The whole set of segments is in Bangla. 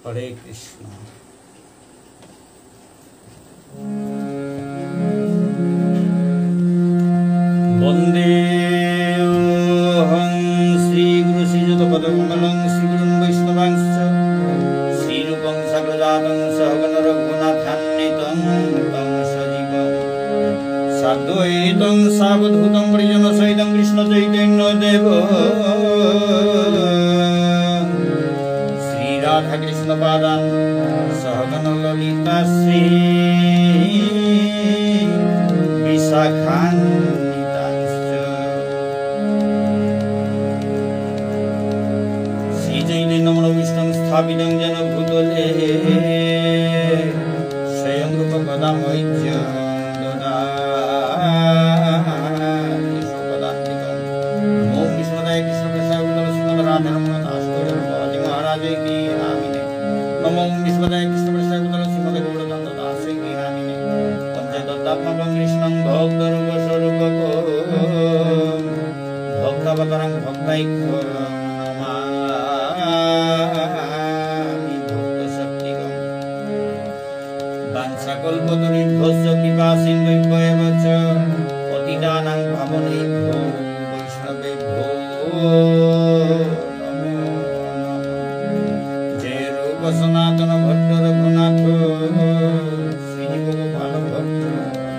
हरे कृष्ण। वन्देऽहं श्रीगुरु श्रीयुतपदकमलं श्रीगुरुं वैष्णवांश्च श्रीरूपं साग्रजातं सहगण रघुनाथान्वितं तं सजीवं साद्वैतं सावधूतं परिजनसहितं कृष्णचैतन्यदेव श्रीराधा कृष्णपादान् सहगण ललिता श्री विशाखान्वितांश्च श्रीचैतन्यमनोभीष्टं स्थापितं येन भूतले स्वयं रूप कदा मह्यं ददाति स्वपदान्तिकं। नमो विष्णुपदाय कृष्णप्रेष्ठाय भूतलसुन्दर राधारमण दास गौरवादि महाराज की नामिने। नमो विष्णुपदाय कृष्णप्रेष्ठाय भूतलसुन्दर गौरवादि दास की नामिने। पंचदत्तात्मकं कृष्णं भक्तरूपस्वरूपकं भक्तावतारं भक्तैकं नमामि भक्तशक्तिकं। वाञ्छाकल्पतरुभ्यश्च कृपासिन्धुभ्येव च पतितानां पावनेभ्यो वैष्णवेभ्यो नमो नमः। जय रूप सनातन भट्ट रघुनाथ श्रीगोपाल भट्ट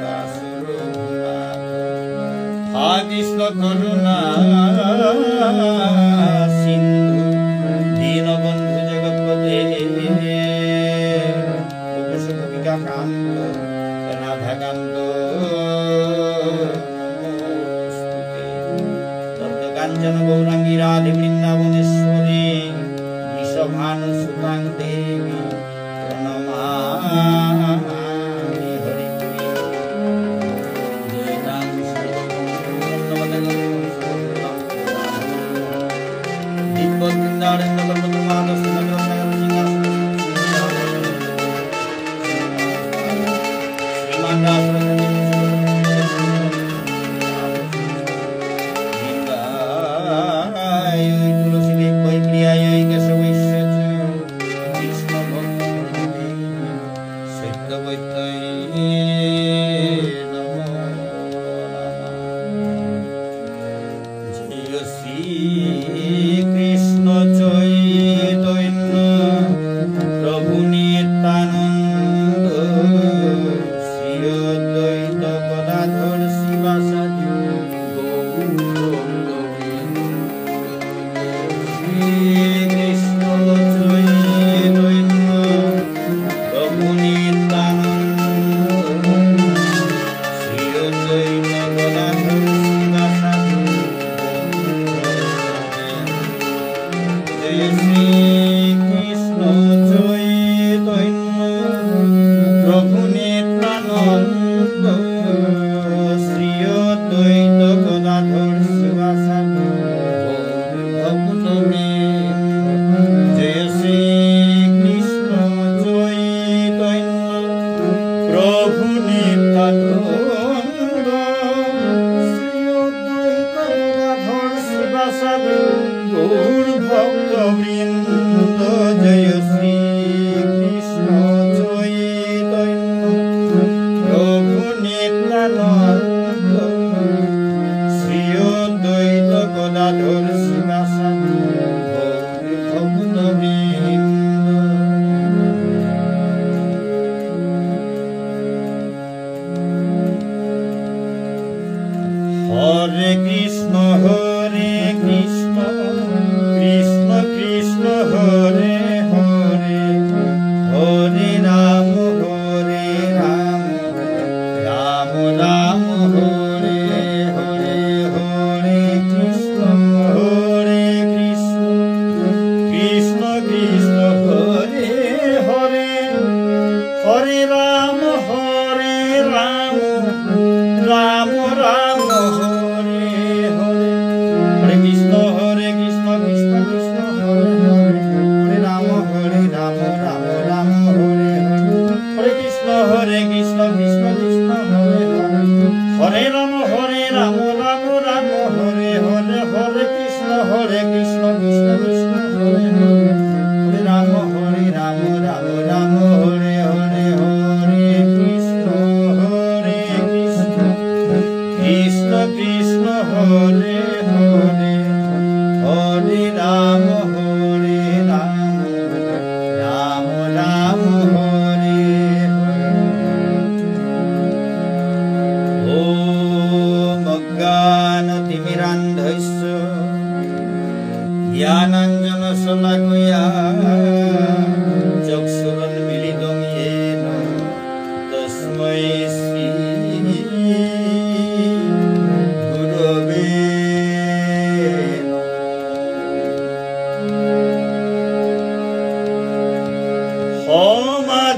दास रघुनाथ। हा कृष्ण करुणा सिंधु दीनबंधु जगत्पते गोपेश गोपिका कांत राधाकांत नमोस्तुते। तप्त कांचन गौरांगी राधे वृंदावनेश्वरी वृषभानुसुतां देवी प्रणमामि हरिप्रिये। गीतां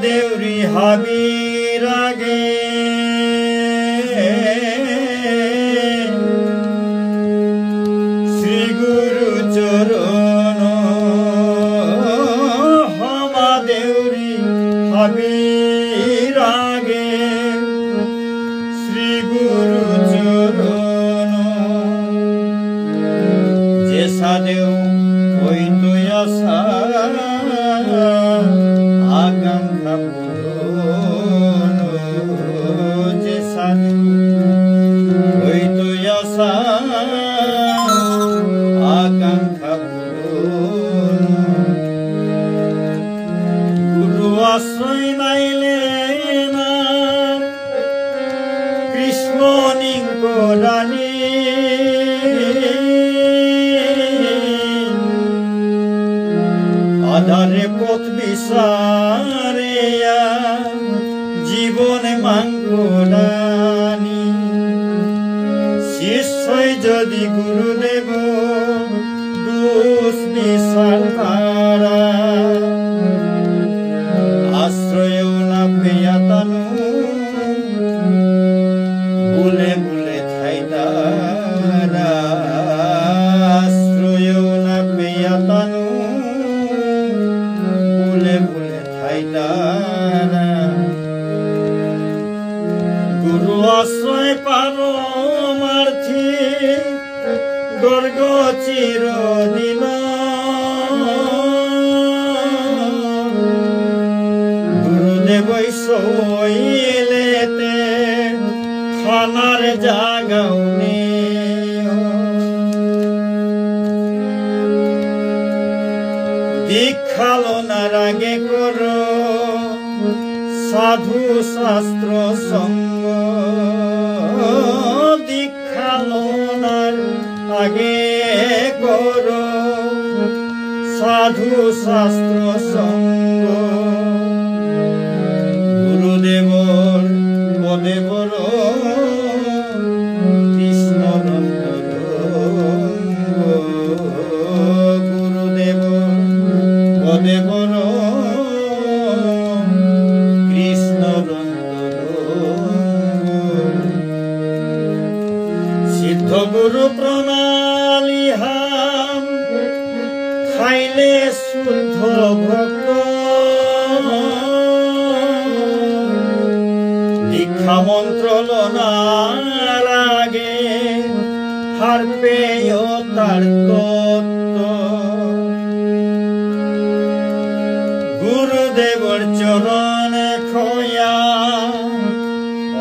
দেউরি হাবিরাগে শ্রী গুরু চরণ হমা দেউরি হাবিরাগে শ্রী গুরু চরণ যে সাদেও হইতো আশা আকাঙ্ক্ষা পূরণ যে সাদেও হইতো আশা আকাঙ্ক্ষা পূরণ গুরু আশ্রয় নাইলে না কৃষ্ণ নিঙ্করানি আধারে পথ বিচারিয়া জীবনে মাঙ্গলানি শিষ্যই যদি গুরুদেব দোষ বিচার তারা আশ্রয় না পেয়া তানু ভুলে ভুলে থাই তারা আশ্রয় না পেয়া তানু ভুলে ভুলে থাই তারা গুরু আশ্রয় পারমার্থী গর্গ চিরদিন গুরুদেবই সইলেতে খানার জাগাও দীক্ষালনার আগে করো সাধু শাস্ত্র সঙ্গ দীক্ষালনার আগে করো সাধু শাস্ত্র সঙ্গ গুরুদেবর পদে বড় কৃষ্ণর অন্তরঙ্গ গুরুদেবর পদে বড় কৃষ্ণর অন্তরঙ্গ সিদ্ধ গুরু প্রণালী হাম খাইলে শুদ্ধ ভক্ত দীক্ষা মন্ত্র লনার আগে হার পেয় তার তত্ত্ব গুরুদেবর চরণ খোয়া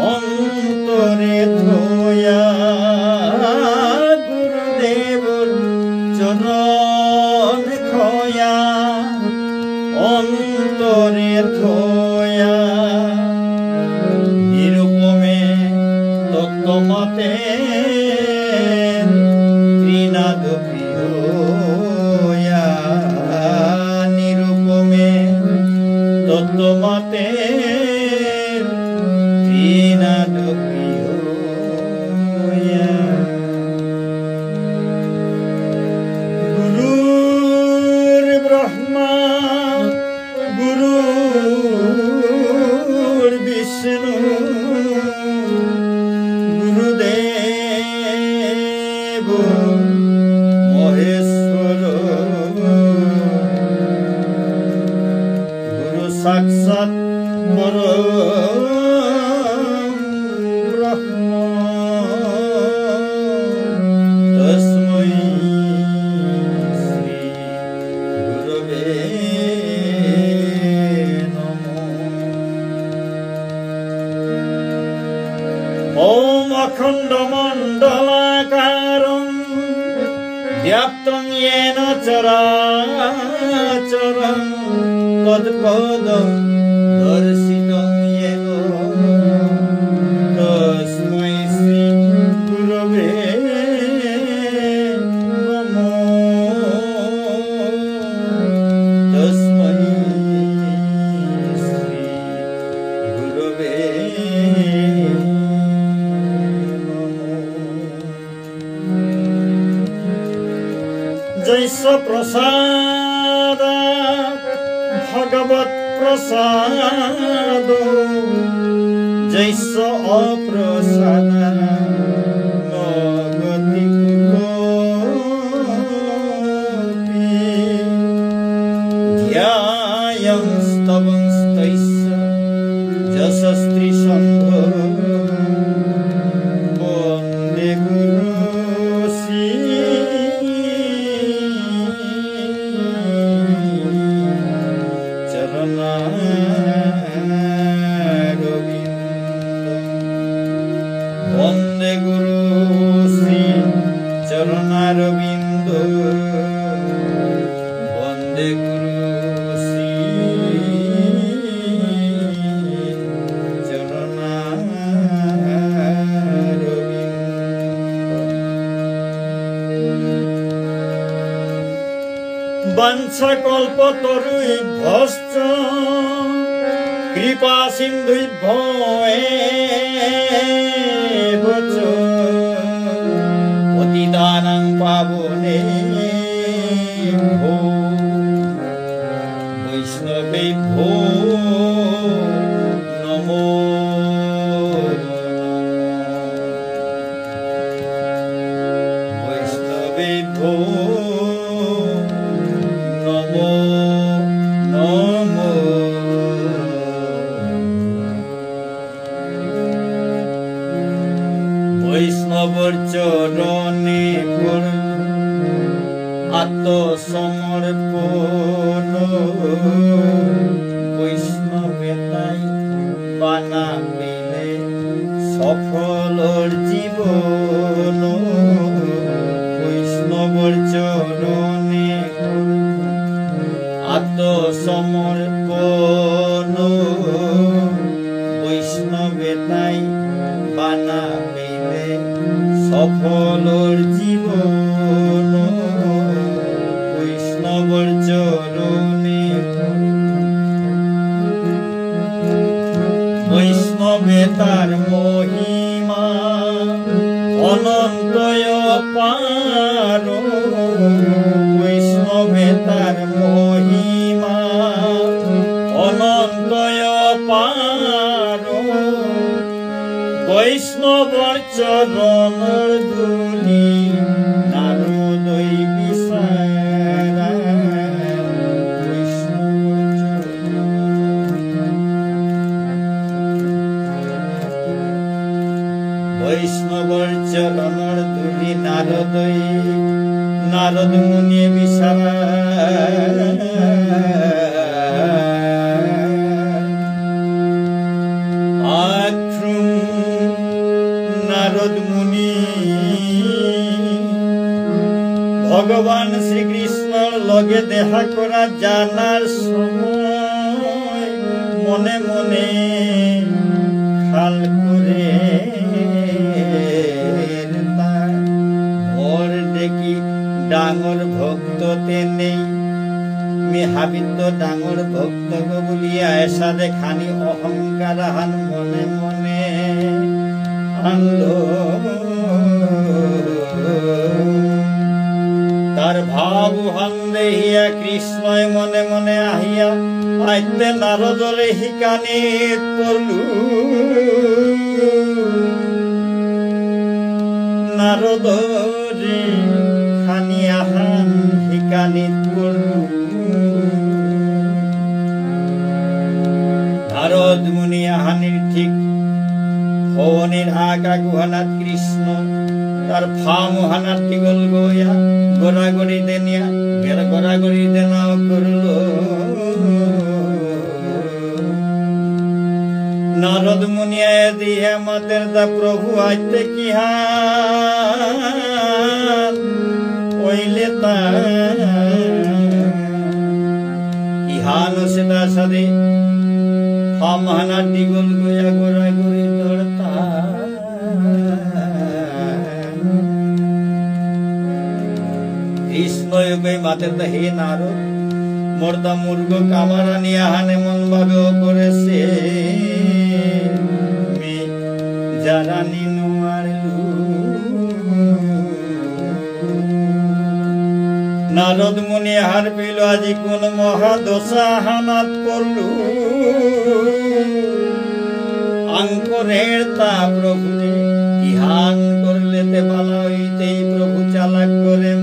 অন্তরে থোয়া গুরুদেবর চরণ খোয়া অন্তরে থোয়া নিরূপমে তত্ত্বমতে ত্রিনাদ প্রিয়া নিরূপমে তত্ত্বমতে ত্রিনাদ প্রিয়া গুরুর ব্রহ্মা গুরুর বিষ্ণু গুরুদেব মহেশ্বর গুরু সাক্ষাৎ পরব্রহ্ম তস্मै শ্রী গুরবে ওম অখণ্ড মণ্ডলাকারং ব্যাপ্তং येन চরাচরং তৎপদং দর্শিতং येन তস্मै শ্রী গুরবে নমঃ তস্मै শ্রী গুরবে জৈস প্রসাদ ভগবত प्रसाद जैसो अप्रसाद नगति कुलोपि ध्यायं स्तवं स्तैस्य जशस्त्री सन्ध वन्दे गुरुसि वन्दे गुरु श्री चरणारविन्द वन्दे गुरु श्री चरणारविन्द वंशकल्पतरुभ्यश्च कृपा सिन्धुभ्यो पतितानां पावनेभ्यो वैष्णवेभ्यो नमो वैष्णवेभ्यो नमो नमो वैष्णवर चरणे पर आत्मसमर्पण वैष्णवेताई बाना पेले सफलर जीवन वैष्णवर चरणे आत्मसमर्पण वैष्णवेताई बाना पेले सफलर जीवन वैष्णवर चरणे वैष्णवेतार महिमा अनन्तय पार वैष्णवेतार महिमा अनन्तय पार वैष्णवर चरणर धूलि नारदै बिसारा वैष्णवर चरणर धूलि नारदै नारद मुनि बिसारा नारद मुनि भगवान श्री कृष्ण लगे দেখা করা জানার সময় মনে মনে খাল করে মোর দেখি ডাঙর ভক্ত তেনেই मी हाबित डांगर भक्त बुलिया ऐसा देखानी अहंकार हान मने मने आनलो तार भाव हान देहिया कृष्ण मने मने आहिया आइते नारदरे हिकानी पड़लू नारदरे खानी आहान हिकानी पड़लू नारद मुनि आहानिर ठीक हवनेर आगा गुहानात कृष्ण तार फाम हानात टिगल गोया गड़ागड़ी देनिया बेर गड़ागड़ी देनाओ करलो नारद मुनि दिए मतेर दा प्रभु आइते की हाल ओइले ता की हाल सेदा सादे फाम हानात टिगल गोया गड़ागड़ी दौड़ता कृष्ण मातेर दा हे नारद मोरदा मुर्ग कामारा निये आहाने मन भावे करेছে मी যারা নিনু আরলু नारद मुनि हार पेल আজি কোন মহাদশা হানাত পড়লু আঙ্করের তা প্রভুরে ইহান করলে তে বালা হইতেই প্রভু চালাক করে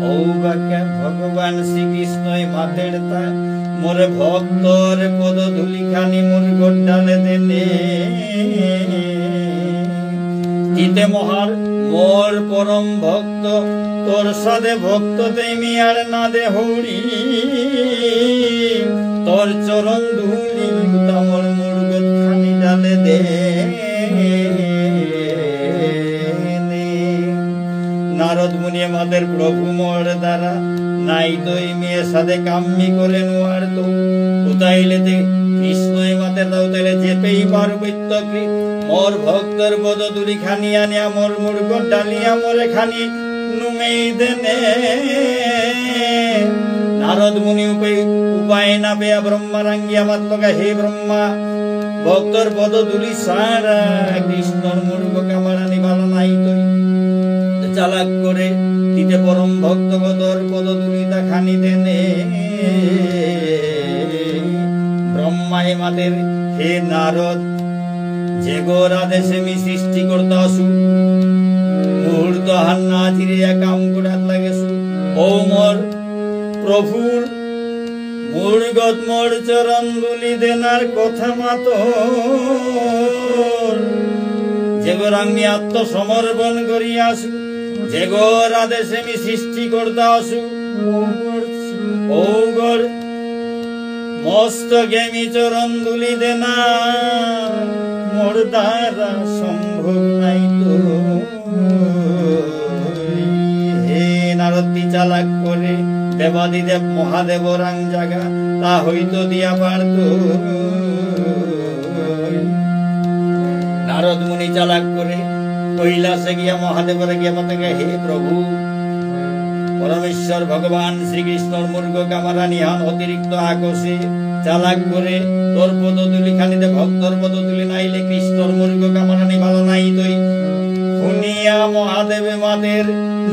ও বাক্য ভগবান শ্রীকৃষ্ণই মাতের তা মোরে ভক্তর পদ ধুলি খানি মোর গড্ডালে দেনে ইতে মহার মোর পরম ভক্ত তোর সাদে ভক্ত দেমি আর না দে হরি তোর চরণ ধুলি তামর মুরগত খানি ডালে দে নারদ মুনি আমাদের প্রভু মোর দ্বারা নাই তৈ মেয়ে সাদে কাম্মি করে নোয়ার তো উতাইলেতে কৃষ্ণই মাতের দাও তাইলে যেতেই পার্বত্য মোর ভক্তর বদ দুরি খানি আনিয়া মোর মুরগ ডালিয়া মোরে খানি নুমেই দেনে নারদ মুনি উপায় না পেয়া ব্রহ্মা রাঙ্গিয়া মাতলকা হে ব্রহ্মা ভক্তর পদ দুলি সারা কৃষ্ণর মুরগ কামারা নিবালা নাই তৈ চালাক করে দিতে পরম ভক্ত গদর পদ দুলিতা খানি দেনে ব্রহ্মায় মাদের হে নারদ যে গোর আদেশে মি সৃষ্টি করতে আসু মুহূর্ত হান্না চিরিয়া কাম করাত লাগেছু ও মোর প্রভুর মুরগত মোর চরণ দুলি দেনার কথা মাতো যে গোর আমি আত্মসমর্পণ করিয়া আসু যে গোর আদেশে মি সৃষ্টি করতে আসু ও গোর মস্তকে মি চরণ দুলি দেনা মোর দ্বারা সম্ভব নাই তো হে নারদী চালাক করে দেবাদিদেব মহাদেব রাং জাগা তা হইতো দিয়া পারত নারদ মুনি চালাক করে কৈলাসে গিয়া মহাদেবরে গিয়া বলতে হে প্রভু পরমেশ্বর ভগবান শ্রীকৃষ্ণর মুর্গ কামারা নিহান অতিরিক্ত আকর্ষে চালাক করে তোর পদ তুলি খানিতে ভক্তর পদ তুলি নাইলে কৃষ্ণর মুর্গ কামারা নিবালা নাই তৈ শুনিয়া মহাদেবে মাদের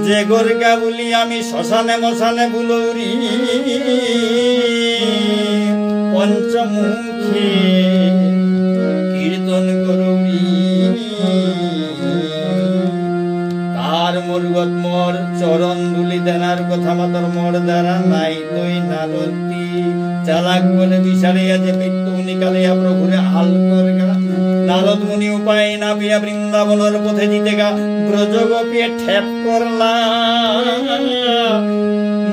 যে গোরকা বলি আমি শ্মশানে মশানে বুলৌরি পঞ্চমুখে কীর্তন করৌরি তার মুরগত মোর চরণ দুলি দেনার কথা মাতর মোর দ্বারা নাই তৈ নারদী চালাক বলে বিশালিয়া যে মৃত্যু নিকালিয়া প্রভুরে হাল করগা নারদ মুনি উপায় না পিয়া বৃন্দাবনের পথে জিতে গা ব্রজ গোপিয়ে ঠেপ করলা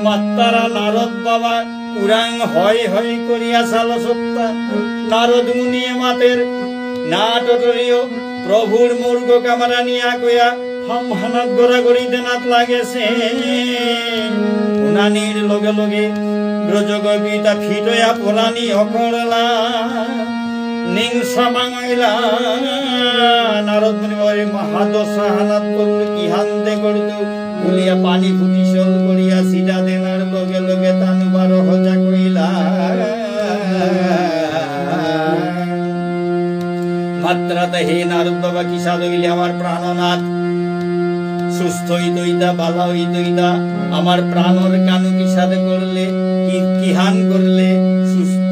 মাত্তারা নারদ বাবা উরাং হয় হয় করিয়া সাল সত্তা নারদ মুনি মাতের না টটরিও প্রভুর মুর্গ কামারা নিয়া কইয়া হাম হানাত গড়াগড়ি দেনাত লাগেছে উনানির লগে লগে ব্রজ গোপিতা ফিটয়া পোলানি অকড়লা নিংসা মাঙইলা নারদ মুনি বলে মহাদশা হানাত করল কি হানতে করতু বলিয়া পানি ফুটি সল করিয়া সিধা দেনার লগে লগে তানুবার হজা কইলা মাত্রাতে হে নারদ বাবা কি সাধ হইলে আমার প্রাণনাথ সুস্থ হইতইতা বালা হইতইতা আমার প্রাণর কানু কি সাধে করলে কি হান করলে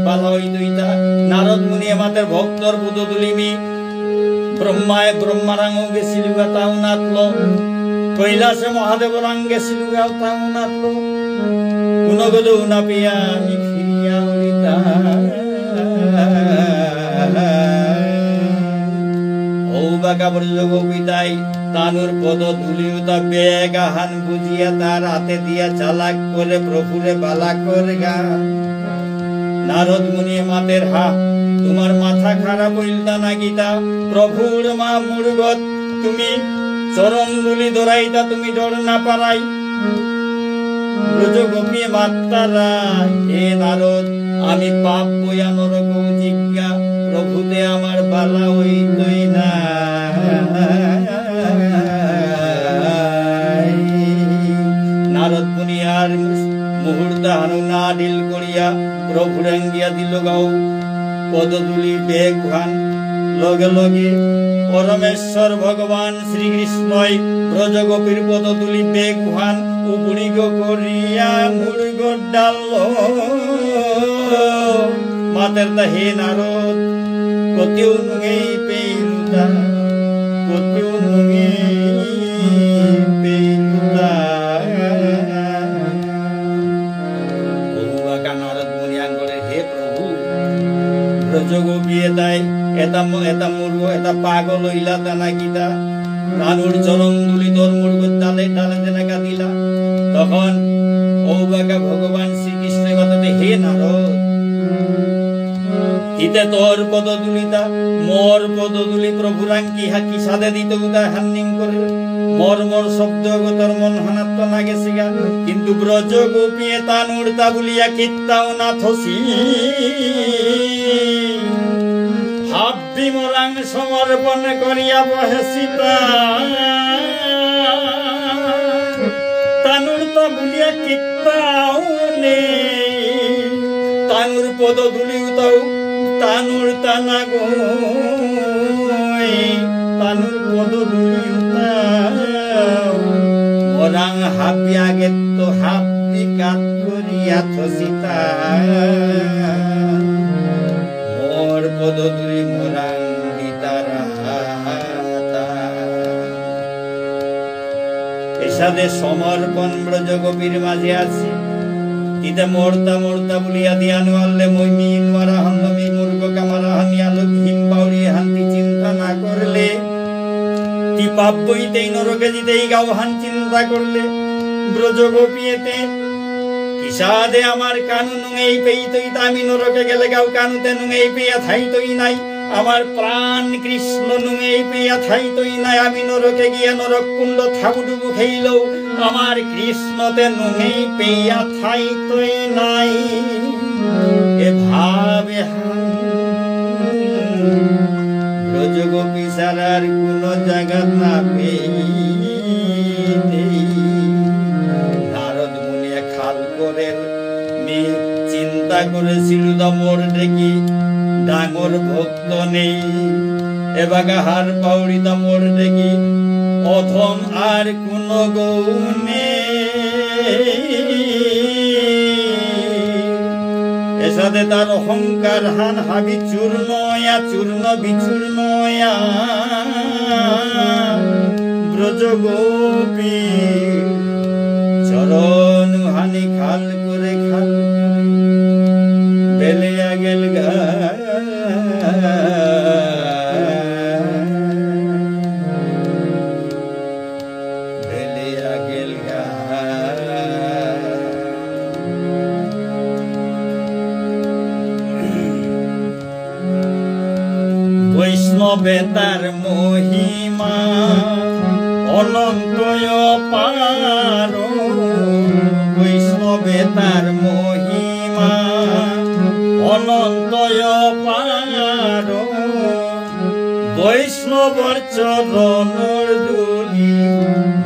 বালা হইতইতা নারদ মুনি আমাদের ভক্তর বুধ তুলিমি ব্রহ্মায় ব্রহ্মারাঙ্গ গেছিলুগা তাও নাতলো কৈলাসে মহাদেব রাং গেছিলুগা তাও নাতলো গুণগদ না পিয়া আমি ফিরিয়া হইতা ও বাকা ব্রজ গোপিতাই তানুর পদ ধুলিউতা বেগা হান বুঝিয়া তার হাতে দিয়া চালাক করে প্রভুরে বালা করগা নারদ মুনি মাতের হা তোমার মাথা খারাপ হইলতা না গীতা প্রভুর মা মুরগত তুমি চরণ দুলি দরাইতা তুমি ডর না পারাই ব্রজ গোপী মাত্তারা হে নারদ আমি পাপ বইয়া নরক জিজ্ঞা প্রভুতে আমার বালা হইতই না নারদ মুনি আর মুহূর্ত হানুনা ডিল করিয়া প্রভু রাঙ্গিয়া দিল গাও পদ দুলি বেগ ভান লগে লগে পরমেশ্বর ভগবান শ্রীকৃষ্ণই ব্রজগোপীর পদ তুলি বেগুহান উপরিগ করিয়া মুড়গ ডাল মাতের তা হে নারদ কতেও নুঙে পেইলুতা কতেও নুঙে পেইলুতা বহুবাকা নারদ মুনিয়াঙ্গলে হে প্রভু ব্রজগোপী এটা মূর্খ এটা পাগল হইলা তা নাকিতা রানুর চরণ দুলি তোর মূর্খ ডালে ডালে তেনেকা দিলা তখন ঔবাকা ভগবান শ্রীকৃষ্ণ কথাতে হে নারদ ইতে তোর পদ দুলিতা মোর পদ দুলি প্রভুরাং কি হাকি সাদে দিত উদা হান্নিং করে মোর মোর শব্দ তোর মন হানাত্ম না গেছে গা কিন্তু ব্রজ গোপিয়ে তানুরতা বলিয়া কিত্তাও না থসি হাব্বি মোরাং সমর্পণ করিয়া বহে সীতা তানুরতা বলিয়া কিত্তাও নে তানুর পদ দুলি উতাও তানুর তানা গো তানুর পদ দুলি উতাও মোরাং হাব্বি আগে তো হাব্বি কাত করিয়া থসিতা মোর পদ দুলি মোরাং দিতারা এসাদে সমর্পণ ব্রজগোপীর মাঝে আছে ইতে মর্তা মর্তা বলিয়া দিয়ানো আনলে মই মিনওয়ারা হান্নমি মুর্গ কামারা হানিয়া লক্ষ্মীম বাউরি হান্তি চিন্তা না করলে তি পাপ বইতেই নরকে জিতেই গাও হান চিন্তা করলে ব্রজগোপীতে কিসাদে আমার কানু নুঙেই পেইতই আমি নরকে গেলে গাও কানুতে নুঙেই পেয়া থাইতই নাই আমার প্রাণ কৃষ্ণ নুঙেই পেয়া থাইতই নাই আমি নরকে গিয়া নরক কুণ্ড থাবুডুবু খেইলও আমার কৃষ্ণতে নুঙেই পেয়া থাইতই নাই এ ভাবে ব্রজগোপী সারার কোন জায়গা না পেয়ে নারদ মুনি খাল করে চিন্তা করেছিল মোর দেখি ডাঙর ভক্ত নেই এবাগা হার পাউড়ি মোর দেখি অধম আর কোন গৌনে এসাদে তার অহংকার হান হাবি চূর্ণয়া চূর্ণ বিচূর্ণয়া ব্রজগোপী চরণ হানি খাল করে বেলিয়া গেল গা বৈষ্ণবে তার মহিমা অনন্তয় পার বৈষ্ণবে তার মহিমা অনন্তয় পার বৈষ্ণবর চরণর দুলি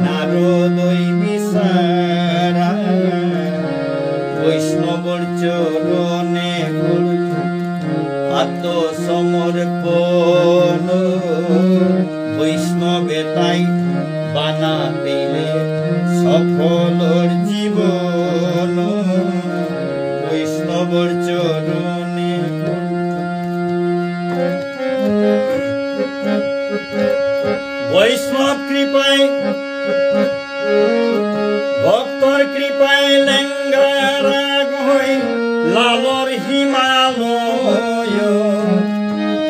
নারদই বিচারা বৈষ্ণবর চরণে আত্মসমর্পণ বৈষ্ণবে তাই বানা পেলে সফলর জীবন বৈষ্ণবর চরণে বৈষ্ণব কৃপায় ভক্তর কৃপায় লেঙ্গারা গই লালর হিমালয়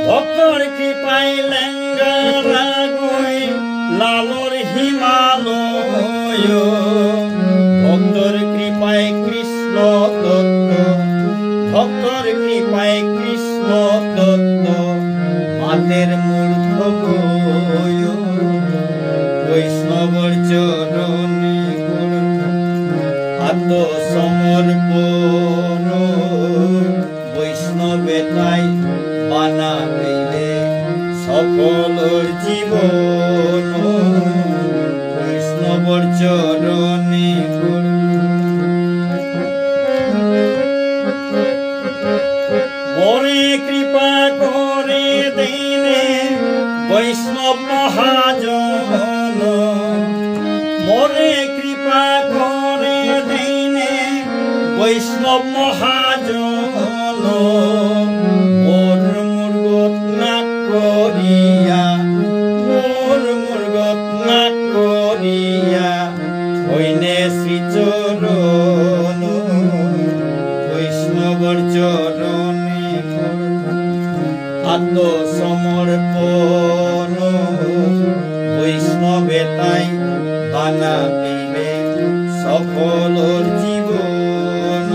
ভক্তর কৃপায় লেঙ্গারা গই লালর হিমালয় ভক্তর কৃপায় কৃষ্ণ তত্ত্ব ভক্তর কৃপায় কৃষ্ণ তত্ত্ব মাতের মূর্খ বয় বৈষ্ণবর চরণে আত্মসমর্পণ বৈষ্ণবে তাই বানা পেলে সফলর জীবন বৈষ্ণবর চরণে মোরে কৃপা করে দিনে বৈষ্ণৱ মহাজন মোৰ মুৰ্গত নাক কৰিয়া মোৰ মুৰ্গত নাক কৰিয়া থৈনে শ্ৰীচৰণ বৈষ্ণৱৰ চৰণে আত্মসমৰ্পণ বৈষ্ণৱে তাই বানা দিলে সফলৰ জীৱন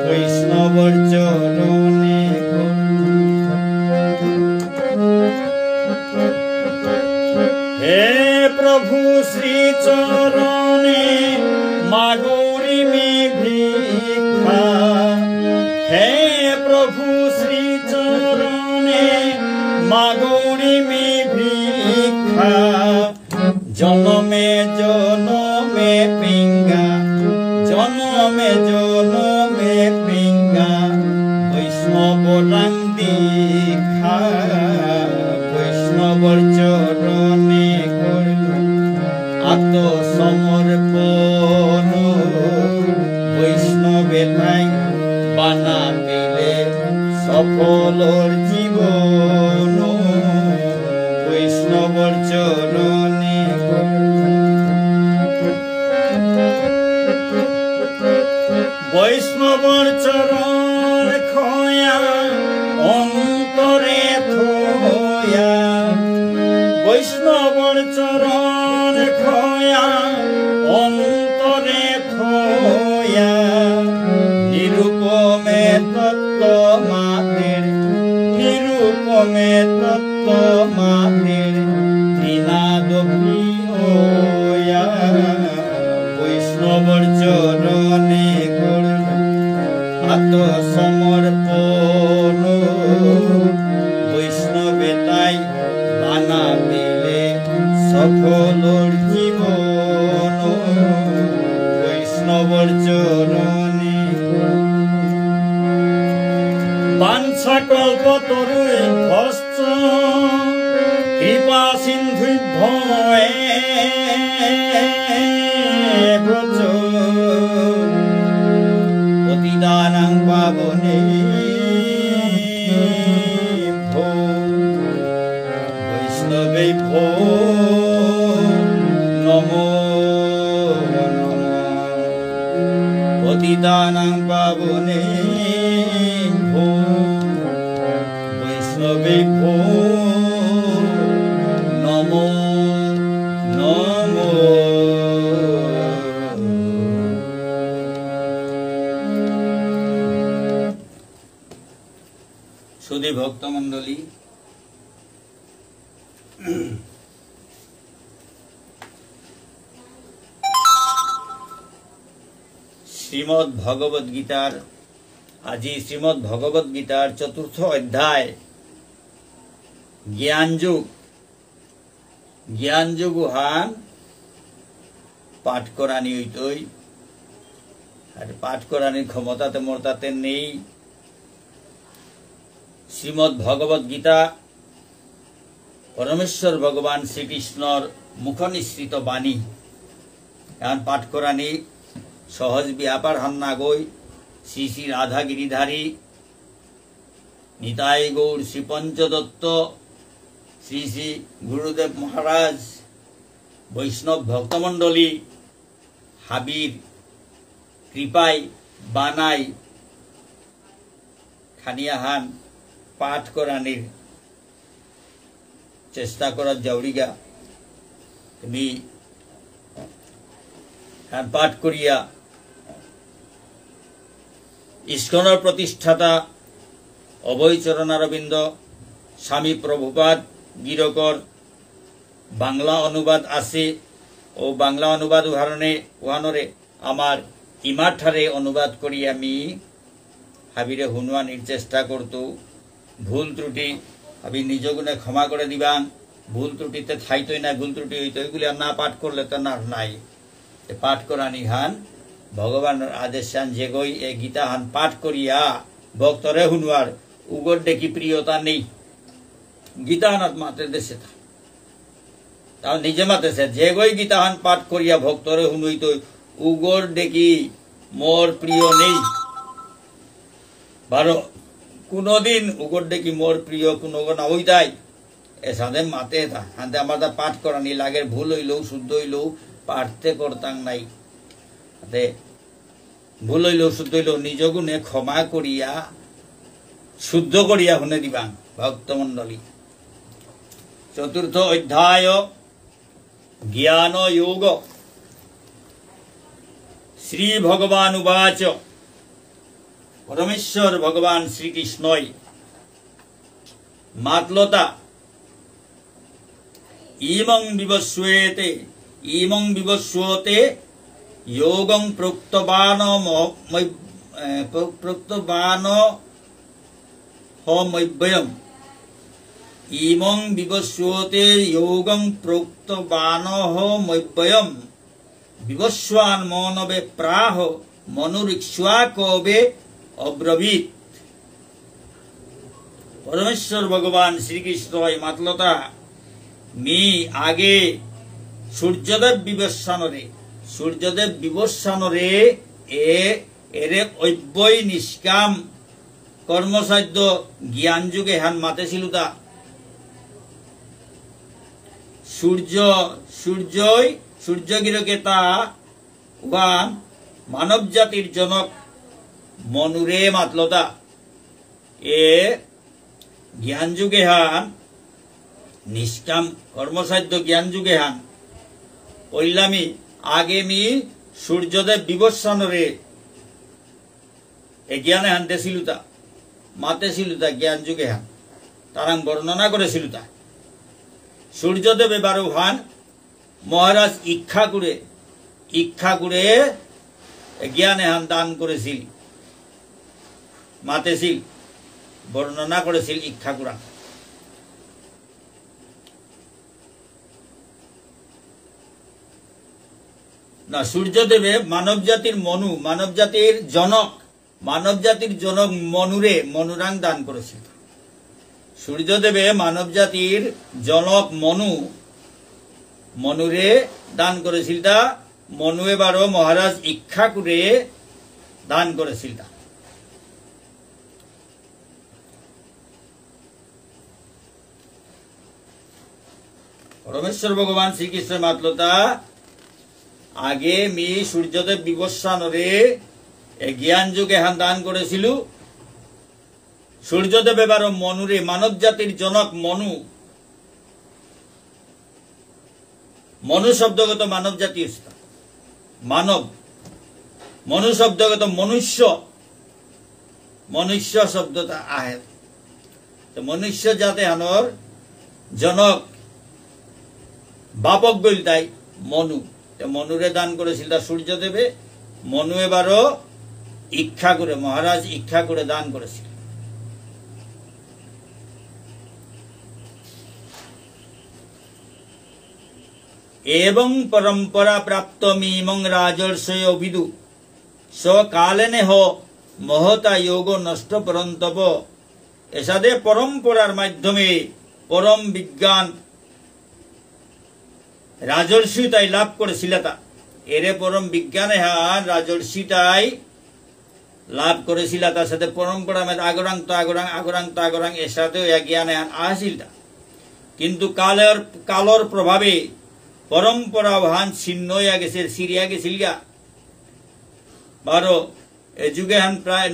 বৈষ্ণৱৰ চৰণে হে প্ৰভু শ্ৰী চৰণে মাগুৰি মে ভিক্ষা হে প্ৰভু শ্ৰী চৰণে মাগুৰি মে ভিক্ষা জনমে জনমে পিঙ্গা জনমে জনমে পিঙ্গা বৈষ্ণৱ ৰাং দীক্ষা বৈষ্ণৱৰ চৰণে আত্মসমৰ্পণ বৈষ্ণৱে তাই বানা দিলে সফলৰ জীৱন বৈষ্ণৱৰ চৰণে বৈষ্ণৱৰ চৰণ খয়া অন্তৰে থয়া বৈষ্ণৱৰ চৰণ খয়া অন্তৰে থয়া নিৰূপমে তত্ত্ব মাতেৰ নিৰূপমে তত্ত্ব মাতেৰ নিনাদ প্ৰিয়া বৈষ্ণৱৰ চৰণে আত্মসমৰ্পণ বৈষ্ণৱে তাই বানা দিলে সফলৰ জীৱন বৈষ্ণৱৰ চৰণে বাঞ্ছা কল্পতৰুই ভস্ত কৃপা সিন্ধুভ্যে ব্রজ পতিতানাং পাবনে ভো বৈষ্ণবে ভো নমো নমঃ পতিতানাং পাবনে ভো বৈষ্ণবে ভো নমো নমঃ। সুধী ভক্তমণ্ডলী, শ্রীমদ্ ভগবদ গীতার আজি শ্রীমদ্ ভগবদ গীতার চতুর্থ অধ্যায় জ্ঞানযোগ হান পাঠ করানি হইতই আর পাঠ করানির ক্ষমতাতে মোর তাতে নেই। শ্রীমদ্ ভগবদ গীতা পরমেশ্বর ভগবান শ্রীকৃষ্ণর মুখনিসৃত বাণী এখন পাঠ করানি সহজ ব্যাপার হান্না গই শ্রী শ্রী রাধা গিরিধারী নিতাই গৌর শ্রী পঞ্চদত্ত শ্রী শ্রী গুরুদেব মহারাজ বৈষ্ণব ভক্তমণ্ডলী হাবির কৃপায় বানাই খানিয়াহান পাঠ করানির চেষ্টা করার জাউরিগা তুমি পাঠ করিয়া ইস্কনের প্রতিষ্ঠাতা অভয়চরণারবিন্দ স্বামী প্রভুপাদ গিরকর বাংলা অনুবাদ আছে ও বাংলা অনুবাদ উহানরে আমার ইমাঠারে অনুবাদ করি আমি হাবিরে হুনওয়ানির চেষ্টা করত। ভুল ত্রুটি আমি নিজ গুণে ক্ষমা করে দিবাং। ভুল ত্রুটিতে থাইতই না, ভুল ত্রুটি হইতো এগুলি আর না পাঠ করলে তো না নাই পাঠ করানি হান ভগবানের আদেশ হান যে গই এ গীতা হান পাঠ করিয়া ভক্তরে হুনওয়ার উগর ডেকি প্রিয়তা নেই গীতা হান মাতে দেশে তাও নিজে মাতেছে যে গই গীতা হান পাঠ করিয়া ভক্তরে হুনইত উগর ডেকি মোর প্রিয় নেই বারো কোনোদিন উগর দেখি মোর প্রিয় কোনো নাওই তাই এ সাথে মাতে থা হাতে আমার তা পাঠ করা নি লাগের ভুল হইলেও শুদ্ধ হইলেও পাঠতে করতাম নাই হাতে ভুল হইলেও শুদ্ধ হইলেও নিজ গুণে ক্ষমা করিয়া শুদ্ধ করিয়া শুনে দিবা ভক্তমণ্ডলী চতুর্থ অধ্যায় জ্ঞান যোগ শ্রী ভগবান উবাচ পরমেশ্বর ভগবান শ্রীকৃষ্ণই মাতলতা ইমং বিবস্বতে যোগং প্রোক্তবান মব্যয়ম ইমং বিবস্বতে যোগং প্রোক্তবান মব্যয়ম বিবস্বান মনবে প্রাহ মনুরিক্ষ্বা কবে অব্রবীত পরমেশ্বর ভগবান শ্রীকৃষ্ণ মাতলতা মি আগে সূর্যদেব বিবস্বানরে এরে অব্যয় নিষ্কাম কর্মসাধ্য জ্ঞান যুগে হান মাতেছিল তা সূর্যগিরকে তা ওয়ান মানব জাতির জনক মনুরে মাতলতা এ জ্ঞান যুগে হান নিষ্কাম কর্মসাধ্য জ্ঞান যুগে হান ওইলামি আগে মি সূর্যদেব বিবস্বানরে এ জ্ঞানে হানতেছিল তা মাতেছিল তা জ্ঞান যুগে হান তারাং বর্ণনা করেছিল তা সূর্যদেব এবারও হান মহারাজ ইচ্ছা করে জ্ঞানে হান দান করেছিল মাতেছিল বর্ণনা করেছিল ইচ্ছা করা না সূর্যদেবে মানব জাতির জনক মনুরাং দান করেছিল সূর্যদেবে মানব জাতির জনক মনুরে দান করেছিল তা মনু এবারও মহারাজ ইচ্ছা করে দান করেছিল তা পরমেশ্বর ভগবান শ্রীকৃষ্ণ মাতলতা আগে মি সূর্যদেব বিবস্বানরে জ্ঞান যুগে হান দান করেছিল সূর্যদেব এবারও মনুরে মানব জাতির জনক মনু শব্দগত মানব জাতির মনু শব্দগত মনুষ্য শব্দটা আহে তো মনুষ্য জাতে হানর জনক বাপক গইল তাই মনুরে দান করেছিল তা সূর্যদেবে মনু এবারও মহারাজ ইচ্ছা করে দান করেছিল এবং পরম্পরা প্রাপ্ত মিমং রাজর্ষয় অভিদু সকালেনে হ মহতা যোগ নষ্ট পরন্তব এসাদে পরম্পরার মাধ্যমে পরম বিজ্ঞান রাজর্ষিতাই লাভ করেছিল তা এরে পরম বিজ্ঞানে হান রাজর্ষিতাই লাভ করেছিল তার সাথে পরম্পরা আগরাং এর সাথে জ্ঞানে হান আসিল তা কিন্তু কালর প্রভাবে পরম্পরা হান ছিন্ন হইয়া গেছে সিরিয়া গেছিল গা বারো এ যুগে হান প্রায়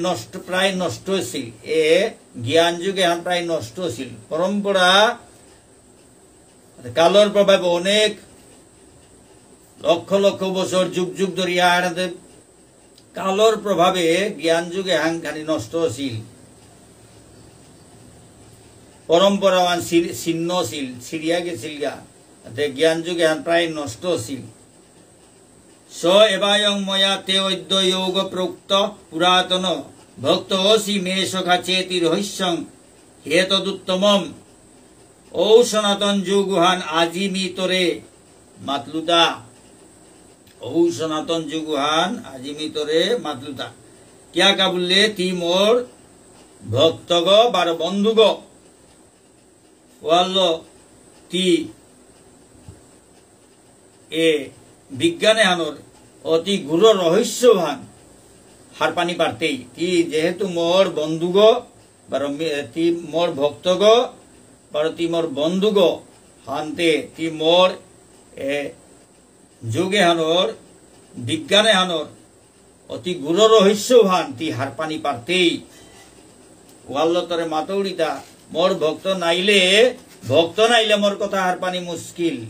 নষ্ট হয়েছিল এ জ্ঞান যুগে হান প্রায় নষ্ট হয়েছিল পরম্পরা কালর প্রভাবে অনেক লক্ষ লক্ষ বছর যুগ ধরিয়া কালর প্রভাবে জ্ঞান যুগে হাঙ্খানি নষ্ট হয়েছিল পরম্পরা ছিন্ন ছিল সিরিয়া গেছিল গা জ্ঞান যুগে হান প্রায় নষ্ট হয়েছিল স এবায়ং ময়া তে অদ্য যোগ প্রোক্ত পুরাতন ভক্ত অসি মে সখা চেতি রহস্যং হে তদুত্তমম ও সনাতন যুগুহান আজিমি তোরে মাতলুতা ও সনাতন যুগুহান আজিমি তোরে মাতলুতা क्या का बोले ती मोर भक्तग बार बंधुग वाल्लो ती ए विज्ञाने हानर अति गुर रहस्यवान হার পানি পারতেই তি যেহেতু মোর বন্ধুগ বার তি মোর ভক্তগ বার তি মোর বন্ধুগ হানতে তি মোর যোগে হানোর বিজ্ঞানে হানোর অতি গুর রহস্য ভান তি হার পানি পারতেই ওয়াল্লতরে মাতৌড়িতা মোর ভক্ত নাইলে মোর কথা হার পানি মুশকিল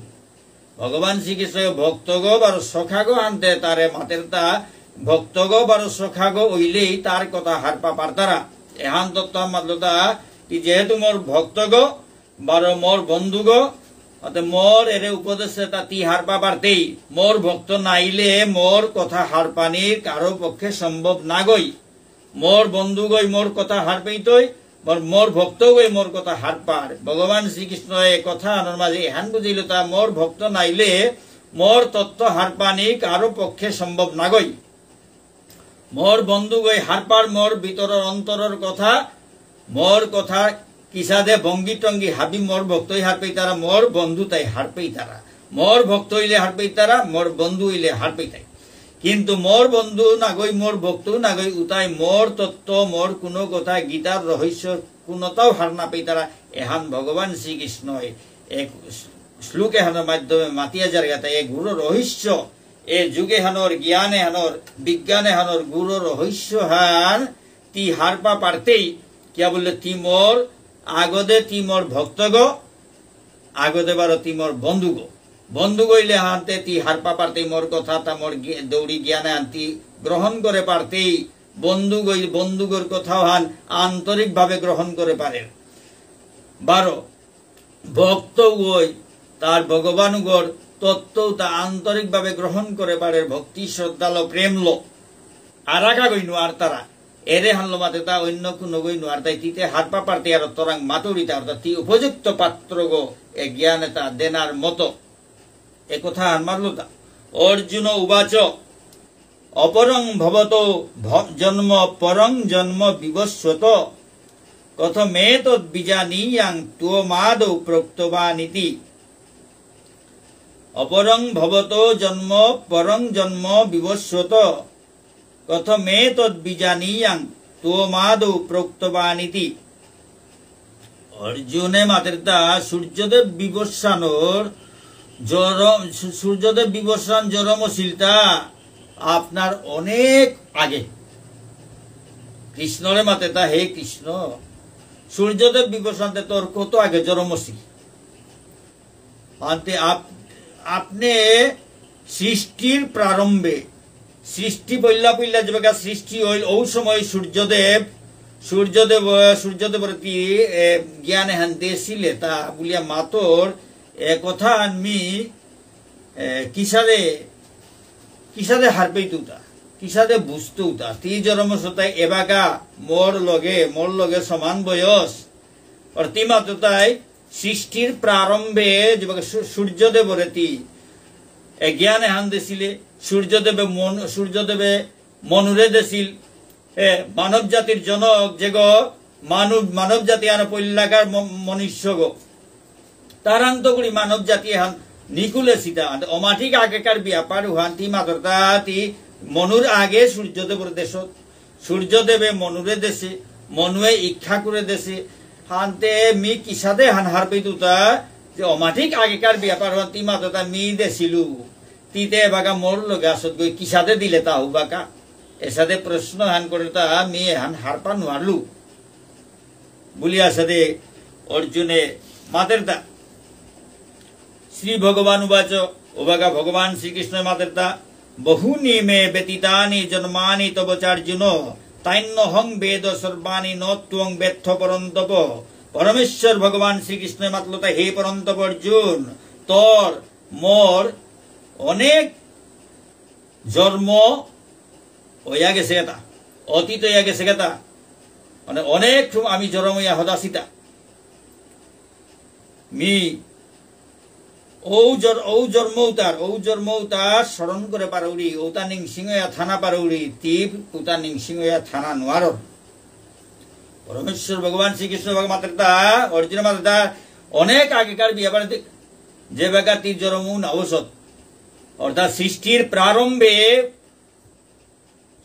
ভগবান শ্রীকৃষ্ণ ভক্তগ বার সখাগ আনতে তারে মাতের তা ভক্তগ বার সখাগ ওইলেই তার কথা হারপা পারতারা এহান তত্ত্ব মাতলতা যেহেতু মোর ভক্তগ বার মোর বন্ধুগ মোর এর উপদেশে তা তি হারপা পারতেই মোর ভক্ত নাইলে মোর কথা হার পানি কারো পক্ষে সম্ভব না গই মোর বন্ধু গই মোর কথা হার পেইতই মোর ভক্ত গই মোর কথা হার পার ভগবান শ্রীকৃষ্ণ এ কথা আনার মাঝে এহান বুঝিল তা মোর ভক্ত নাইলে মোর তত্ত্ব হার পানি কারো পক্ষে সম্ভব না গই মোর বন্ধু গই হার পার মোর ভিতর অন্তরের কথা মোর কথা কিসাদে ভঙ্গি টঙ্গি হাবি মোর ভক্তই হার পেই তারা মোর বন্ধু তাই হার পেই তারা মোর ভক্ত হইলে হার পেই তারা মোর বন্ধু হইলে হার পেই তাই কিন্তু মোর বন্ধু না গই মোর ভক্ত না গই উতাই মোর তত্ত্ব মোর কোনো কথা গীতার রহস্য কোনটাও হার না পেই তারা এহান ভগবান শ্রীকৃষ্ণ এক শ্লোকে হানোর মাধ্যমে মাতিয়া জায়গাতে এ গুরু রহস্য এ যুগে হানোর জ্ঞানে হানোর বিজ্ঞানে হানোর গুরু রহস্য হান তি হারপা পারতেই কিয়া বললে তি মোর আগদে তি মোর ভক্তগ আগদে বারো তি মোর বন্ধুগ বন্ধু গইলে হানতে তি হারপা পারতেই মোর কথা তা মোর দৌড়ি জ্ঞানে আনতি গ্রহণ করে পারতেই বন্ধু গই বন্ধুগর কথাও হান আন্তরিক ভাবে গ্রহণ করে পারে 12 ভক্ত গই তার ভগবানুগর তত্ত্ব তা আন্তরিক ভাবে গ্রহণ করে পারে ভক্তি শ্রদ্ধাল প্রেম লো আরাকা গইনু আর তারা এরে হানলো মাতে তা অন্য কোনো গইনু আর তাই তিতে হারপা পারতে আর তরাং মাতুরিতা অর্থাৎ তি উপযুক্ত পাত্র গো এ জ্ঞানে তা দেনার মতো এ কথা মারল তা অর্জুন উবাচ অপরং ভবত জন্ম পরং জন্ম বিবস্বত কথমে তদ্বিজানীয়াং তুমাদৌ প্রক্তবানিতি অপরং ভবত জন্ম পরং জন্ম বিবস্বত কথমে তদ্বিজানীয়াং তুমাদৌ প্রক্তবানিতি অর্জুনে মাতৃতা সূর্যদেব বিবস্বানোর সূর্যদেব বিবস্বান জরমশীলতা আপনার অনেক আগে কৃষ্ণরে মাতে তা হে কৃষ্ণ সূর্যদেব বিবস্বান্তে তোর কত আগে জরমশীল আনতে আপনি সৃষ্টির প্রারম্ভে সৃষ্টি বইলা পইলা যে সৃষ্টি হইল ওই সময় সূর্যদেবের কি জ্ঞানে হান দিয়েছিলে তা বলিয়া মাতর এ কথা আমি কিসাদে হারপেই তুতা কিসাদে বুঝতো তা তি জরমসতাই এবাকা মোর লগে সমান বয়স আর তি মাতাই সৃষ্টির প্রারম্ভে যে সূর্যদেবরে তি জ্ঞানে হান দিছিলে সূর্যদেবে মনুরে দিছিল মানব জাতির জনক যে গো মানব জাতি আর পল্লাকার মনুষ্য গো তারান্ত করি মানব জাতি হান নিকুলে সীতা অমাঠিক আগেকার ব্যাপার হান্তি মাতরতা তি মনুর আগে সূর্যদেবর দেশ সূর্যদেবে মনুরে দেশে মনুয়ে ইচ্ছা করে দেশে হানতে মি কিসাদে হান হারপে তুতা যে অমাঠিক আগেকার ব্যাপার হান্তি মাতরতা মি দেছিলু তিতে বাগা মোর লগে আসত গই কিসাদে দিলে তা বাকা এসাদে প্রশ্ন হান করে তা মি হান হারপা নোয়ারলু বলিয়া সাদে অর্জুনে মাতেরতা শ্রী ভগবান উবাচ ওবাগা ভগবান শ্রীকৃষ্ণ মাতেরতা বহুনি মে ব্যতীতানি জন্মানি তব চার্জুন তাইন্যহং বেদ সর্বাণি ন ত্বং বেত্থ পরন্তপ পরমেশ্বর ভগবান শ্রীকৃষ্ণ মাতলতা হে পরন্তপ অর্জুন তোর মোর অনেক জন্ম হইয়া গেছে এটা অতীত হইয়া গেছে এটা মানে অনেক আমি জন্ম হইয়া হদাসিতা মি ঔ জন্মৌতার স্মরণ করে পারৌরি ঔতা নিংসিংহয়া থানা পারৌরি তীব উতা নিংসিংহয়া থানা নোয়ার পরমেশ্বর ভগবান শ্রীকৃষ্ণ মাত্রতা অর্জুন মাত্রতা অনেক আগেকার ব্যাপারে যে বেকার তীর জন্ম ঔষধ অর্থাৎ সৃষ্টির প্রারম্ভে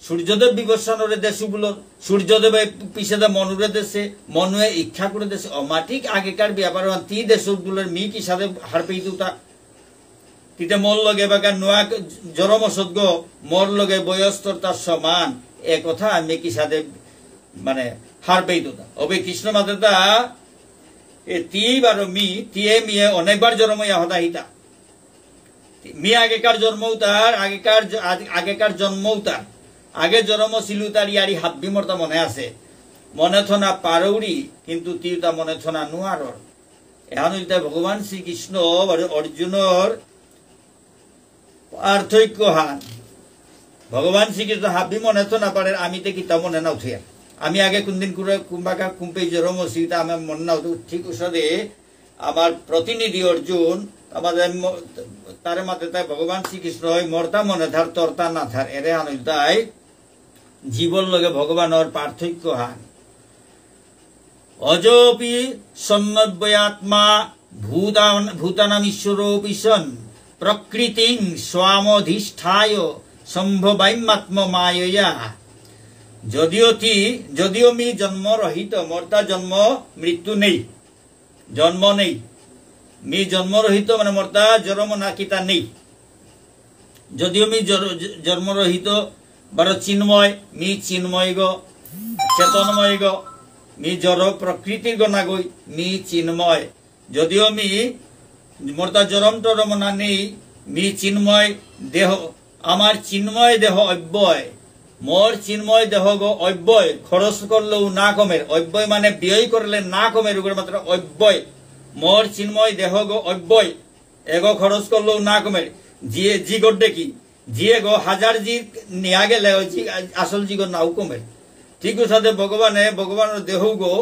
সূর্যদেব বিবর্ষণরে দেশগুলোর সূর্যদেবে পিছেদে মনুরে দেশে মনুয়ে ইচ্ছা করে দেশে অমাটিক আগেকার ব্যাপার তি দেশগুলোর মি কি সাথে হার পেইতুতা তিতে মোর লগে বাগা নোয়া জরম সদ্গ মোর লগে বয়স্তর তার সমান এ কথা আমি কি সাথে মানে হার পেইতুতা অবে কৃষ্ণ মাতা এ তি বারো মি তিয়ে মিয়ে অনেকবার জন্মইয়া হতা হিতা মি আগেকার জন্মও তার আগেকার জন্মও তার আগে জন্ম ছিল তার ইয়ারি হাব্বি মর্তা মনে আছে মনে থনা পারৌরি কিন্তু তিউতা মনে থনা নুয়ারর এখন ভগবান শ্রীকৃষ্ণ অর্জুনর পার্থক্য হান ভগবান শ্রীকৃষ্ণ হাব্বি মনে থনা পারে আমি তে কিতা মনে নাও থিয়া আমি আগে কোনদিন করে কুম্বাকা কুম্পে জন্ম ছিল আমার মনে নাও ঠিক ওষুধে আমার প্রতিনিধি অর্জুন আমাদের তার মাতে তাই ভগবান শ্রীকৃষ্ণ মর্তা মনে থার তর্তা না থার এরে আনিল তাই জীবন লগে ভগবানের পার্থক্য হান অজপি সন্নব্বয়াত্মা ভূতানাম ঈশ্বরোপি সন প্রকৃতিং স্বামধিষ্ঠায় সম্ভবাইমাত্ম মায়য়া যদিও মি জন্ম রহিত মর্তা জন্ম মৃত্যু নেই জন্ম নেই মি জন্ম রহিত মানে মর্তা জন্ম না কিতা নেই যদিও মি জন্ম রহিত বড় চিন্ময় মি চিন্ময় গো চেতনময় গো মি জড় প্রকৃতির গনা গই মি চিন্ময় যদিও মি মর্তা জরম টরম না নেই মি চিন্ময় দেহ আমার চিন্ময় দেহ অব্যয় মোর চিন্ময় দেহ গো অব্যয় খরচ করলেও না কমের অব্যয় মানে ব্যয় করলে না কমের মাত্র অব্যয় মোর চিন্ময় দেহ গো অব্যয় এগো খরচ করলেও না কমের জিয়ে জি গড্ডে কি জিয়ে গো হাজার জি নিয়া গেলে আসল জি গো নাও কমের ঠিক সাথে ভগবানের দেহ গো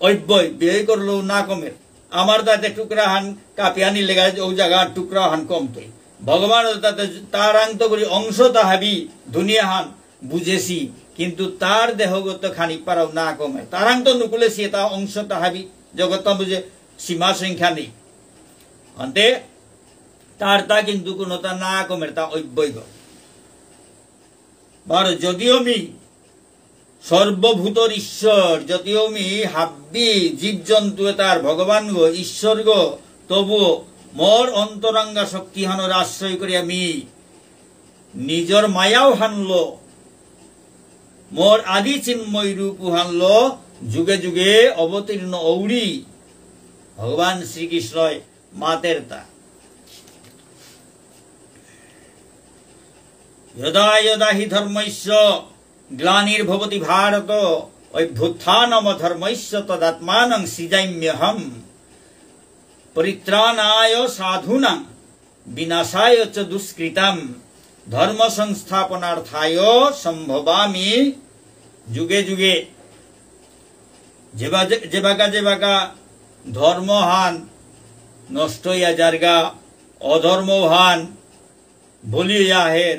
অব্যয় ব্যয় করলেও না কমের আমার তাতে টুকরা হান কাপিয়ানি লেগা ও জায়গা টুকরা হান কমতই ভগবান তাতে তার আন্ত করি অংশ তাহাবি দুনিয়া হান বুঝেছি কিন্তু তার দেহগত খানিক পারাও না কমে তার আন্ত নুকুলেছি তা অংশ তাহাবি জগৎ বুঝে সীমা সংখ্যা নেই অন্তে তার তা কিন্তু কোনো তা না কমের তা অব্যয় বার যদিও মি সর্বভূতর ঈশ্বর যদিও মি হাব্বি জীবজন্তু তার ভগবান গো ঈশ্বর গো তবুও মোর অন্তরঙ্গা শক্তি হানোর আশ্রয় করি আমি নিজর মায়াও হানলো মোর আদি চিন্ময় রূপ হানলো যুগে যুগে অবতীর্ণ ঔড়ি ভগবান শ্রীকৃষ্ণ মাতের তা যদা যদা হি ধর্মস্য গ্লানির্ভবতি ভারত অভ্যুত্থানম ধর্মস্য তদাত্মানং সৃজাম্যহম পরিত্রাণায় সাধুনাং বিনাশায় চ দুষ্কৃতাম ধর্ম সংস্থাপনার্থায় সম্ভবামি যুগে যুগে যেবাকা ধর্মহান নষ্ট হইয়া যারগা অধর্মহান বলিয়া হের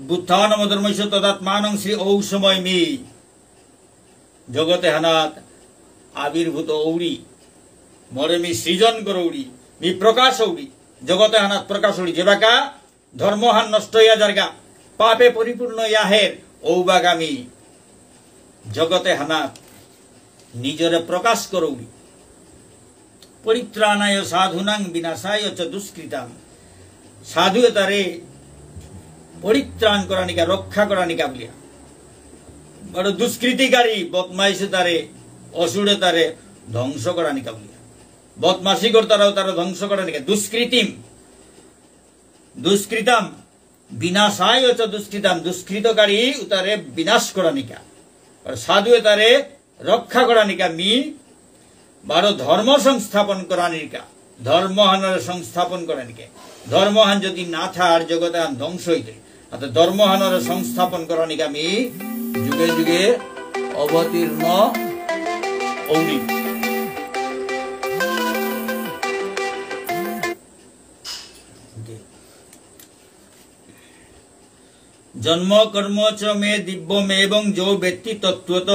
বুত্থানম ধর্মস্য তদাত্মানং শ্রী ঔ সময় মি জগতে হানাত আবির্ভূত ঔড়ি মরে মি সৃজন করৌড়ি মি প্রকাশ ঔড়ি জগতে হানাত প্রকাশ ঔড়ি যেবাকা ধর্মহান নষ্ট হইয়া যারগা পাপে পরিপূর্ণ ইয়াহের ঔবাগামী জগতে হানাত নিজরে প্রকাশ করৌড়ি পরিত্রাণায় সাধুনাং বিনাশায় চ দুষ্কৃতাম সাধু তারে পরিত্রাণ করা নিকা রক্ষা করা নিকা বলিয়া বড় দুষ্কৃতিকারী বদমাইশে তারে অসুরে তারে ধ্বংস করা নিকা বলিয়া বদমাসি কর্তারাও তারা ধ্বংস করা নিকা দুষ্কৃতাম বিনাশায় চ দুষ্কৃতাম দুষ্কৃতকারী তারে বিনাশ করা নিকা সাধু তারে রক্ষা করা নিকা মি বারো ধর্ম সংস্থাপন করা নিকা ধর্মহানের সংস্থাপন করা নিকে ধর্মহান যদি না থার জগতে ধ্বংস হইতে ধর্মহানের সংস্থাপন করা নিকা মি যুগে যুগে অবতীর্ণ ঔড়ি জন্ম কর্ম চ মে দিব্যমেবং যো ব্যক্তি তত্ত্বত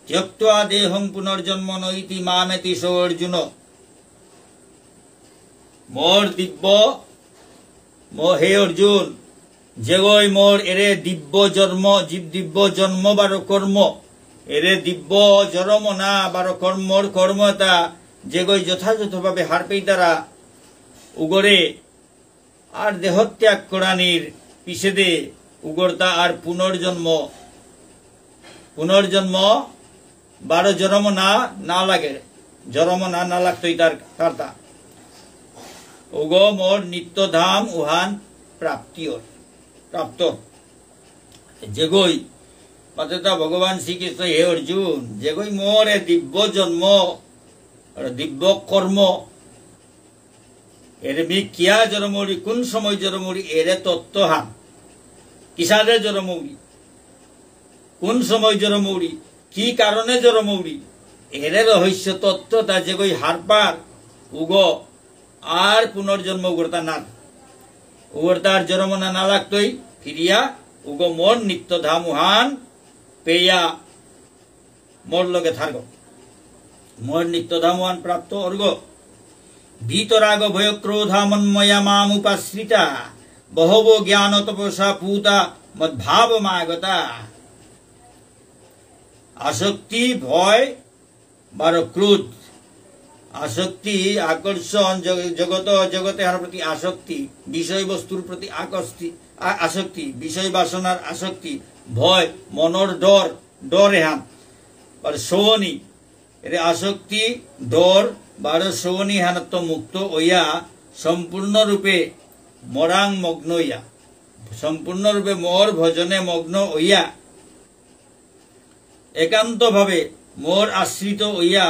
ত্যক্ত্বা দেহং পুনর্জন্ম নৈতি মামেতি সো অর্জুন মোর দিব্য হে অর্জুন যেগৈ মোর এরে দিব্য জন্ম বারো কর্ম এরে দিব্য জন্ম না বারো কর্মর কর্ম এটা যেগৈ যথাযথভাবে হার পেই তারা উগরে আর দেহত্যাগ করানির পিছেদে উগরতা আর পুনর্জন্ম বারো জন্ম না লাগে জন্ম না লাগতই তার কার্তা উগ মোর নিত্যধাম উহান প্রাপ্ত যেগই পাতেতা ভগবান শ্রীকৃষ্ণ হে অর্জুন যেগই মোর এ দিব্য জন্ম দিব্য কর্ম এর মি কিয়া জন্মরি কোন সময় জন্মরি এরে তত্ত্ব হান কিসারে জন্মরি কোন সময় জন্মরি কি কারণে জন্মরি এরে রহস্য তত্ত্ব তা যেগই হারপার উগ আর পুনর্জন্ম উগরতা না উগরতার জন্ম না লাগতই ফিরিয়া উগ মোর নিত্য ধামুহান পেয়া মোর লগে থার্গ মোর নিত্য ধামুহান প্রাপ্ত অর্গ ভীতরাগ ভয় ক্রোধামন্ময়া মামুপাশ্রিতা বহব জ্ঞান তপসা পূতা মদ্ভাব মাগতা আসক্তি ভয় বারো ক্রোধ আসক্তি আকর্ষণ জগতের প্রতি আসক্তি বিষয়বস্তুর প্রতি আসক্তি বিষয় বাসনার আসক্তি ভয় মনর ডর এহান সৌনি এর আসক্তি ডর বারো সৌনি হানত্ব মুক্ত ওইয়া সম্পূর্ণরূপে মরাং মগ্ন ইয়া সম্পূর্ণরূপে মোর ভজনে মগ্ন ওইয়া একান্ত ভাবে মোর আশ্রিত ওইয়া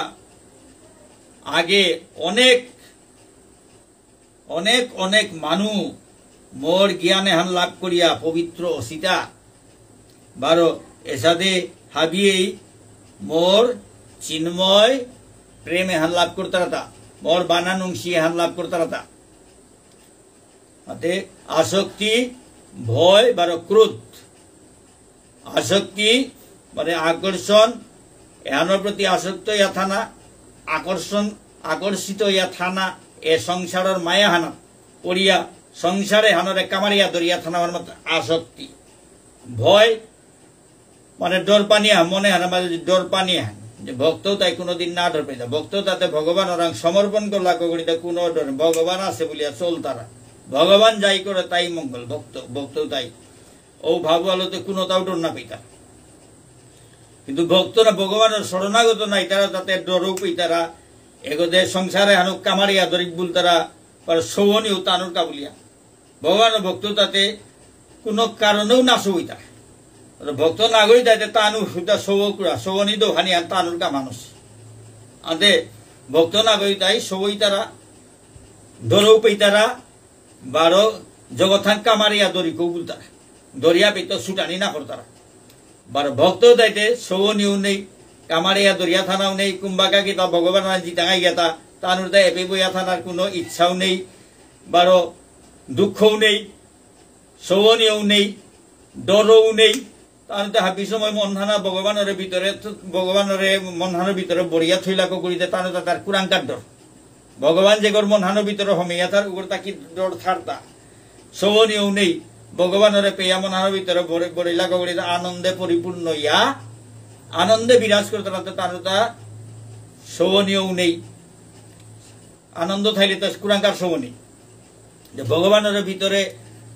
আগে অনেক মানু মোর জ্ঞানে হান লাভ করিয়া পবিত্র অসিতা বারো এসাদে হাবিয়েই মোর চিন্ময় প্রেমে হান লাভ করতারাতা মোর বানানুংশী হান লাভ করতারাতা আসক্তি ভয় বারো ক্রোধ আসক্তি মানে আকর্ষণ এহানোর প্রতি আসক্ত ইয়া থানা আকর্ষিত ইয়া থানা এ সংসারের মায়া হানা পড়িয়া সংসারে হানরে কামারিয়া দরিয়া থানা মত আসক্তি ভয় মানে ডর পানিয়া মনে হানা মাঝে ডর পানিয়া যে ভক্ত তাই কোনোদিন না ডর পাইতা ভক্ত তাতে ভগবান ওরাং সমর্পণ করলা করিতে কোনো ডর ভগবান আছে বলিয়া চল তারা ভগবান যাই করে তাই মঙ্গল ভক্ত তাই ও ভাবওয়ালোতে কোনো তাও ডর না পাইতা কিন্তু ভক্তরা ভগবানের শরণাগত নাই তারা তাতে ডরও পাই তারা এগোদে সংসারে হানুক কামারিয়া দরিক বুল তারা সৌনিও তানুর কাবুলিয়া ভগবানের ভক্ত তাতে কোনো কারণেও না সৌইতা ভক্ত না গই তাইতে তানু সুতা সৌকুরা সৌনি দোহানি আর তানুর কা মানুষ আদে ভক্ত না গই তাই সৌই তারা ডরও পাই তারা বারো জগৎথান কামারিয়া দরি কৌবুল তারা দরিয়া পেত ছুটানি না কর তারা বার ভক্ত দাইতে সৌনিও নেই কামারিয়া দরিয়া থানাও নেই কুম্বাকা গীতা ভগবান জিতাঙাই গেতা তানুর দায় এপে বইয়া থানার কোনো ইচ্ছাও নেই বারো দুঃখও নেই সৌনিও নেই ডরও নেই তাহলে হাবি সময় মনহানা ভগবানের মনহানোর ভিতরে বড়িয়া থইলাকো করিতে তাহলে তার কুরাঙ্কার ডর ভগবান যে গর মনহানোর ভিতরে হমিয়া তার উগর তাকি ডর থারতা সৌনিও নেই ভগবানের পেয়া মনহানোর ভিতরে বড়িলাকো করিতে আনন্দে পরিপূর্ণ ইয়া আনন্দে বিরাজ করতে পারতো তার সৌনিও নেই আনন্দ থাইলে তো কুরাঙ্কার সৌনি যে ভগবানের ভিতরে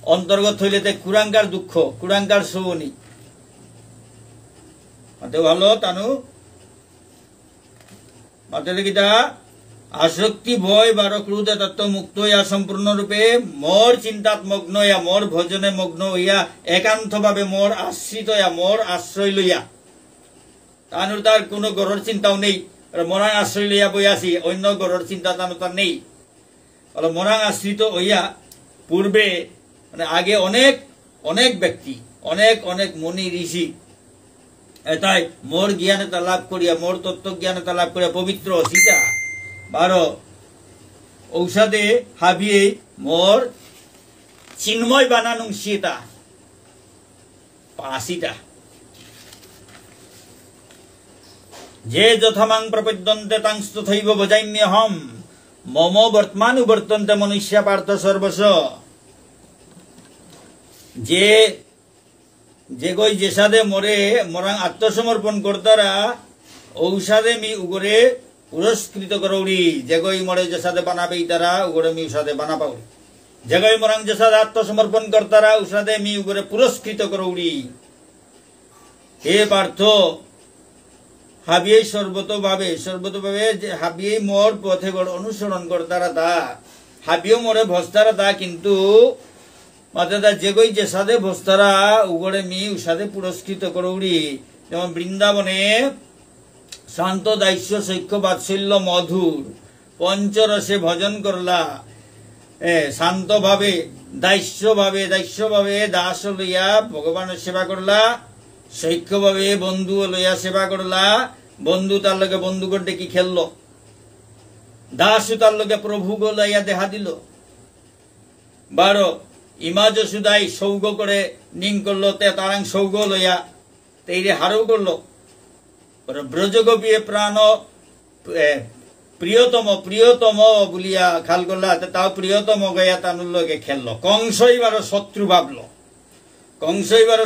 অন্তর্গত হইলে কুরাঙ্কার দুঃখ কুরাঙ্কার সৌনি ভালো তানু মাতে গীতা আসক্তি ভয় বারো ক্রোধ তত্ত্ব মুক্ত হইয়া সম্পূর্ণরূপে মোর চিন্তাত মগ্ন হইয়া মোর ভজনে মগ্ন হইয়া একান্ত ভাবে মোর আশ্রিত হইয়া মোর আশ্রয় লইয়া তানুর তার কোনো গরর চিন্তাও নেই মরাং আশ্রয় লইয়া বই আসি অন্য গরর চিন্তা তানু তার নেই মরাং আশ্রিত হইয়া পূর্বে মানে আগে অনেক ব্যক্তি অনেক মুনি ঋষি এটাই মোর জ্ঞানতা লাভ করিয়া মোর তত্ত্ব জ্ঞানতা লাভ করিয়া পবিত্র সীতা বারো ঔষধে হাবিয়ে মোর চিন্ময় বানানুং সীতা পাসিতা যে যথামাং প্রপদ্যন্তে তাংস্তথৈব ভজাম্যহম মম বর্তমানুবর্তন্তে মনুষ্য পার্থ সর্বস্ব যে যে গই যে সাদে মরে মরাং আত্মসমর্পণ করতারা ঔষধে মি উগরে পুরস্কৃত করৌড়ি যে গই মরে যে সাদে বানাবে তারা উগরে মি উষাদে বানা পাউড়ি যে গই মরাং যে সাদে আত্মসমর্পণ করতারা উষাদে মি উগরে পুরস্কৃত করৌড়ি। হে পার্থ হাবিয়ে সর্বতভাবে যে হাবিয়ে মোর পথে অনুসরণ করতারা তা হাবিও মরে ভস্তারা তা কিন্তু মাতে তা যে গই যে সাদে ভস্তারা উগরে মি উষাদে পুরস্কৃত করৌড়ি। যেমন বৃন্দাবনে শান্ত দাস্য সৈক্য বাৎসল্য মধুর পঞ্চরসে ভজন করলা শান্ত ভাবে দাস্যভাবে দাস লইয়া ভগবানের সেবা করলা, সৈক্যভাবে বন্ধু লইয়া সেবা করলা, বন্ধু তার লগে বন্ধু করতে কি খেললো, দাস তার লগে প্রভু গো লইয়া দেখা দিল। 12 ইমা যশুদাই সৌগ করে নিং করলো তে তারাং সৌগ লইয়া তেইরে হারও করলো। ব্রজগোপীয় প্রাণ প্রিয়তম বলিয়া খাল করলা তাও প্রিয়তম গয়া তানুর লগে খেললো। কংস এবারও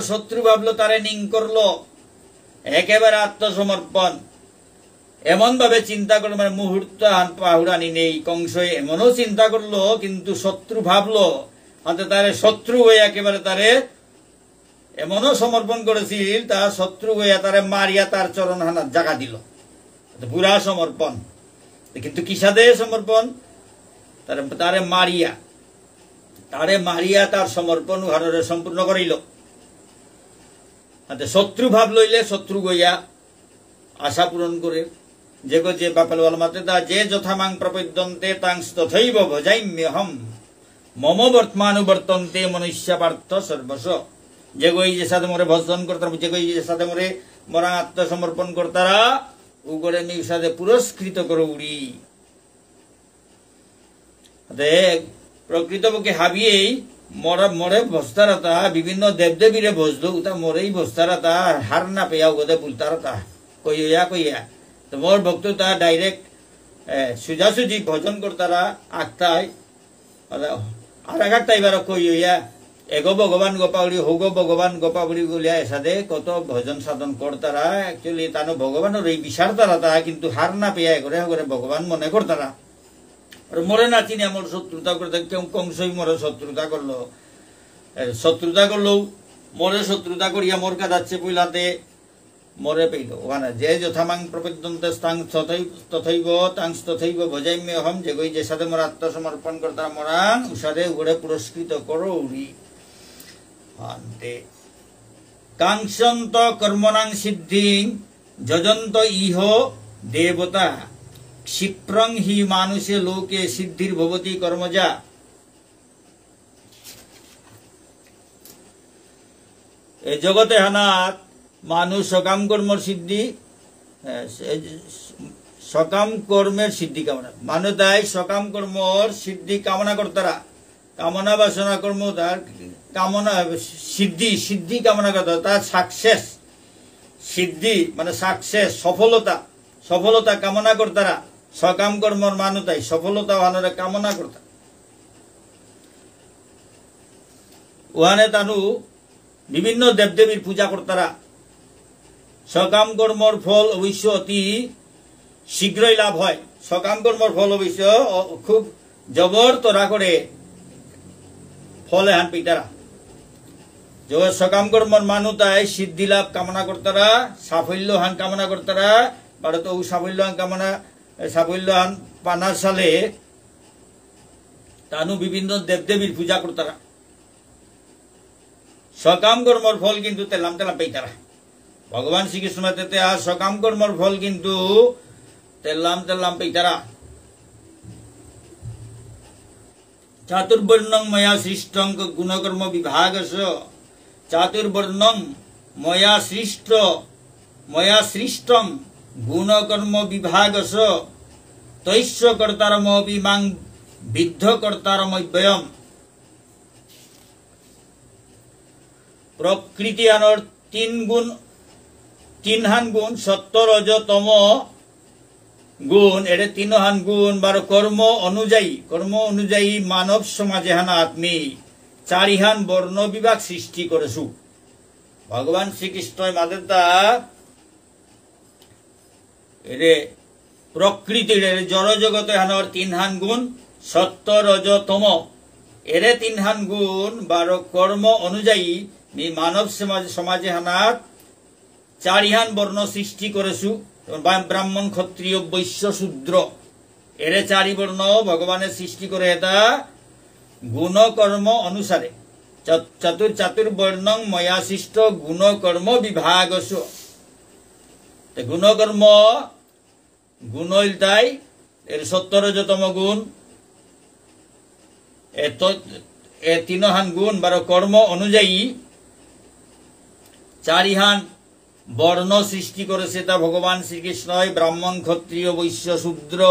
শত্রু ভাবলো তারে নিং করলো। একেবারে আত্মসমর্পণ এমন ভাবে চিন্তা করলো, মানে মুহূর্ত পাহুড়ানি নেই। কংস এমনও চিন্তা করলো কিন্তু শত্রু ভাবলো, তারে শত্রু হয়ে একেবারে তারে এমনও সমর্পণ করেছিল তার শত্রু হইয়া তারে মারিয়া তার চরণ হানার জায়গা দিল। পুরা সমর্পণ, কিন্তু কিসাদে সমর্পণ তারে মারিয়া তার সমর্পণ উহারে সম্পূর্ণ করিল। শত্রু ভাব লইলে শত্রু গইয়া আশা পূরণ করে যে বাপাল মাতে তা যে যথামাং প্রপদ্যন্তে তাং তথৈব ভজাম্যহম মম বর্তমানুবর্তন্তে মনুষ্য পার্থ সর্বস্ব। যে গই যে সাথে মোরে ভজন করতারা, যে গই যে সাথে মোরে মরা আত্মসমর্পণ করতারা উগরে মি সাথে পুরস্কৃত করে উড়ি। প্রকৃতপক্ষে হাবিয়েই মরে বস্তারাতা বিভিন্ন দেবদেবীরে বসলো উতা মরেই বস্তারাতা হার না পেয়া উগদে বুলতারাতা কইয়া তো মোর ভক্ত তা ডাইরেক্ট সুজাসুজি ভজন করতারা আখতাই আর একটা এবার কইয়া এগো ভগবান গোপাবলি হোগো ভগবান গোপাবলি বলিয়া এসাদে কত ভজন সাধন করতারা। একচুয়ালি তানো ভগবানের এই বিচার তারা তা কিন্তু হার না পেয়া এগরে ভগবান মনে করতারা। মরে না চিনি আমার শত্রুতা করতে কেউ কংসই মরে শত্রুতা করলো মরে শত্রুতা করিয়া মোর কাদাচ্ছে পইলাতে মরে পেইল। ওখানে যে যথামাং প্রপদ্যন্তে তথৈব ভজাম্যহম যে গই যে সাথে মোর আত্মসমর্পণ করতারা মরাং উষাদে উগড়ে পুরস্কৃত করো উড়ি। কাংসন্ত কর্মণাং সিদ্ধিং যজন্ত ইহ দেবতা ক্ষিপ্রং হি মানুষে লোকে সিদ্ধির ভবতি কর্মজা। এই জগতে হানাত মানুষ সকাম কর্মের সিদ্ধি কামনা মানুষ তাই সকাম কর্মর সিদ্ধি কামনা করতারা, কামনা বাসনা কর্ম তার কামনা সিদ্ধি কামনা করতারা, তার সাকসেস সিদ্ধি মানে সাকসেস সফলতা কামনা করতারা। সকাম কর্মর মানুষ তাই সফলতা ওহানরে কামনা করতা। ওহানে তানু বিভিন্ন দেবদেবীর পূজা করতারা। সকাম কর্মর ফল অবশ্য অতি শীঘ্রই লাভ হয়। সকাম কর্মর ফল অবশ্য খুব জবর তরা করে ফলে হান পিতারা। সকাম কর্মর মানুষ তাই সিদ্ধি লাভ কামনা করতারা, সাফল্য হান কামনা করতারা। ভারত সাফল্য হান পানার সালে তানু বিভিন্ন দেবদেবীর পূজা করতারা। সকাম কর্মর ফল কিন্তু তেলাম পেইতারা। ভগবান শ্রীকৃষ্ণ সকাম কর্মর ফল কিন্তু তেলাম পেইতারা। চাতুর্বর্ণং ময়া সৃষ্টং গুণকর্ম বিভাগস চাতুর্বর্ণং ময়া সৃষ্টং গুণকর্ম বিভাগস তৈশ্য কর্তারমপি মাং বিদ্ধ কর্তারমব্যয়ম। প্রকৃতি আনর তিনহান গুণ সত্য রজ তম গুণ এর তিনহান গুণ বার কর্ম অনুযায়ী মানব সমাজে হানা আত্মী চারিহান বর্ণ বিভাগ সৃষ্টি করেছু। ভগবান শ্রীকৃষ্ণ মাদের তা এরে প্রকৃতির জড় জগতে হানোর 3 হান গুণ সত্য রজ তম এরে 3 হান গুণ 12 কর্ম অনুযায়ী মানব সমাজে হানার 4 হান বর্ণ সৃষ্টি করেছু। ব্রাহ্মণ ক্ষত্রিয় বৈশ্য শূদ্র এরে 4 বর্ণ ভগবানের সৃষ্টি করে এটা গুণ কর্ম অনুসারে চাতুর্বর্ণং ময়া সৃষ্ট গুণ কর্ম বিভাগস। গুণ কর্ম গুণ তাই এর 70 রজতম গুণ এ 3 হান গুণ 12 কর্ম অনুযায়ী 4 হান বর্ণ সৃষ্টি করেছে তা ভগবান শ্রীকৃষ্ণ ব্রাহ্মণ ক্ষত্রিয় বৈশ্য শূদ্র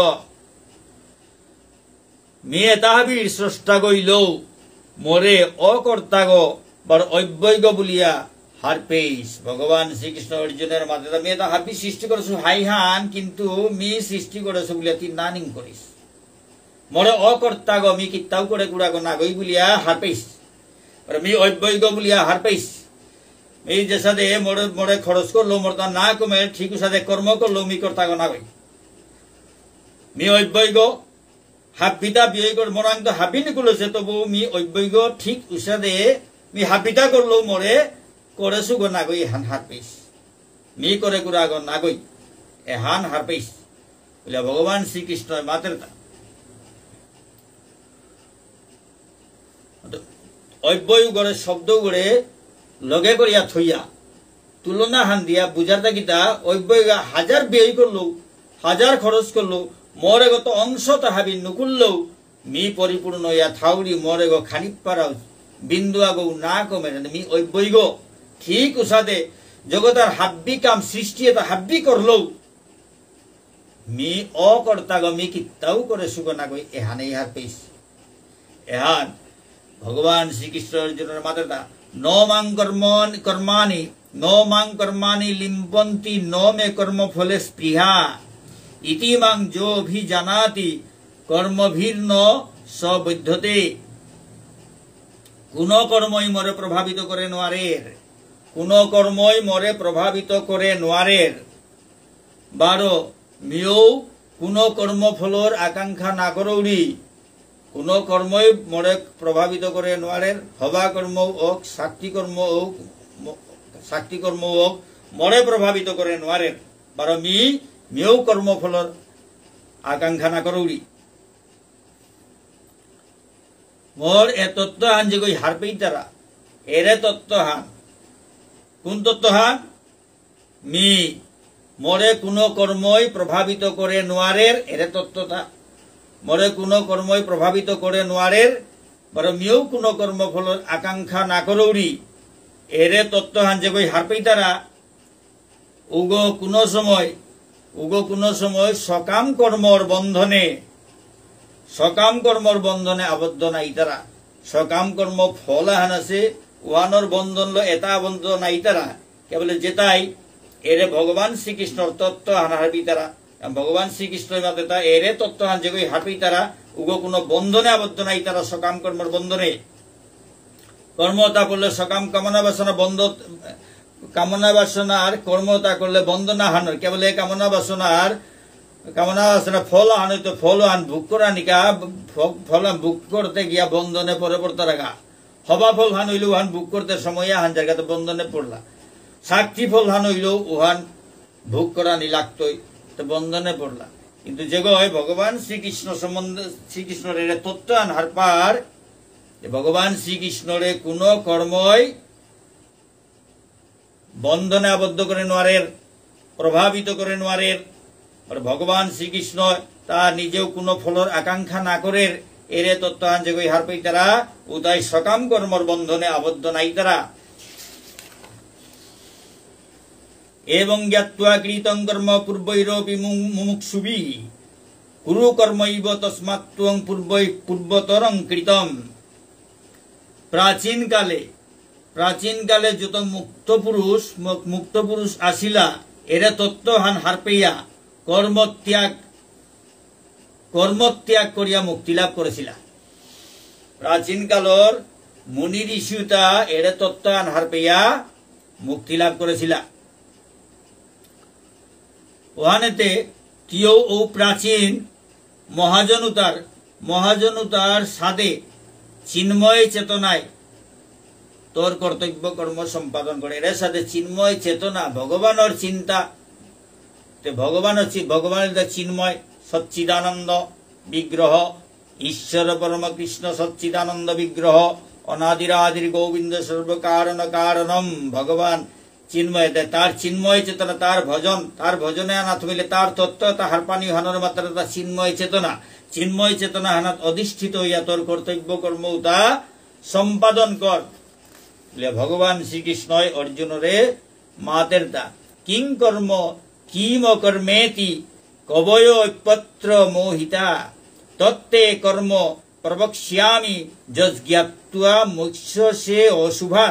মেয়ে তাহাবির স্রষ্টা গইল মোরে অকর্তাগ বার অব্যয়গ বলিয়া হারপেইস। ভগবান শ্রীকৃষ্ণ অর্জুনের মাধ্যমে মেয়ে তাহাবি সৃষ্টি করেছো হাই হান কিন্তু মি সৃষ্টি করেছো বলিয়া তুই নানিং করিস মোরে অকর্তাগ মি কিতাও করে গুড়াগ না গই বলিয়া হারপেইস মি অব্যয়গ বলিয়া হারপেইস। এই যে সাথে মোড়ে মোড়ে খরচ করলো মোর তা না কমে ঠিক সাথে কর্ম করলো মি কর্তাগ না গই মি অব্যয়গ হাবিতা বিয়ে কর মোরাং তো হাবিনি কুলেছে তবু মি অব্যয়গ ঠিক উসাদে মি হাবিতা করলো মোরে করেছু গো না গই হান হার পেইস মি করে গুড়া গো না গই এ হান হার পেইস বলে ভগবান শ্রীকৃষ্ণ মাতের অব্যয় গড়ে শব্দ গড়ে লগে করিয়া থইয়া তুলনা হান দিয়া বুঝার গীতা অব্যয় 1000 ব্যয় করলো 1000 খরচ করলো মোরে গত অংশ তাহাবি নুকুললেও মি পরিপূর্ণ ইয়া থাউরি মোরে গো খানিক পারাও বিন্দু আগৌ না কমে মি অব্যয় গো ঠিক উসাদে জগতার হাব্বি কাম সৃষ্টি এটা হাব্বি করলেও মি অকর্তাগ মি কিতাও করে সুগ না গই এহানে ইহার পেইস। এহান ভগবান শ্রীকৃষ্ণ অর্জুনের মাতাটা ন মাং কর্মাণি লিম্পন্তি ন মে কর্ম ফলে স্পৃহা ইতি মাং যো ভি জানাতি কর্মভীর্ন সবদ্ধতে। কোন কর্মই মরে প্রভাবিত করে নোয়ারের কোন কর্মই মরে প্রভাবিত করে নোয়ারের 12 মিও কোন কর্মফলর আকাঙ্ক্ষা না করৌড়ি কোন কর্মই মরে প্রভাবিত করে নোয়ারের হবা কর্ম হোক শাক্তি কর্ম হোক মরে প্রভাবিত করে নোয়ারের 12 মিও কর্মফলর আকাঙ্ক্ষা না করৌড়ি মোর এ তত্ত্ব হান যে গই হার পেই তারা এরে তত্ত্ব হান কোন তত্ত্ব হান মি মরে কোন কর্মই প্রভাবিত করে নোয়ারের এরে তত্ত্বটা মরে কোন কর্মই প্রভাবিত করে নোয়ারের বড় মিও কোন কর্মফলর আকাঙ্ক্ষা না করৌড়ি এরে তত্ত্ব হান যে গই হার পেই তারা উগো কোন সময় সকাম কর্মর বন্ধনে আবদ্ধ নাই তারা সকাম কর্ম ফল হান আছে ওয়ানর বন্ধন লো এটা বন্ধ নাই তারা কেবল যেটাই এরে ভগবান শ্রীকৃষ্ণর তত্ত্ব হান হারবি তারা ভগবান শ্রীকৃষ্ণ মাতা এরে তত্ত্ব হান যে হারবি তারা উগো কোন বন্ধনে আবদ্ধ নাই তারা সকাম কর্মর বন্ধনে কর্মতা করলে সকাম কামনা বাসনা বন্ধ কামনা বাসনার কর্মতা করলে বন্ধ না হানোর কেবল কামনা বাসনার ফল আন হইতো ফল আন ভোগ করা নিকা ফল ভোগ করতে গিয়া বন্ধনে পরে পড়তে রাখা হবা ফল হান হইল উহান ভোগ করতে সময় হান জায়গাতে বন্ধনে পড়লা সাক্ষী ফল হান হইল উহান ভোগ করা নি লাগতই তো বন্ধনে পড়লা কিন্তু যে গয় ভগবান শ্রীকৃষ্ণ সম্বন্ধে শ্রীকৃষ্ণের এটা তত্ত্ব আন হারপার ভগবান শ্রীকৃষ্ণরে কোন কর্মই বন্ধনে আবদ্ধ করে নোয়ারের প্রভাবিত করে নোয়ারের আর ভগবান শ্রীকৃষ্ণ তা নিজেও কোনো ফলর আকাঙ্ক্ষা না করে এরে তত্ত্ব আন যে হার পেই তারা উদয় সকাম কর্মর বন্ধনে আবদ্ধ নাই তারা এবং জ্ঞাত্বা কৃতং কর্ম পূর্বৈরপি মুমুক্ষুভি কুরু কর্মৈব তস্মাৎ ত্বং পূর্বতরং কৃতম। প্রাচীন কালে যত মুক্ত পুরুষ আসিলা এরা তত্ত্ব হান হার পেইয়া কর্মত্যাগ করিয়া মুক্তি লাভ করেছিলা। প্রাচীন কালর মুনি ঋষিতা এড়ে তত্ত্ব আনহার পেয়া মুক্তি লাভ করেছিল। ওহানেতে কিয় ও প্রাচীন মহাজনুতার সাদে চিন্ময় চেতনায় তোর কর্তব্য কর্ম সম্পাদন করে। এর সাথে চিন্ময় চেতনা ভগবানের চিন্তা, ভগবানের চিন্ময় সচ্চিদানন্দ বিগ্রহ, ঈশ্বর পরম কৃষ্ণ সচ্চিদানন্দ বিগ্রহ, অনাদিরাদির গোবিন্দ সর্বকারণ কারণম ভগবান চিন্ময়। তার চিন্ময় চেতনা, তার ভজনে আনাথ মিলে তার তত্ত্ব তাহার পানি হানোর মাত্রা তার চিন্ময় চেতনা হানাত অধিষ্ঠিত হইয়া তোর কর্তব্য কর্ম তা সম্পাদন কর। ভগবান শ্রীকৃষ্ণ অর্জুনরে মাতের তা কিং কর্ম কিম কর্মেতি কবয় পত্র মোহিতা তত্তে কর্ম প্রবক্ষ্যামি যজ্ঞাত্বা মুখ্যসে অশুভা।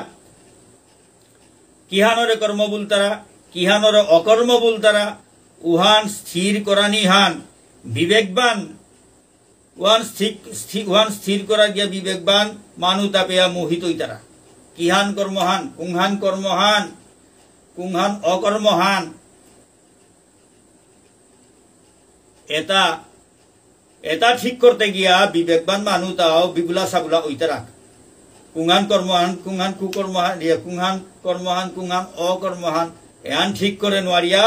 কিহানরে কর্ম বুলতারা কিহানরে অকর্ম বুলতারা উহান স্থির করানি হান বিবেকবান, উহান স্থির করা গিয়া বিবেকবান মানু তাপেয়া মোহিত তারা। কিহান কর্মহান কুংহান কর্মহান কুংহান অকর্মহান এটা ঠিক করতে গিয়া বিবেকবান মানু তাও বিবুলা সাবুলা ওইটা রাখ। কুংহান কর্মহান কুংহান কুকর্মহান কুংহান কর্মহান কুংহান অকর্মহান এহান ঠিক করে নোয়ারিয়া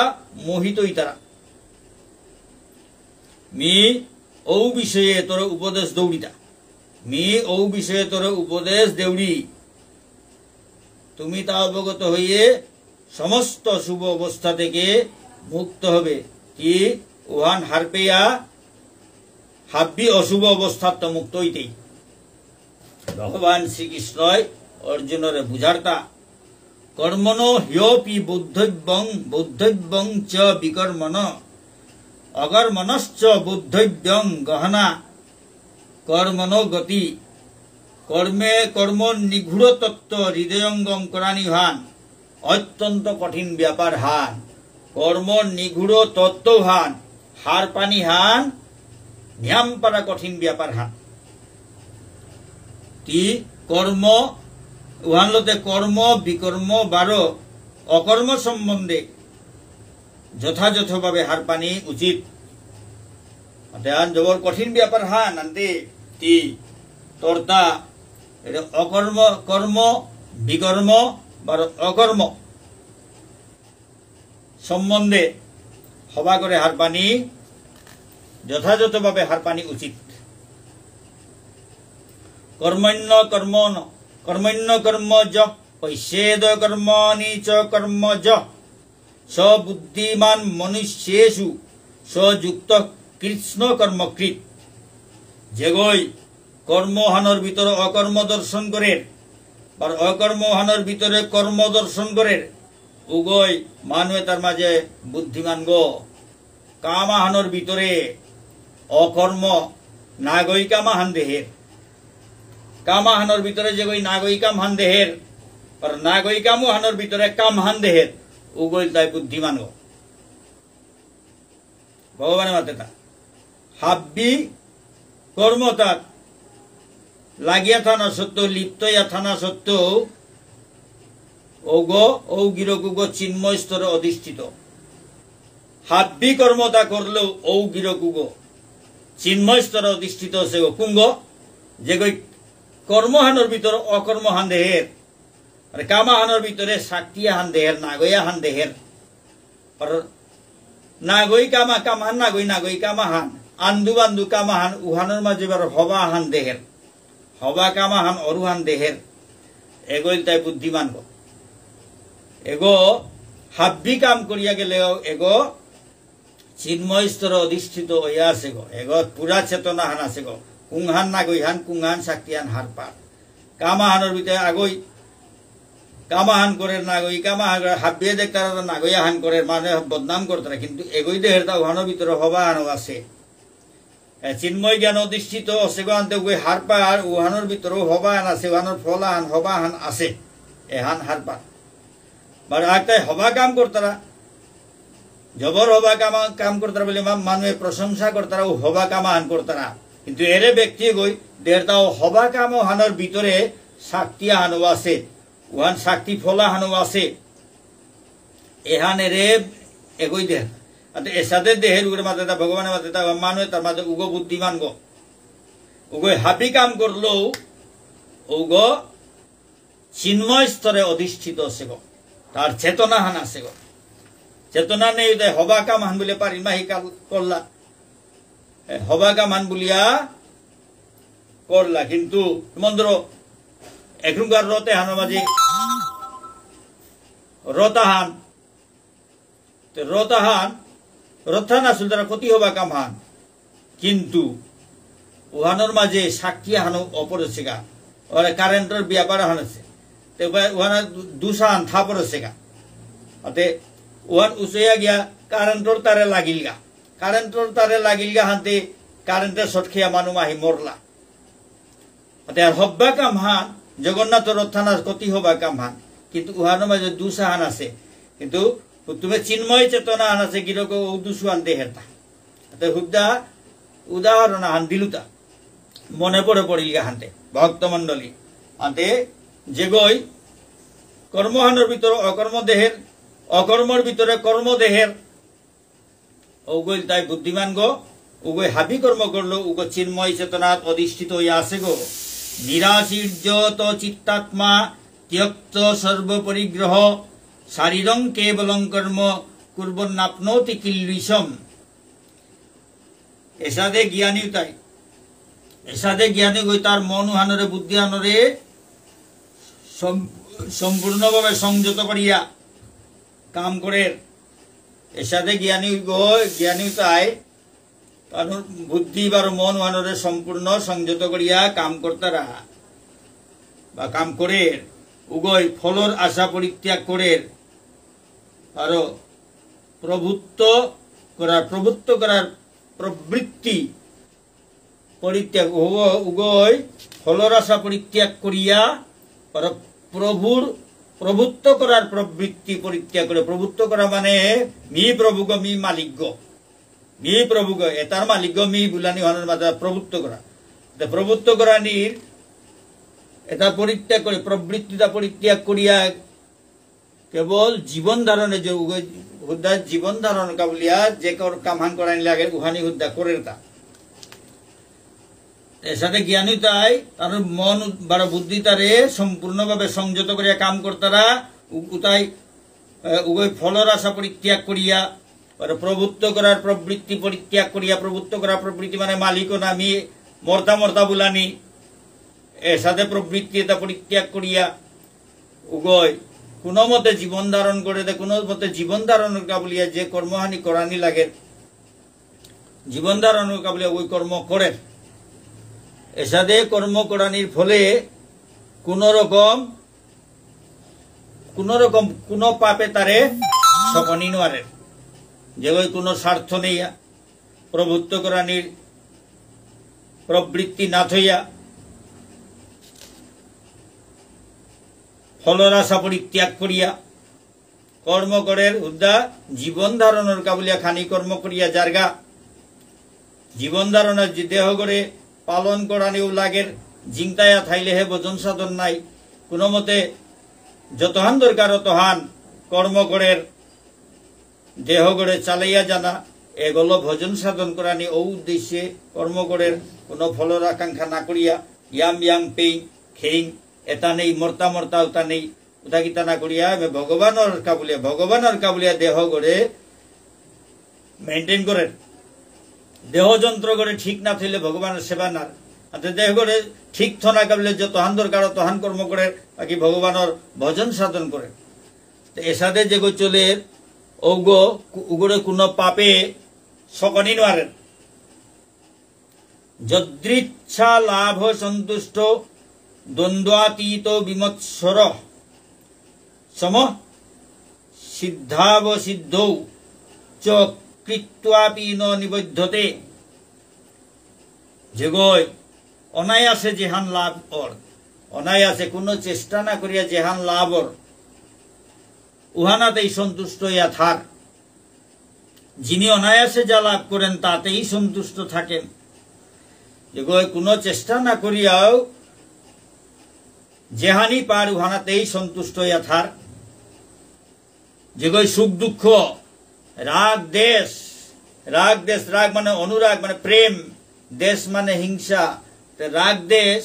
মোহিত তারা। মি ও বিষয়ে তোর উপদেশ দৌড়িতা উপদেশ দেউড়ি তুমি তা অবগত হইয়ে সমস্ত শুভ অবস্থা থেকে মুক্ত হবে। কি উহান হার পেয়া হাব্বি অশুভ অবস্থার তো মুক্ত হইতেই। ভগবান শ্রীকৃষ্ণ অর্জুনরে বুঝার্তা কর্মণ হ্যোপি বুদ্ধব্যং চ বিকর্মণ অকর্মণশ্চ বুদ্ধব্যং গহনা কর্মণ গতি। কর্ম নিগূঢ় তত্ত্ব হৃদয়ঙ্গম করানি হান অত্যন্ত কঠিন ব্যাপার হান। কর্ম নিগূঢ় তত্ত্ব হান হার পানি হান ধ্যান পারা কঠিন ব্যাপার হান। তি কর্ম উহানলতে কর্ম বিকর্ম বারো অকর্ম সম্বন্ধে যথাযথভাবে হার পানি উচিত। জবর কঠিন ব্যাপার হান আনতে তি তর্তা অকর্ম কর্ম বিকর্ম বা অকর্ম সম্বন্ধে হবা করে হার পানি যথাযথভাবে হার পানি উচিত। কর্মণ্য কর্ম য পৈশেদ কর্মণি চ কর্ম য সবুদ্ধিমান মনুষ্যেষু সযুক্ত কৃষ্ণ কর্মকৃত। যেগই কর্মহানোর ভিতরে অকর্ম দর্শন করে বা অকর্মহানোর ভিতরে কর্ম দর্শন করে উগয় মানুয়ে তার মাঝে বুদ্ধিমান গো। কামাহানোর ভিতরে অকর্ম নাগই কামাহান দেহের, কামাহানোর ভিতরে যেগই নাগই কামহান দেহের আর নাগই কামহানোর ভিতরে কামহান দেহের উগল তাই বুদ্ধিমান গো। ভগবানের মাতে তা হাব্বি কর্ম তার লাগিয়া থানা সত্ত্বেও লিপ্ত ইয়া থানা সত্ত্বেও ওগো ও গিরকুগ চিন্ময় স্তরে অধিষ্ঠিত। হাব্বি কর্মতা করলেও ও গিরকুগ চিন্ময় স্তরে অধিষ্ঠিত সে কুঙ্গ যে কর্মহানোর ভিতরে অকর্মহান দেহের আর কামাহানোর ভিতরে সাক্তিয়া হান দেহের নাগয়া হান দেহের আর নাগই কামা কামহান নাগই কামাহান আন্দু বান্দু কামাহান উহানোর মাঝে হবা হান দেহের হবা কামাহান অরুহান দেহের এগোল তাই বুদ্ধিমান গো। এগো হাব্বি কাম করিয়া গেলেও এগো চিন্ময় স্তরে অধিষ্ঠিত হইয়া আছে গো। এগো পুরা চেতনা হান আছে গো। কুংহান নাগই হান কুংহান সাক্তিয়ান হার পার কামাহানোর ভিতরে আগই কামাহান করে নাগই কামাহান হাব্বিয়ে দেখ তারা নাগইয়া হান করে মানে বদনাম করতারা কিন্তু এগোই দেহের তা উহানোর ভিতরে হবা হানও আছে। চিন্ময় জ্ঞান অধিষ্ঠিত সেগুলো হার পার উহানোর ভিতরেও হবা হান আছে উহানোর ফল হান হবা হান আছে এহান হার পার বার আগে হবা কাম করতারা জবর হবা কাম করতারা বলে মানুষে প্রশংসা করতারা ও হবা কামা হান করতারা কিন্তু এরে ব্যক্তি গই দেড় তাও হবা কাম হানোর ভিতরে শক্তি হানো আছে ওহান শক্তি ফলা হানো আছে এহানে রে এগোই দেহ এসাদের দেহের উপরে মাঝে ভগবানের মাঝে মানুষ তার মাঝে উগো বুদ্ধিমান গো উগো হাবি কাম করলেও উগো চিন্ময় স্তরে অধিষ্ঠিত আছে গো তার চেতনা হান আছে গো চেতনা নেই হবা কাম হান বলে পারি মাহি করলা হবা কাম হান বলিয়া করলা কিন্তু মন্দ্র এখনকার রতে হানো মাঝে রতাহান রথান আসল তারা ক্ষতি হবা কাম হান কিন্তু উহানোর মাঝে সাক্ষী হানো অপরেছে গা ওরা কারেন্টের ব্যাপার হানেছে ওহানা দুসান থাপরেছে গা অতে ওহান উচইয়া গিয়া কারেন্টর তারে লাগিল গা হাতে কারেন্টের শট খেয়া মানুষ আহি মরলা অতে আর হব্বা কাম হান জগন্নাথ রথানা ক্ষতি হবা কাম হান কিন্তু উহানোর মাঝে দুসাহান আছে কিন্তু তুমি চিন্ময় চেতনা হান আছে কিরকম দুসুয়ান দেহেরটা হুদ্দা উদাহরণ হান দিলুতা মনে পড়িল হানতে ভক্তমণ্ডলী হাতে যেগই কর্মহানের ভিতরে অকর্মর ভিতরে কর্মদেহের ওগই তাই বুদ্ধিমান গো উগই হাবি কর্ম করলো উগো চিন্ময় চেতনাত অধিষ্ঠিত হইয়া আছে গো নিরাশীর্যত চিত্তাত্মা ত্যক্ত সর্বপরিগ্রহ শারীরং কেবলং কর্ম কুর্বন্নাপ্নোতি কিল্বিষম এসাদে জ্ঞানী গই তার মন হানরে বুদ্ধি হানরে সম্পূর্ণভাবে সংযত করিয়া কাম করে এসাদে জ্ঞানী তাই তার বুদ্ধি বা মন হানরে সম্পূর্ণ সংযত করিয়া কাম করতারা বা কাম করে উগয় ফলর আশা পরিত্যাগ করে আর প্রভুত্ব করার প্রবৃত্তি পরিত্যাগ উগয় ফলর আশা পরিত্যাগ করিয়া প্রভুর প্রভুত্ব করার প্রবৃত্তি পরিত্যাগ করে প্রভুত্ব করা মানে মি প্রভুগ মি মালিক মি প্রভুগ এটার মালিক মি বুলানি হনের মাঝে প্রভুত্ব করা প্রভুত্ব করা নির এটা পরিত্যাগ করে প্রবৃত্তিটা পরিত্যাগ করিয়া কেবল জীবন ধারণে যে হুদ্দা জীবন ধারণ কাবলিয়া যে কামান করানি লাগে উহানি হুদ্দা করে তা এর সাথে জ্ঞানী তাই তার মন বারো বুদ্ধি তারে সম্পূর্ণভাবে সংযত করিয়া কাম করতারা উতাই উভয় ফলর আশা পরিত্যাগ করিয়া প্রভুত্ব করার প্রবৃত্তি পরিত্যাগ করিয়া প্রভুত্ব করার প্রবৃত্তি মানে মালিক নামি মর্তা বুলানি এর সাথে প্রবৃত্তি এটা পরিত্যাগ করিয়া উভয় কোনো মতে জীবন ধারণ করে দে কোনো মতে জীবন ধারণ কাবলিয়া যে কর্মহানি করানি লাগে জীবন ধারণ কাবলিয়া ওই কর্ম করে এসাদে কর্ম করানির ফলে কোন রকম কোন পাপে তারে সকনি নোয়ারে যে ওই কোন স্বার্থ নেই প্রভুত্ব করানির প্রবৃত্তি না থইয়া ফলর আশা পরিত্যাগ করিয়া কর্ম করে উদ্দা জীবন ধারণের কাবলিয়া খানি কর্ম করিয়া জারগা জীবন ধারণের যে দেহ করে পালন করানিও লাগের জিংতায়া থাইলে হে ভোজন সাধন নাই কোনো মতে যতহান দরকার অতহান কর্ম করে দেহ গড়ে চালাইয়া জানা এগুলো ভোজন সাধন করানি ও উদ্দেশ্যে কর্ম করে কোনো ফলর আকাঙ্ক্ষা না করিয়া ইয়াম পেইং খেইং এটা নেই মর্তা উতা নেই উতা গীতা না করিয়া ভগবানের কাবুলিয়া দেহ গড়ে মেনটেন করেন দেহ যন্ত্র করে ঠিক না থইলে ভগবানের সেবা না দেহ গড়ে ঠিক থনা কাবলে যতহান দরকার তহান কর্ম করে বাকি ভগবানের ভজন সাধন করে এসাদে যে চলে উগরে কোনো পাপে সকনি নোয়ারেন যদৃচ্ছা লাভ সন্তুষ্ট দ্বন্দ্বাতীত বিমৎসর সম সিদ্ধাবসিদ্ধৌ চ কৃত্বাপি ন নিবদ্ধতে যেগয় অনায়াসে যেহান লাভ অর অনায়াসে কোনো চেষ্টা না করিয়া যেহান লাভ অর উহানাতেই সন্তুষ্ট হইয়া থাক যিনি অনায়াসে যা লাভ করেন তাতেই সন্তুষ্ট থাকেন যেগয় কোনো চেষ্টা না করিয়াও যেহানি পার উহানাতেই সন্তুষ্ট হইয়া থার। যেগই সুখ দুঃখ রাগ দেশ, রাগ দেশ, রাগ মানে অনুরাগ মানে প্রেম, দেশ মানে হিংসা, রাগ দেশ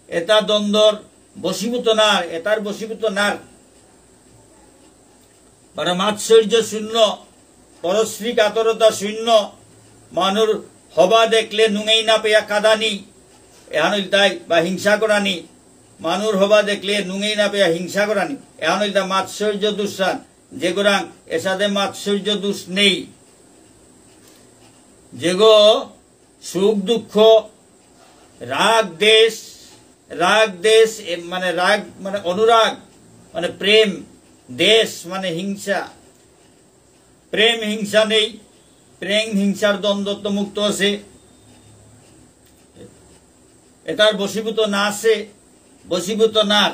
এটা দ্বন্দ্বর বশীভূত নার, এটার বশীভূত নার। মাৎসর্য শূন্য, পরশ্রী কাতরতা শূন্য, মানুর হবা দেখলে নুঙেই না পেয়া কাদানি, এহান তাই বা হিংসা করানি, মানুর হবা দেখলে নুঙেই না পেয়া হিংসা করানি, এহান তা মাৎসর্য দুঃসান। যে গোরাং এসাদে মাৎসর্য দোষ নেই। যেগো সুখ দুঃখ রাগ দেশ, রাগ দেশ মানে রাগ মানে অনুরাগ মানে প্রেম, দেশ মানে হিংসা, প্রেম হিংসা নেই, প্রেম হিংসার দ্বন্দ্ব মুক্ত আছে, এটার বশীভূত না আছে, বশীভূত নার।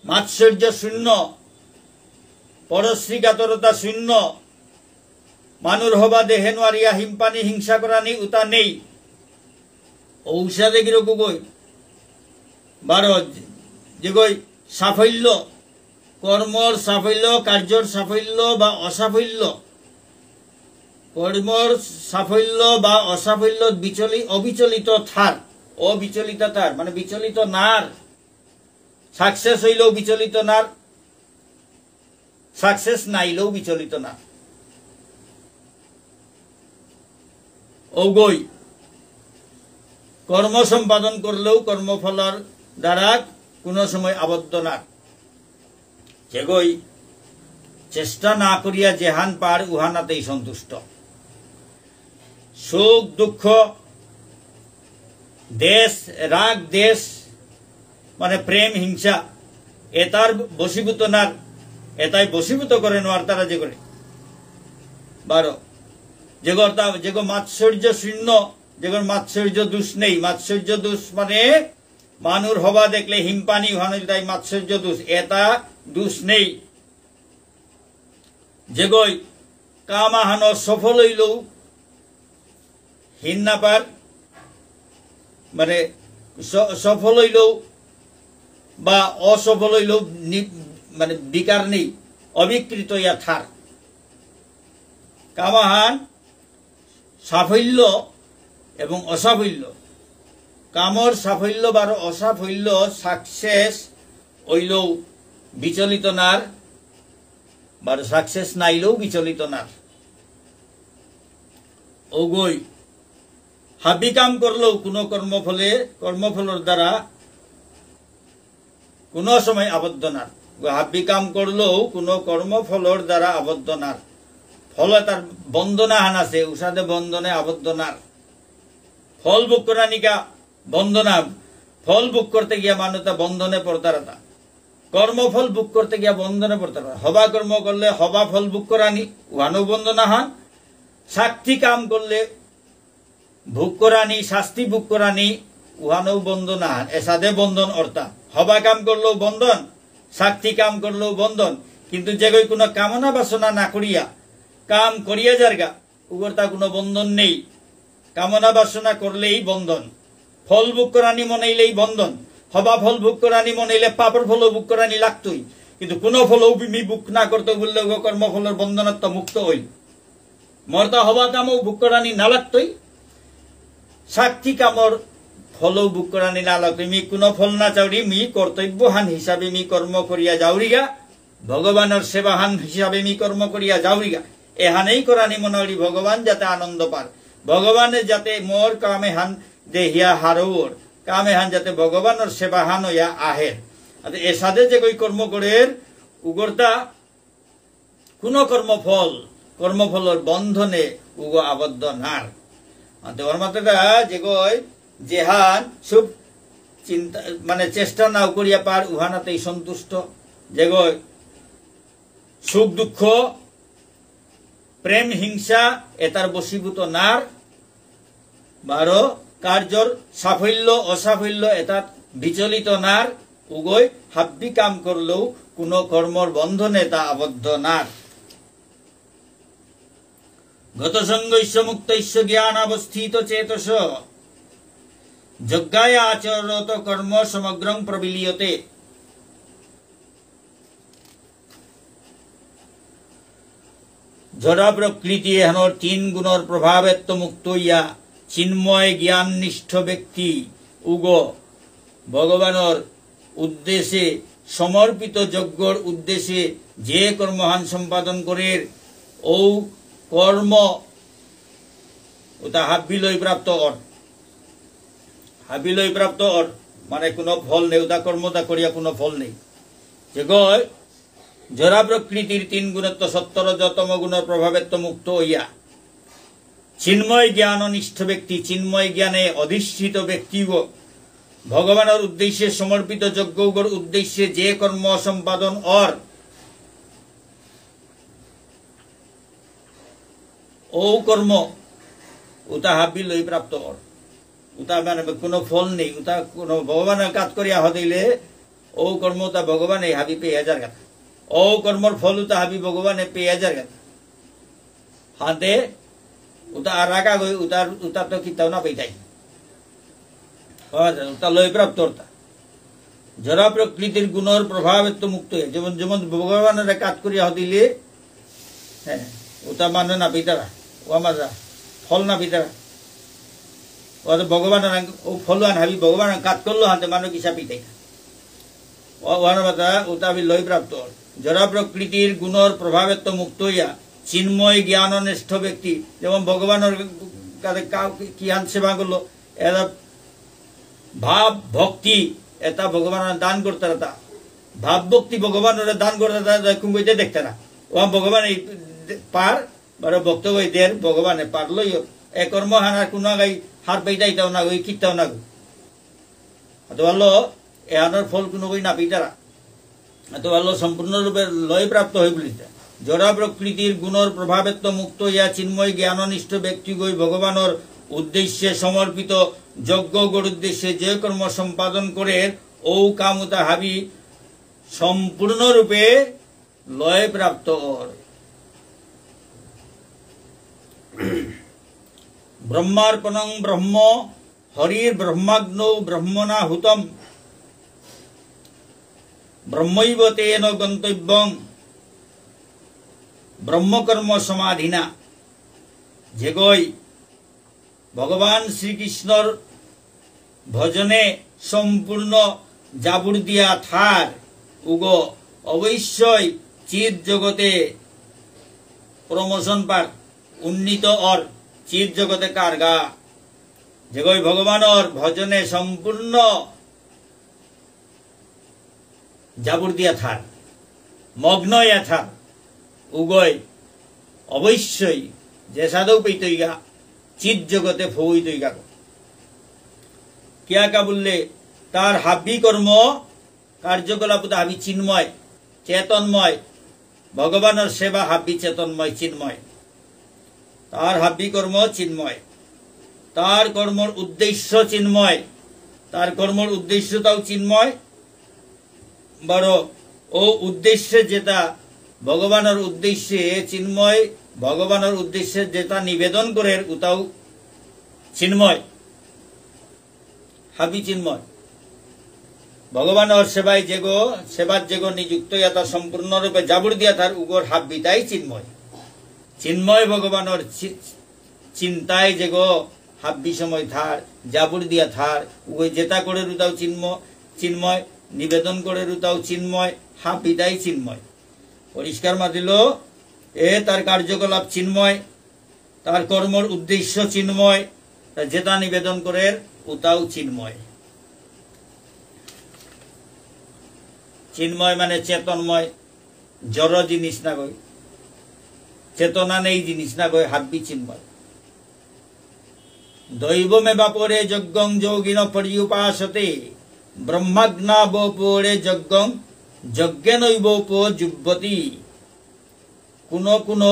মাৎসর্য শূন্য, পরশ্রী কাতরতা শূন্য, মানুর হবা দেহে নোয়ারিয়া হিমপানি হিংসা করানি উতা নেই। ঔষধে কিরকম গই বারো যেগই সাফল্য, কর্মর সাফল্য, কার্যর সাফল্য বা অসাফল্য, কর্মর সাফল্য বা অসাফল্য অবিচলিত থার, অবিচলিত থার মানে বিচলিত নার। সাকসেস হইলেও বিচলিত নার, সাকসেস নাইলেও বিচলিত না। ওগই কর্ম সম্পাদন করলেও কর্মফলের দ্বারা কোন সময় আবদ্ধ না। যেগই চেষ্টা না করিয়া যেহান পার উহানাতেই সন্তুষ্ট। সুখ দুঃখ দেশ, রাগ দেশ মানে প্রেম হিংসা, এটার বশীভূত নার, এটাই বশীভূত করে নোয়ার তারা যে করে। বারো যেগো মাৎসর্য শূন্য, যেগো মাৎসর্য দোষ নেই। মাৎসর্য দোষ মানে মানুর হবা দেখলে হিমপানি উহানো তাই মাৎসর্য দোষ, এটা দোষ নেই। যেগই কামাহানো সফল হইলেও হীন না পার মানে সফল হইলেও বা অসফল হইলেও মানে বিকার নেই, অবিকৃত ইয়া থার। কামাহান সাফল্য এবং অসাফল্য, কামর সাফল্য বা অসাফল্য সাকসেস হইলেও বিচলিত নার, বা সাকসেস নাইলেও বিচলিত নার। ওগই হাবি কাম করলেও কোনো কর্মফলের দ্বারা কোন সময় আবদ্ধ নার। হাবি কাম করলেও কোন কর্মফলের দ্বারা আবদ্ধ নার। ফলে তার বন্দনা হান আছে, উষাদে বন্ধনে আবদ্ধ নার। ফল ভোগ করা নিকা বন্দনা, ফল ভোগ করতে গিয়া মানুষ বন্ধনে পড়তারতা, কর্মফল ভোগ করতে গিয়া বন্ধনে পড়তার। হবা কর্ম করলে হবা ফল ভোগ করানি উহানো বন্দনা হান। সাক্ষী কাম করলে ভোগ করানি, শাস্তি ভোগ করানি উহানো বন্ধনা হান। এসাদে বন্ধন অর্থাৎ হবা কাম করলেও বন্ধন, সাক্ষী কাম করলেও বন্ধন। কিন্তু যেগই কোনো কামনা বাসনা না করিয়া কাম করিয়া যারগা উগর তা কোনো বন্ধন নেই। কামনা বাসনা করলেই বন্ধন, ফল ভোগ করানি মনেইলেই বন্ধন। হবা ফল ভোগ করানি মনেইলে পাপর ফল ভোগ করানি লাগতই, কিন্তু কোনো ফল ভোগ না করতে বললে কর্মফলের বন্ধনত্ব মুক্ত হইল। মর্তা হবা কামও ভোগ করানি না লাগতই, সাক্ষী কামর ফল ভোগ করানি না লাগতই। মি কোনো ফল না চাউরি মি কর্তব্যহান হিসাবে মি কর্ম করিয়া যাওরিগা, ভগবানের সেবাহান হিসাবে মি কর্ম করিয়া যাওরিগা। এহানেই করানি মনে ভগবান যাতে আনন্দ পার, ভগবানের যাতে মোর কামে হান দেহিয়া হারোর, কামে হান যাতে ভগবানের সেবাহান হইয়া আহের। এসাদে যে কই কর্ম করে উগরতা কোন কর্মফলের বন্ধনে উগ আবদ্ধ নার। ওর মাত্রা যে কই যেহান সব চিন্তা মানে চেষ্টা নাও করিয়া পার উহানাতেই সন্তুষ্ট। যে কই সুখ দুঃখ প্রেম হিংসা এটার বশীভূত নার। বারো কার্যর সাফল্য অসাফল্য এটা বিচলিত নার। উগই হাব্বি কাম করলেও কোন কর্মর বন্ধনে তা আবদ্ধ নার। গত সঙ্গ ঈশ্ব মুক্ত ঈশ্ব জ্ঞান অবস্থিত চেতস। যজ্ঞায় আচরত কর্ম সমগ্রং প্রবিলীয়তে। জড় প্রকৃতি এহানোর তিন গুণর প্রভাবেত্ব মুক্ত হইয়া চিন্ময় জ্ঞান নিষ্ঠ ব্যক্তি উগ ভগবানের উদ্দেশ্যে সমর্পিত যজ্ঞর উদ্দেশ্যে যে কর্মহান সম্পাদন করে ও কর্ম ওটা হাবিলয় প্রাপ্ত অর। হাবিলয় প্রাপ্ত অর মানে কোনো ফল নেই, ওটা কর্মটা করিয়া কোনো ফল নেই। যে গয় জরা প্রকৃতির তিন গুণত্ব সত্তর যতম গুণের প্রভাবেত্ব মুক্ত হইয়া চিন্ময় জ্ঞান নিষ্ঠ ব্যক্তি, চিন্ময় জ্ঞানে অধিষ্ঠিত ব্যক্তিগ ভগবানের উদ্দেশ্যে সমর্পিত যজ্ঞর উদ্দেশ্যে যে কর্ম সম্পাদন অর ও কর্ম উতা হাবিলই প্রাপ্ত অর। উতা মানে কোনো ফল নেই, উতা কোনো ভগবানের কাজ করিয়া হদিলে ও কর্ম উতা ভগবানে হাবি পেয়ে হাজার কথা। ও কর্মর ফল উতা হাবি ভগবানে পেয়ে হাজার কথা। হাতে উতা আর রাখা গই উতা তো কিতাও না পেতাই উতা লয় প্রাপ্ত অর্থা। জরা প্রকৃতির গুণর প্রভাব তো মুক্ত হয়ে যেমন যেমন ভগবানের কাজ করিয়া হদিলে হ্যাঁ ওটা মানে না পিতারা ও আমার ফল না পিতারা ও ভগবানের ও ফল আন হাবি ভগবানের কাজ করলো হাতে মানুষ কিসা পিতাই ওয়ার কথা ওটা আমি লয় প্রাপ্ত। জরা প্রকৃতির গুণর প্রভাবের তো মুক্ত হইয়া চিন্ময় জ্ঞান নিষ্ঠ ব্যক্তি যেমন ভগবানের কি আন সেবা করলো এরা ভাব ভক্তি এটা ভগবানের দান করতে তা ভাব ভক্তি ভগবানের দান করতে কুম্বইতে দেখতে না ও ভগবান এই পার বড় ভক্ত বইদের ভগবানে পারলই এ কর্ম হানার কোনো গাই হার পেইতাইতাও না গই কিতাও না গো তো ভালো এ আনার ফল কোনো বই না পিতারা তো ভালো সম্পূর্ণরূপে লয় প্রাপ্ত হয়ে বলিতে। জড়া প্রকৃতির গুণর প্রভাবেত্ব মুক্ত ইয়া চিন্ময় জ্ঞাননিষ্ঠ ব্যক্তি গই ভগবানের উদ্দেশ্যে সমর্পিত যজ্ঞ গর উদ্দেশ্যে যে কর্ম সম্পাদন করে ও কামুতা হাবি সম্পূর্ণরূপে লয় প্রাপ্ত অর। ব্রহ্মার্পণং ব্রহ্ম হরির ব্রহ্মাগ্নৌ ব্রহ্মণা হুতম ব্রহ্মৈব তেন গন্তব্যং ব্রহ্মকর্ম সমাধিনা। যে গই ভগবান শ্রীকৃষ্ণর ভজনে সম্পূর্ণ জাবুর দিয়া থার উগ অবশ্যই চিৎ জগতে প্রমোশন পার উন্নীত অর। চিৎ জগতে কার গা যে গই ভগবানের ভজনে সম্পূর্ণ জাবুর দিয়া থার মগ্ন ইয়া থার উগয় অবশ্যই যে সাধু পেতই গা চিৎ জগতে ফই গা কিয়া কা বললে তার হাবি কর্ম কার্যকলাপ হাবি চিন্ময় চেতনময় ভগবানের সেবা হাবি চেতনময় চিন্ময় তার হাবি কর্ম চিন্ময় তার কর্মর উদ্দেশ্য চিন্ময় তার কর্মর উদ্দেশ্যটাও চিন্ময় বড় ও উদ্দেশ্যে যেটা ভগবানের উদ্দেশ্যে চিন্ময় ভগবানের উদ্দেশ্যে যেটা নিবেদন করে ওটাও চিন্ময় হাবি চিন্ময় ভগবানের সেবায় যেগো সেবার যেগো নিযুক্ত ইয়াতা সম্পূর্ণরূপে জাবুর দিয়া তার উগর হাবিটাই চিন্ময় চিন্ময় ভগবানের চিন্তায় যেগো হাব্বি সময় থার জাবুর দিয়া থার উগো যেটা করে রুতাও চিন্ময় নিবেদন করে রুতাও চিন্ময় হাবিটাই চিন্ময় পরিষ্কার মাতিল এ তার কার্যকলাপ চিন্ময় তার কর্মর উদ্দেশ্য চিন্ময় যেটা নিবেদন করে ওটাও চিন্ময়। চিন্ময় মানে চেতনময় জড় জিনিস না গই চেতনা নেই জিনিস না গই হাব্বি চিন্ময়। দৈবমেবা পরে যজ্ঞং যোগিন পর্যুপাসতে ব্রহ্মাগ্না বপরে যজ্ঞং যজ্ঞেনৈব যুব্বতী। কোন কোন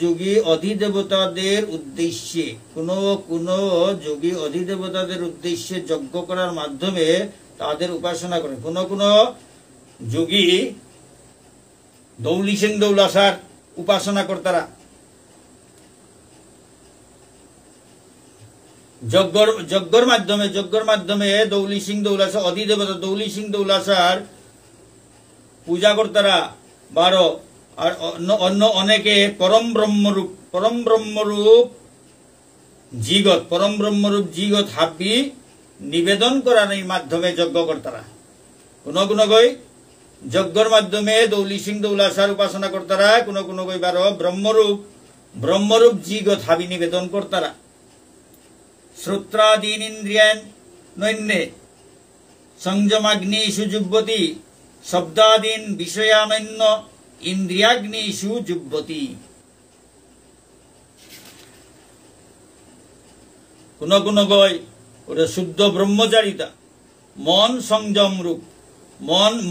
যোগী অধিদেবতাদের উদ্দেশ্যে কোন যোগী অধিদেবতাদের উদ্দেশ্যে যজ্ঞ করার মাধ্যমে তাদের উপাসনা করে। কোন যোগী দৌলি সিং দৌলাসার উপাসনা কর্তারা যজ্ঞর মাধ্যমে দৌলি সিং দৌলাসা অধিদেবতা দৌলি সিং দৌলাসার পূজা কর্তারা 12 আর অন্য অনেকে পরম ব্রহ্মরূপ জিগত হাব্বি নিবেদন করার মাধ্যমে যজ্ঞ কর্তারা কোন গই যজ্ঞর মাধ্যমে দৌলি সিং দৌলাসার উপাসনা কর্তারা কোন গই 12 ব্রহ্মরূপ জিগত হাবি নিবেদন কর্তারা শ্রোত্রাদীন ইন্দ্রিয়ান নৈন্যে সংযমাগ্নিষু যুব্বতি শব্দাদীন বিষয়ানন্য ইন্দ্রিয়াগ্নিষু যুব্বতি কোন গই ওটা শুদ্ধ ব্রহ্মচারিতা মন সংযম রূপ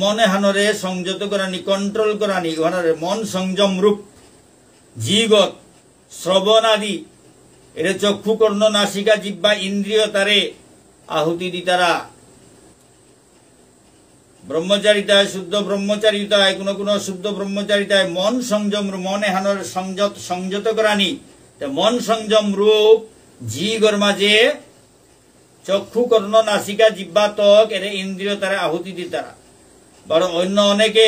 মনে হানরে সংযত করানি কন্ট্রোল করানি হানরে মন সংযম রূপ জিগত শ্রবণ আদি এর চক্ষু কর্ণ নাসিকা জিহ্বা ইন্দ্রিয় তারে আহুতি দিতারা ব্রহ্মচারিতায় শুদ্ধ ব্রহ্মচারিতায় কোন শুদ্ধ ব্রহ্মচারিতায় মন সংযম মনে হানর সংযত করানি মন সংযম রূপ জিগর মাঝে চক্ষু কর্ণ নাসিকা জিহ্বা ত্বক এর ইন্দ্রিয় তারা আহুতি দিতারা বড় অন্য অনেকে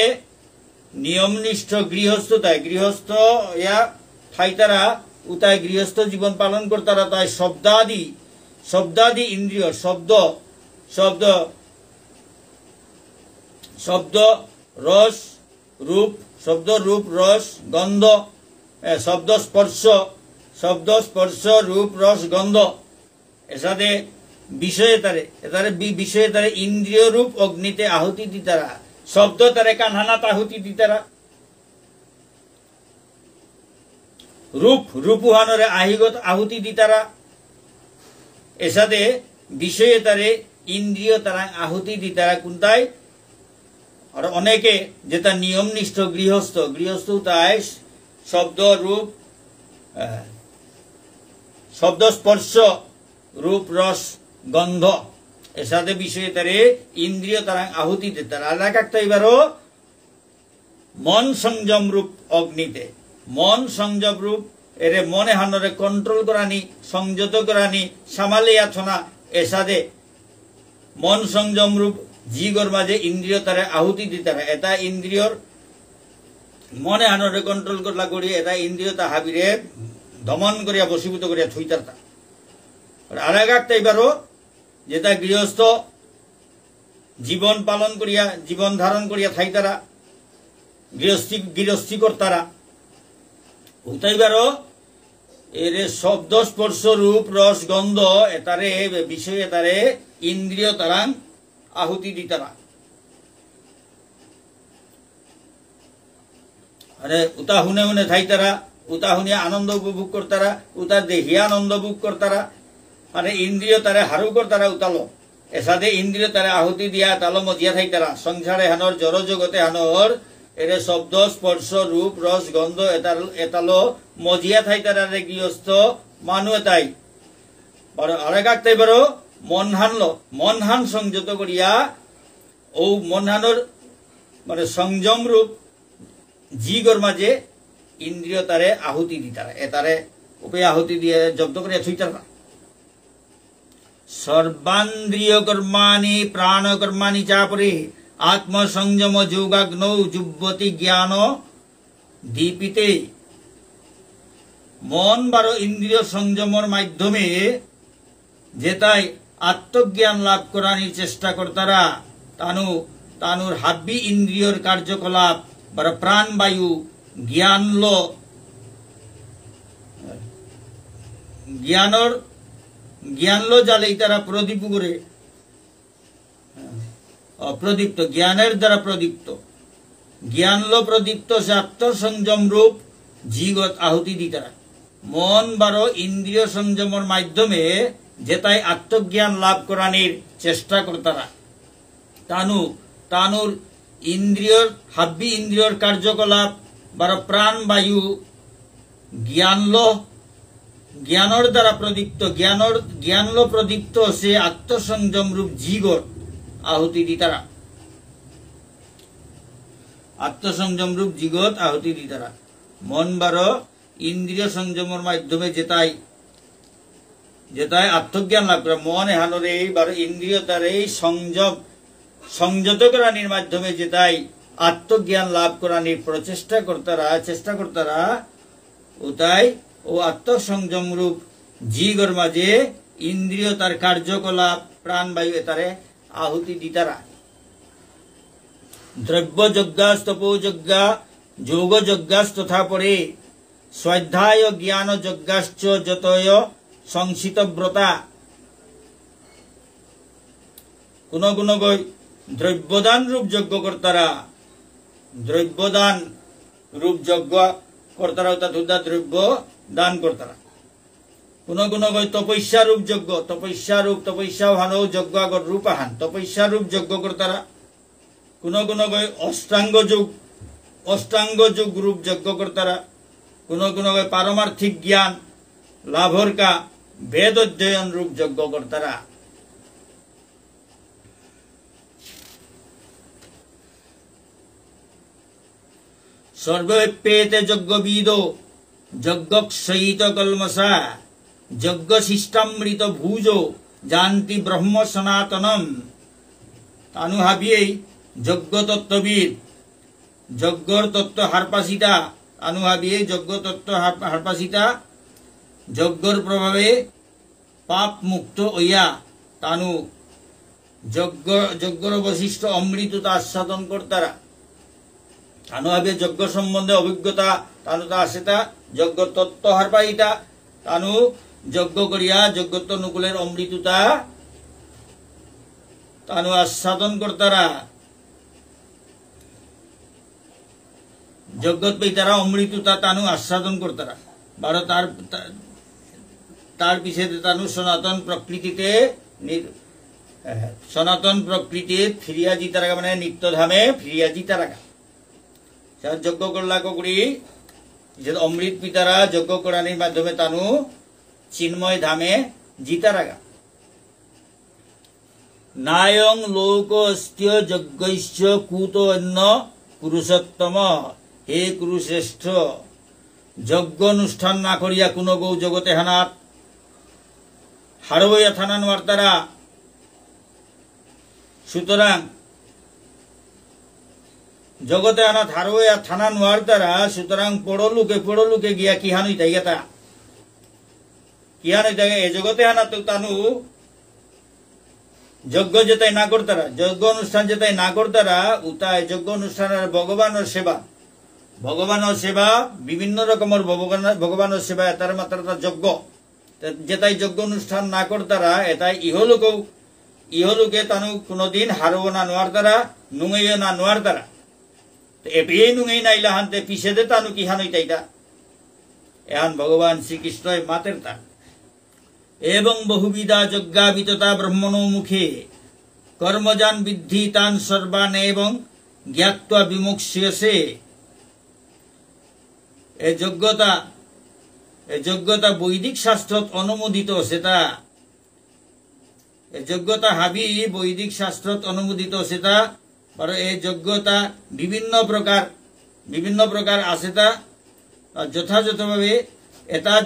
নিয়মনিষ্ঠ গৃহস্থ ঠাইতারা উতায় গৃহস্থ জীবন পালন করতারা তাই শব্দাদি ইন্দ্রিয় শব্দ রস রূপ রস গন্ধ শব্দ স্পর্শ রূপ রস গন্ধ এসাদে বিষয়ে তারে ইন্দ্রিয় রূপ অগ্নিতে আহুতি দিতারা শব্দ তারে কানহানাত আহুতি দিতারা রূপুহানরে আহিগত আহুতি দিতারা এসাদে বিষয়ে তারে ইন্দ্রিয় তারা আহুতি দিতারা কোনটাই আর অনেকে যেটা নিয়মনিষ্ঠ গৃহস্থ তাই শব্দ রূপ শব্দ স্পর্শ রূপ রস গন্ধ এসাদে বিষয়ে তারে ইন্দ্রিয় তারা আহুতি দিতারা আর একটা এবারও মন সংযম রূপ অগ্নিতে মন সংযম রূপ এরে মনে হানরে কন্ট্রোল করানি সংযত করানি সামালিয়া ছনা এসাদে মন সংযম রূপ জিগর মাঝে ইন্দ্রিয় তারে আহুতি দিতারা এটা ইন্দ্রিয়র মনে হানরে কন্ট্রোল করলা করি এটা ইন্দ্রিয় তা হাবিরে দমন করিয়া বশীভূত করিয়া থুইতারতা আর একটা এবারও যেটা গৃহস্থ জীবন পালন করিয়া জীবন ধারণ করিয়া থাইতারা গৃহস্থী কর্তারা ওইটাইবারও এর শব্দ স্পর্শ রূপ রস গন্ধ এতারে বিষয়ে তারে ইন্দ্রিয় তারা আহুতি দিতারা আরে উতা হুনে থাইতারা উতা হুনিয়া আনন্দ উপভোগ করতারা উতা দেহিয়া আনন্দ ভোগ করতারা আরে ইন্দ্রিয় তারে হারু করতারা উতালো এসাদে ইন্দ্রিয় তারে আহুতি দিয়া তালো মজিয়া থাইতারা সংসারে হানর জড় জগতে হানর এর শব্দ স্পর্শ রূপ রস গন্ধ এতালো মজিয়া থাইতারা রে গৃহস্থ মানু এটাই আরেক আঁকতে পারো মনহান সংযত করিয়া ও মনহানোর মানে সংযম রূপ জিগর মাঝে ইন্দ্রিয় তারে আহুতি দিতারা এতারে উপে আহুতি দিয়ে জব্দ করিয়া থুইতারা সর্বান্দ্রিয় কর্মাণি প্রাণ কর্মাণি চাপরে আত্মসংযম যোগাগ্নৌ যুব্বতি জ্ঞান দীপিতে মন 12 ইন্দ্রিয় সংযমের মাধ্যমে যেটাই আত্মজ্ঞান লাভ করার চেষ্টা করতারা তানুর হাব্বি ইন্দ্রিয়র কার্যকলাপ বড় প্রাণবায়ু জ্ঞানলো জালেই তারা প্রদীপ করে অপ্রদীপ্ত জ্ঞানের দ্বারা প্রদীপ্ত জ্ঞানলো প্রদীপ্ত সে আত্মসংযম রূপ জিগত আহুতি দিতারা মন 12 ইন্দ্রিয় সংযমের মাধ্যমে যেটাই আত্মজ্ঞান লাভ করানোর চেষ্টা করতারা তানুর ইন্দ্রিয়র হাব্বি ইন্দ্রিয়র কার্যকলাপ বড় প্রাণবায়ু জ্ঞানর দ্বারা প্রদীপ্ত জ্ঞানলো প্রদীপ্ত সে আত্মসংযম রূপ জিগর আহুতি দিতারা আত্মসংযম রূপ জিগত আহুতি দিতারা মন 12 ইন্দ্রিয় সংযমের মাধ্যমে যেটাই যেটাই আত্মজ্ঞান লাভ করে মন এহানরে এইবার ইন্দ্রিয় তার এই সংযত করানির মাধ্যমে যেটাই আত্মজ্ঞান লাভ করানির চেষ্টা করতারা ওটাই ও আত্মসংযম রূপ জীগর মাঝে ইন্দ্রিয় তার কার্যকলাপ প্রাণবায়ু এতারে আহুতি দিতারা দ্রব্যযজ্ঞাস তপোযজ্ঞা যোগযজ্ঞাস তথা পরে স্বাধ্যায় জ্ঞান যজ্ঞাশ্চ যতয় সংসিতব্রতা কোন কোন দ্রব্যদান রূপ যজ্ঞ কর্তারা দ্রব্যদান রূপ যজ্ঞ কর্তারা তথা দ্রব্য দান কর্তারা কোন কোন তপস্যা রূপ যজ্ঞ তপস্যা হানও যজ্ঞ আগর রূপ আহান তপস্যা রূপ যজ্ঞ কর্তারা কোন কোন অষ্টাঙ্গ যুগ রূপ যজ্ঞ কর্তারা কোন কোন পারমার্থিক জ্ঞান লাভর কা বেদ অধ্যয়ন রূপ যজ্ঞ কর্তারা সর্বপেতে যজ্ঞবিদ যজ্ঞক্ষয়িত কলমসা যজ্ঞ শিষ্টামৃত ভুজ জানতি ব্রহ্ম সনাতনম তানু হাবিয়েই যজ্ঞ তত্ত্ববিদ যজ্ঞর তত্ত্ব হারপাসিতা তানু হাবিয়েই যজ্ঞ তত্ত্ব হারপাসিতা যজ্ঞর প্রভাবে পাপ মুক্ত হইয়া তানু যজ্ঞর বৈশিষ্ট্য অমৃততা আস্বাদন কর্তারা তানু ভাবে যজ্ঞ সম্বন্ধে অভিজ্ঞতা তানু তা আছে তা যজ্ঞ তত্ত্ব হারপাইতা তানু যজ্ঞ করিয়া যজ্ঞত্ব অনুকূলের অমৃততা তানু আস্বাদন কর্তারা জগৎ পেতারা অমৃততা তানু আস্বাদন করতারা বারো তার পিছিয়ে তানু সনাতন প্রকৃতির ফিরিয়া জিতা রাখা মানে নিত্যধামে ফিরিয়া জিতা রাখা যজ্ঞ করলা করি যে অমৃত পিতারা যজ্ঞ করানির মাধ্যমে তানু চিন্ময় ধামে জিতা রাখা নায়ং লোক অস্ত্য যজ্ঞৈশ্চ কুত অন্য পুরুষোত্তম হে কুরুশ্রেষ্ঠ যজ্ঞ অনুষ্ঠান না করিয়া কোন গৌ জগতে হানাত হারবইয়া থানান বার্তারা সুতরাং জগতে আনাত হারবইয়া থানান বার্তারা সুতরাং পড়লুকে গিয়া কিহানুই তাই গেতা কিহানুই তাই এ জগতে আনাত তানু যজ্ঞ যেটাই না করতারা যজ্ঞ অনুষ্ঠান যেটাই না করতারা উতায় যজ্ঞ অনুষ্ঠানের ভগবানের সেবা বিভিন্ন রকমের ভগবানের সেবা এটার মাত্রা যজ্ঞ যেটাই যজ্ঞ অনুষ্ঠান না করতারা এটাই ইহলোকে তানু কোনদিন হারব না নোয়ার তারা নুঙাইও না নোয়ার তারা এপিয়ে নুঙাই নাইলা হানতে পিছে দে তানু কি হানই তাইটা এহান ভগবান শ্রীকৃষ্ণই মাতের তা এবং বহুবিধা যজ্ঞাবিততা ব্রহ্মণো মুখে কর্মজান বৃদ্ধি তান সর্বান এবং জ্ঞাত্বা বিমুক্ষ্যসে এই যোগ্যতা বৈদিক শাস্ত্রত অনুমোদিত সেটা এই যোগ্যতা হাবি বৈদিক শাস্ত্রত অনুমোদিত সেটা আর এই যোগ্যতা বিভিন্ন প্রকার আছে তা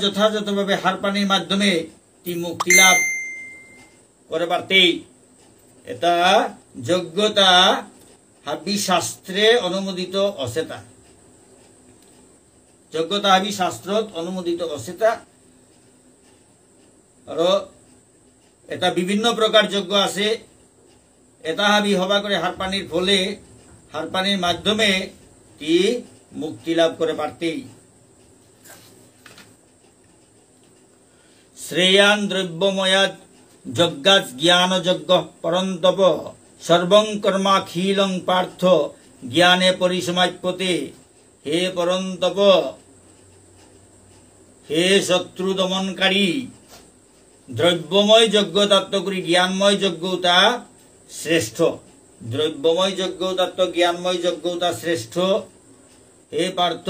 যথাযথভাবে হারপানির মাধ্যমে তি মুক্তি লাভ করে পারতেই এটা যোগ্যতা হাবি শাস্ত্রে অনুমোদিত অসেতা যোগ্যতা হাবি শাস্ত্রত অনুমোদিত অসেতা আর এটা বিভিন্ন প্রকার যজ্ঞ আছে এটা হাবি হবা করে হারপানির ফলে হারপানির মাধ্যমে তি মুক্তি লাভ করে পারতেই শ্রেয়ান দ্রব্যময়া যজ্ঞাৎ জ্ঞান যজ্ঞ পরন্তপ সর্বং কর্মাখিলং পার্থ জ্ঞানে পরিসমাপ্যতে হে পরন্তপ হে শত্রু দমনকারী দ্রব্যময় যজ্ঞ তত্ত্বকরি জ্ঞানময় যজ্ঞতা শ্রেষ্ঠ দ্রব্যময় যজ্ঞ তত্ত্ব জ্ঞানময় যজ্ঞতা শ্রেষ্ঠ হে পার্থ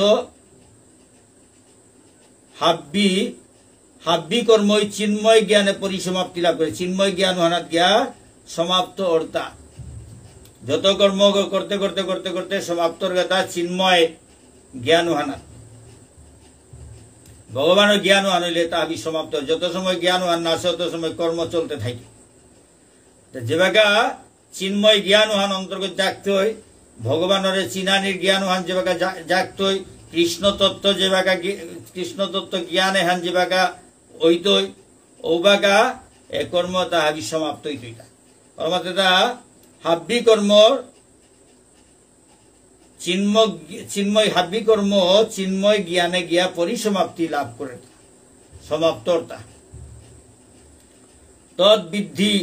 হাব্বি কর্মই চিন্ময় জ্ঞানে পরিসমাপ্তি লাভ করে চিন্ময় জ্ঞান হানাত গিয়া সমাপ্ত অর্থা যত কর্ম করতে করতে করতে করতে সমাপ্তর গতা চিন্ময় জ্ঞান হানাত ভগবানের জ্ঞানওয়ান হইলে তাহাবি সমাপ্ত। যত সময় জ্ঞানওয়ান না আছে তত সময় কর্ম চলতে থাকে। যেবাকা চিন্ময় জ্ঞানওয়ান অন্তর্গত জাগতে হয়, ভগবানের চিনানির জ্ঞানওয়ান যেবাকা জাগতে হয়, কৃষ্ণ তত্ত্ব জ্ঞান এহান যেবাকা ওইতই ওবাকা এ কর্ম তাহাবি সমাপ্ত হইতইতা। অর্থাৎ হাব্বি কর্মর চিন্ময় হাব্বি কর্ম চিন্ময় জ্ঞানে গিয়া পরিসমাপ্তি লাভ করে সমাপ্তর্তা। তদ্বিদ্ধি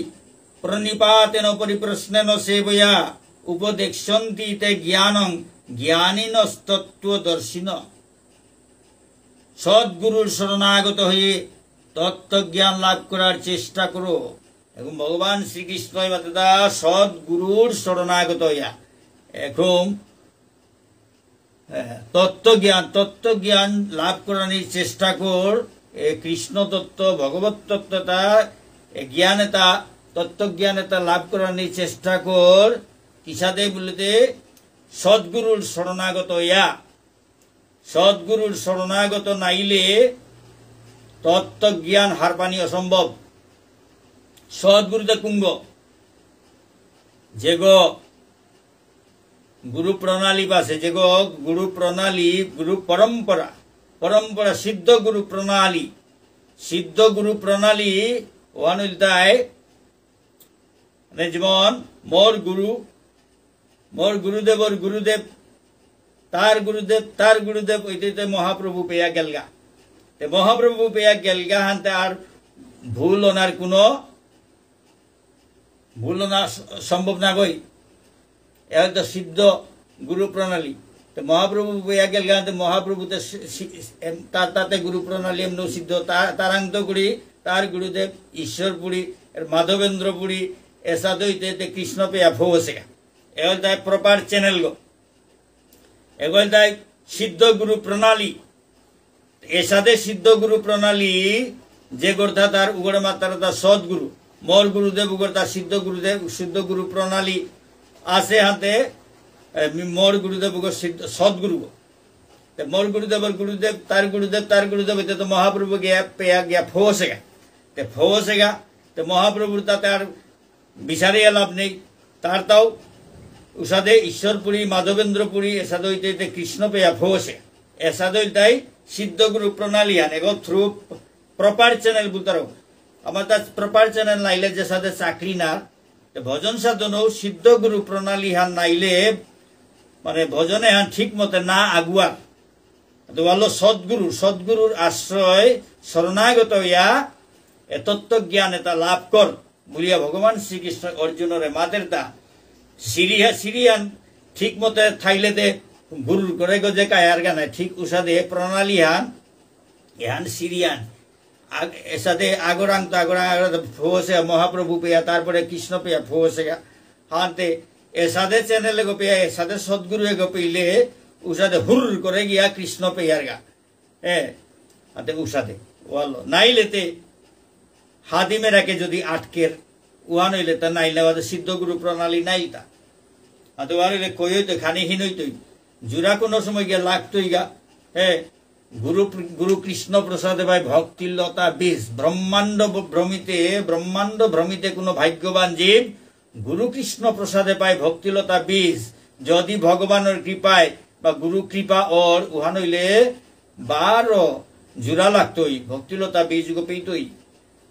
প্রণিপাতেন পরিপ্রশ্নেন সেবয়া উপদেক্ষন্তি তে জ্ঞানং জ্ঞানিনস্তত্ত্বদর্শিন। সদ্গুরুর শরণাগত হয়ে তত্ত্বজ্ঞান লাভ করার চেষ্টা করো। এখন ভগবান শ্রীকৃষ্ণ সদ্গুরুর শরণাগত হইয়া এখন তত্ত্বজ্ঞান লাভ করার চেষ্টা কর। কৃষ্ণ তত্ত্ব ভগবত তত্ত্বতা জ্ঞানেতা তত্ত্বজ্ঞানেতা লাভ করার চেষ্টা কর। কিসাদে বলতে সদ্গুরুর শরণাগত হইয়া। সদ্গুরুর শরণাগত নাইলে তত্ত্বজ্ঞান হারপানি অসম্ভব। সদ্গুরুতে কুঙ্গ যে গো গুরু প্রণালী পাশে যে গো গুরু প্রণালী গুরু পরম্পরা সিদ্ধ গুরু প্রণালী ওয়ানুলতায় যেমন মোর গুরুদেবর গুরুদেব তার গুরুদেব ওইটাতে মহাপ্রভু পেয়া গেলগা। মহাপ্রভু পেয়া গেলগা হানতে আর ভুল ওনার কোনো ভুল না সম্ভব না গই। একটা সিদ্ধ গুরু প্রণালী মহাপ্রভু পেয়া গেলগা হানতে মহাপ্রভুতে তাতে গুরু প্রণালী এমন সিদ্ধ তারান্ত গুড়ি তার গুরুদেব ঈশ্বরপুরী মাধবেন্দ্রপুরী এসা দইতে কৃষ্ণ পেয়া ফোসেগা। এগল তাই প্রপার চ্যানেল গো। এগল তাই সিদ্ধ গুরু প্রণালী। এসাদে সিদ্ধ গুরু প্রণালী যে গর্ধা তার উগড়ে মাতার তার সদ্গুরু মোর গুরুদেব উগড় তার সিদ্ধ গুরু প্রণালী আছে হাতে মোর গুরুদেব উগড় সদ্গুরু। মোর গুরুদেবর গুরুদেব তার গুরুদেব এতে তো মহাপ্রভু গিয়া পেয়া গিয়া ফোসেগা। তো মহাপ্রভুর তাতে আর বিচারিয়া লাভ নেই। তার তাও উষাদে ঈশ্বরপুরী মাধবেন্দ্রপুরী এসাদ হইতে কৃষ্ণ পেয়া ফোসে। এসাদ তাই সিদ্ধ গুরু প্রণালী আন এগো থ্রু প্রপার চ্যানেল বুতারো। আমার তার প্রপার চ্যানেল নাইলে যে সাথে চাকরি না ভজন সাধনও সিদ্ধ গুরু প্রণালী হান নাইলে মানে ভজনে হান ঠিক মতে না আগুয়া। তো বললো সদ্গুরুর আশ্রয় শরণাগত হইয়া এ তত্ত্বজ্ঞান এটা লাভ কর বলিয়া ভগবান শ্রীকৃষ্ণ অর্জুনের মাদের তা সিরিয়ান ঠিক মতে থাইলে দে গুরুর করে গজে কায়ার গানে ঠিক উষাদে প্রণালী হান সিরিয়ান এসাদে আগরাং ফোসে মহাপ্রভু পেয়া তারপরে কৃষ্ণ পেয়া ফোসে হাতে এসাদে চ্যানেলে গো পেয়া এসাদে সদ্গুরু গো পেলে উষাদে হুর করে গিয়া কৃষ্ণ পেয়ার গা হাতে উষাদে ওয়ালো নাইলেতে হাদিমেরাকে যদি আটকের উহান হইলে তা নাইলে সিদ্ধ গুরু প্রণালী নাইলতা হাতে ওয়ান হইলে কই হইতো খানিহীন হইতই জুরা কোনো সময় গিয়া লাগতই গা। গুরু কৃষ্ণ প্রসাদে ভাই ভক্তিলতা বীজ ব্রহ্মাণ্ড ভ্রমিতে কোনো ভাগ্যবান জীব গুরু কৃষ্ণ প্রসাদে পায় ভক্তিলতা বীজ। যদি ভগবানের কৃপায় বা গুরু কৃপা ওর উহান হইলে 12 জুরা লাগতই ভক্তিলতা বীজ গো পেইতই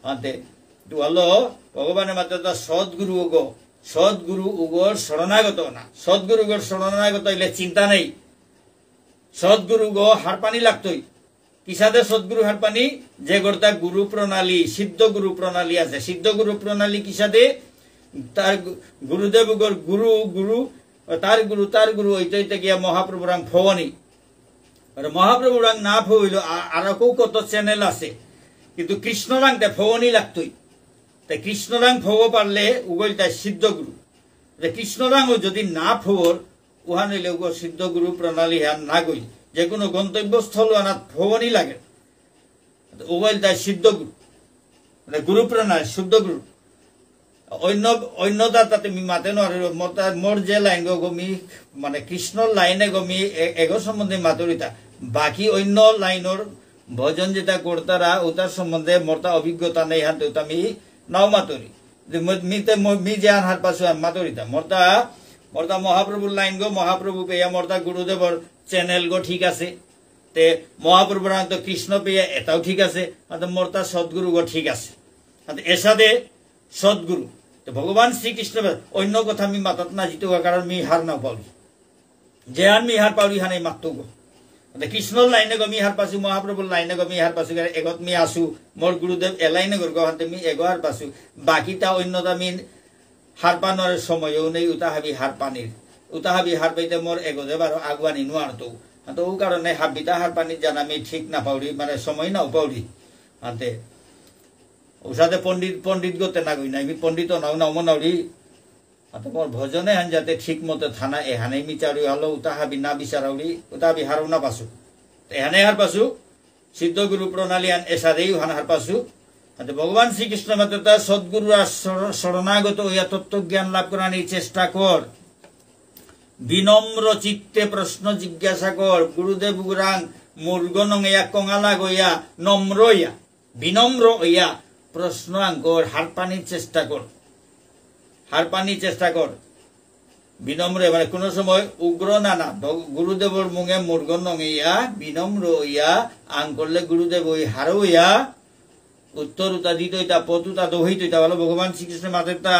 হাতে। হলো ভগবানের মাত্র সদ্গুরু উগর শরণাগত না। সদ্গুরু উগর শরণাগত হইলে চিন্তা নেই। সদ্গুরু গো হারপানি লাগতই। কিসাদে সদ্গুরু হারপানি যে গোটা গুরু প্রণালী সিদ্ধ গুরু প্রণালী আছে। সিদ্ধ গুরু প্রণালী কিসাদে তার গুরুদেব গুরু তার গুরু হইতে গিয়া মহাপ্রভু রাং ফোনি মহাপ্রভু রাং না ফইল আর কত চ্যানেল আছে কিন্তু কৃষ্ণ রাংতে ফোনি লাগতই। তাই কৃষ্ণ রাং ফোব পারলে উগল তাই সিদ্ধ গুরু। কৃষ্ণ রাংও যদি না ফোর উহান হইলে উগো সিদ্ধ গুরু প্রণালী হান না গই যে কোনো গন্তব্যস্থল আনাত ফোবনি লাগে উগল তাই সিদ্ধ গুরু গুরু প্রণালী শুদ্ধ গুরু। অন্যতা তাতে মি মাতে মোর যে লাইন গমি মানে কৃষ্ণর লাইনে গমি এগো সম্বন্ধে মাতুরিতা বাকি অন্য লাইনের ভজন যেটা করতারা ওটার সম্বন্ধে মোরতা অভিজ্ঞতা নেই হাতে ওটা আমি নাও মাতরি মি যে হার পাশু মাতরিতা মোরতা মহাপ্রভুর লাইন গো মহাপ্রভু পেয়া মোরতা গুরুদেবর চ্যানেল গো ঠিক আছে তে মহাপ্রভুর তো কৃষ্ণ পেয়া এটাও ঠিক আছে মোরতা সদ্গুরু গো ঠিক আছে এসাদে সদ্গুরু ভগবান শ্রীকৃষ্ণ অন্য কথা আমি মাতাত না জিতো কারণ মি হার না পাওলি যে আন মি হার পাওলি হানে মাততো গো কৃষ্ণর লাইনে গো মি হার পাছু মহাপ্রভুর লাইনে গো মি হার পাছু এগত মি আসু মোর গুরুদেব এলাইনে গো হাতে মি এগো হার পাছু বাকিটা অন্যটা মি হার পানোর সময়ও নেই উতাহাবি হার পানির উতাহাবি হার পাইতে মোর এগোদেব আর আগুয়ানি নোয়ার তো ও কারণে হাবিতা হার পানির জানা আমি ঠিক না পাউরি মানে সময় নাও পাউরি হাতে ওসাতে পণ্ডিত গতে না গই না আমি পণ্ডিত নাও নাও মনাউরি মোর ভজনে হান যাতে ঠিক মতো থানা এহানে মিচারি হলো উতাহাবি না বিচারাউরি উতাহাবি হারও না পাছু এহানে হার পাছু সিদ্ধ গুরু প্রণালী আন এসাদেই হান হার পাছু ভগবান শ্রীকৃষ্ণ মাতে তার সদ্গুরু আর শরণাগত হইয়া তত্ত্বজ্ঞান লাভ করার চেষ্টা কর বিনম্র চিত্তে প্রশ্ন জিজ্ঞাসা কর গুরুদেব গুরাং মূর্গ নঙ্গিয়া কঙালা গইয়া নম্র হইয়া বিনম্র হইয়া প্রশ্ন আঙ্কর হার পানির চেষ্টা কর হার পানির চেষ্টা কর বিনম্র মানে কোন সময় উগ্র না না গুরুদেবর মুখে মূর্গ নঙ্গিয়া বিনম্র হইয়া আং করলে গুরুদেব ওই হার হইয়া উত্তর উতা দিত ইতা পথ উতা দহিত ইতা বলো ভগবান শ্রীকৃষ্ণ মাতা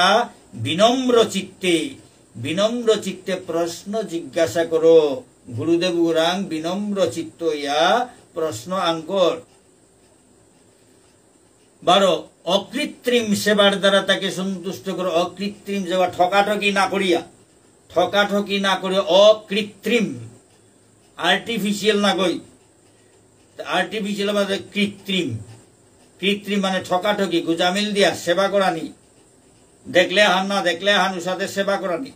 বিনম্র চিত্তে প্রশ্ন জিজ্ঞাসা করো গুরুদেব গুরাং বিনম্র চিত্ত ইয়া প্রশ্ন আঙ্কর 12 অকৃত্রিম সেবার দ্বারা তাকে সন্তুষ্ট করো অকৃত্রিম সেবা ঠকাঠকি না করে অকৃত্রিম আর্টিফিশিয়াল না কই আর্টিফিশিয়াল মানে কৃত্রিম মানে ঠকাঠকি গুজামিল দিয়া সেবা করানি দেখলে হান না দেখলে হান উসাদের সেবা করানি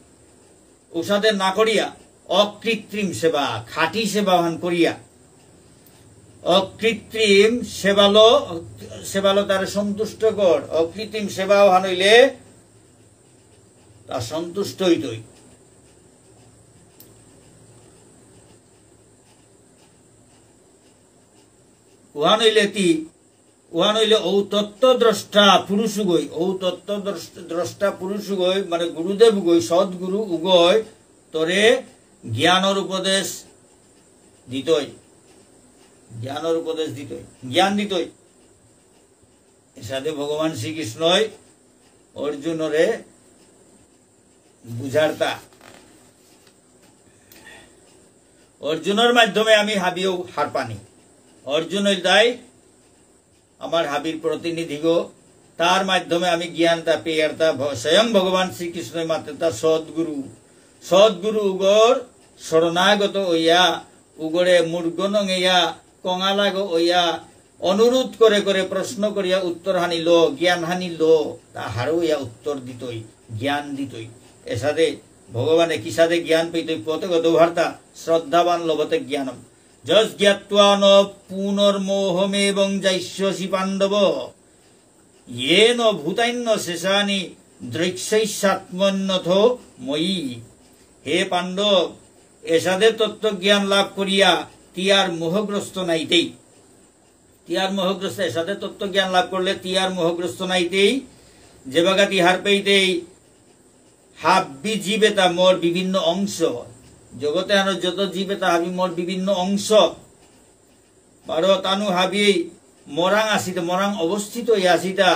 উসাদের না করিয়া অকৃত্রিম সেবা খাঁটি সেবা হান করিয়া অকৃত্রিম সেবালো তার সন্তুষ্ট কর অকৃত্রিম সেবা হান হইলে তা সন্তুষ্ট হইতই উহান হইলে ঔ তত্ত্ব দ্রষ্টা পুরুষ গই ঔ তত্ত্ব দ্রষ্টা পুরুষ গই মানে গুরুদেব গই সদ্গুরু উগয় তোরে জ্ঞানর উপদেশ দিতই জ্ঞান দিতই এসাথে ভগবান শ্রীকৃষ্ণই অর্জুনরে বুঝারতা অর্জুনের মাধ্যমে আমি হাবিও হার পানি অর্জুন দায় আমার হাবির প্রতিনিধি গো তার মাধ্যমে আমি জ্ঞানতা পেয়ারতা স্বয়ং ভগবান শ্রীকৃষ্ণ মাত্রা সদ্গুরু উগর শরণাগত হইয়া উগরে মূর্গ নঙ্গিয়া কঙালাগ হইয়া অনুরোধ করে করে প্রশ্ন করিয়া উত্তর হানিল জ্ঞান হানিল তাহারও ইয়া উত্তর দিতই জ্ঞান দিতই এসাদে ভগবানে কিসাদে জ্ঞান পেতই পতগত ভার্তা শ্রদ্ধাবান লভতে জ্ঞানম যশ জ্ঞাত্বা ন পুনর্মোহমেবং যাইষ্যসি পাণ্ডব येन ভূতান্য শেষানি দৃশ্যৈসাত্মন্যথ ময়ী হে পাণ্ডব এসাদে তত্ত্বজ্ঞান লাভ করিয়া তিয়ার মোহগ্রস্ত নাইতেই এসাদে তত্ত্বজ্ঞান লাভ করলে তিয়ার মোহগ্রস্ত নাইতেই যে বাগাতি হার পেইতেই হাব্বি জীবেতা মোর বিভিন্ন অংশ জগতে আনো যত জীবেতা হাবি মোর বিভিন্ন অংশ বারো তানু হাবি মরাং আসিতা মরাং অবস্থিত আসিতা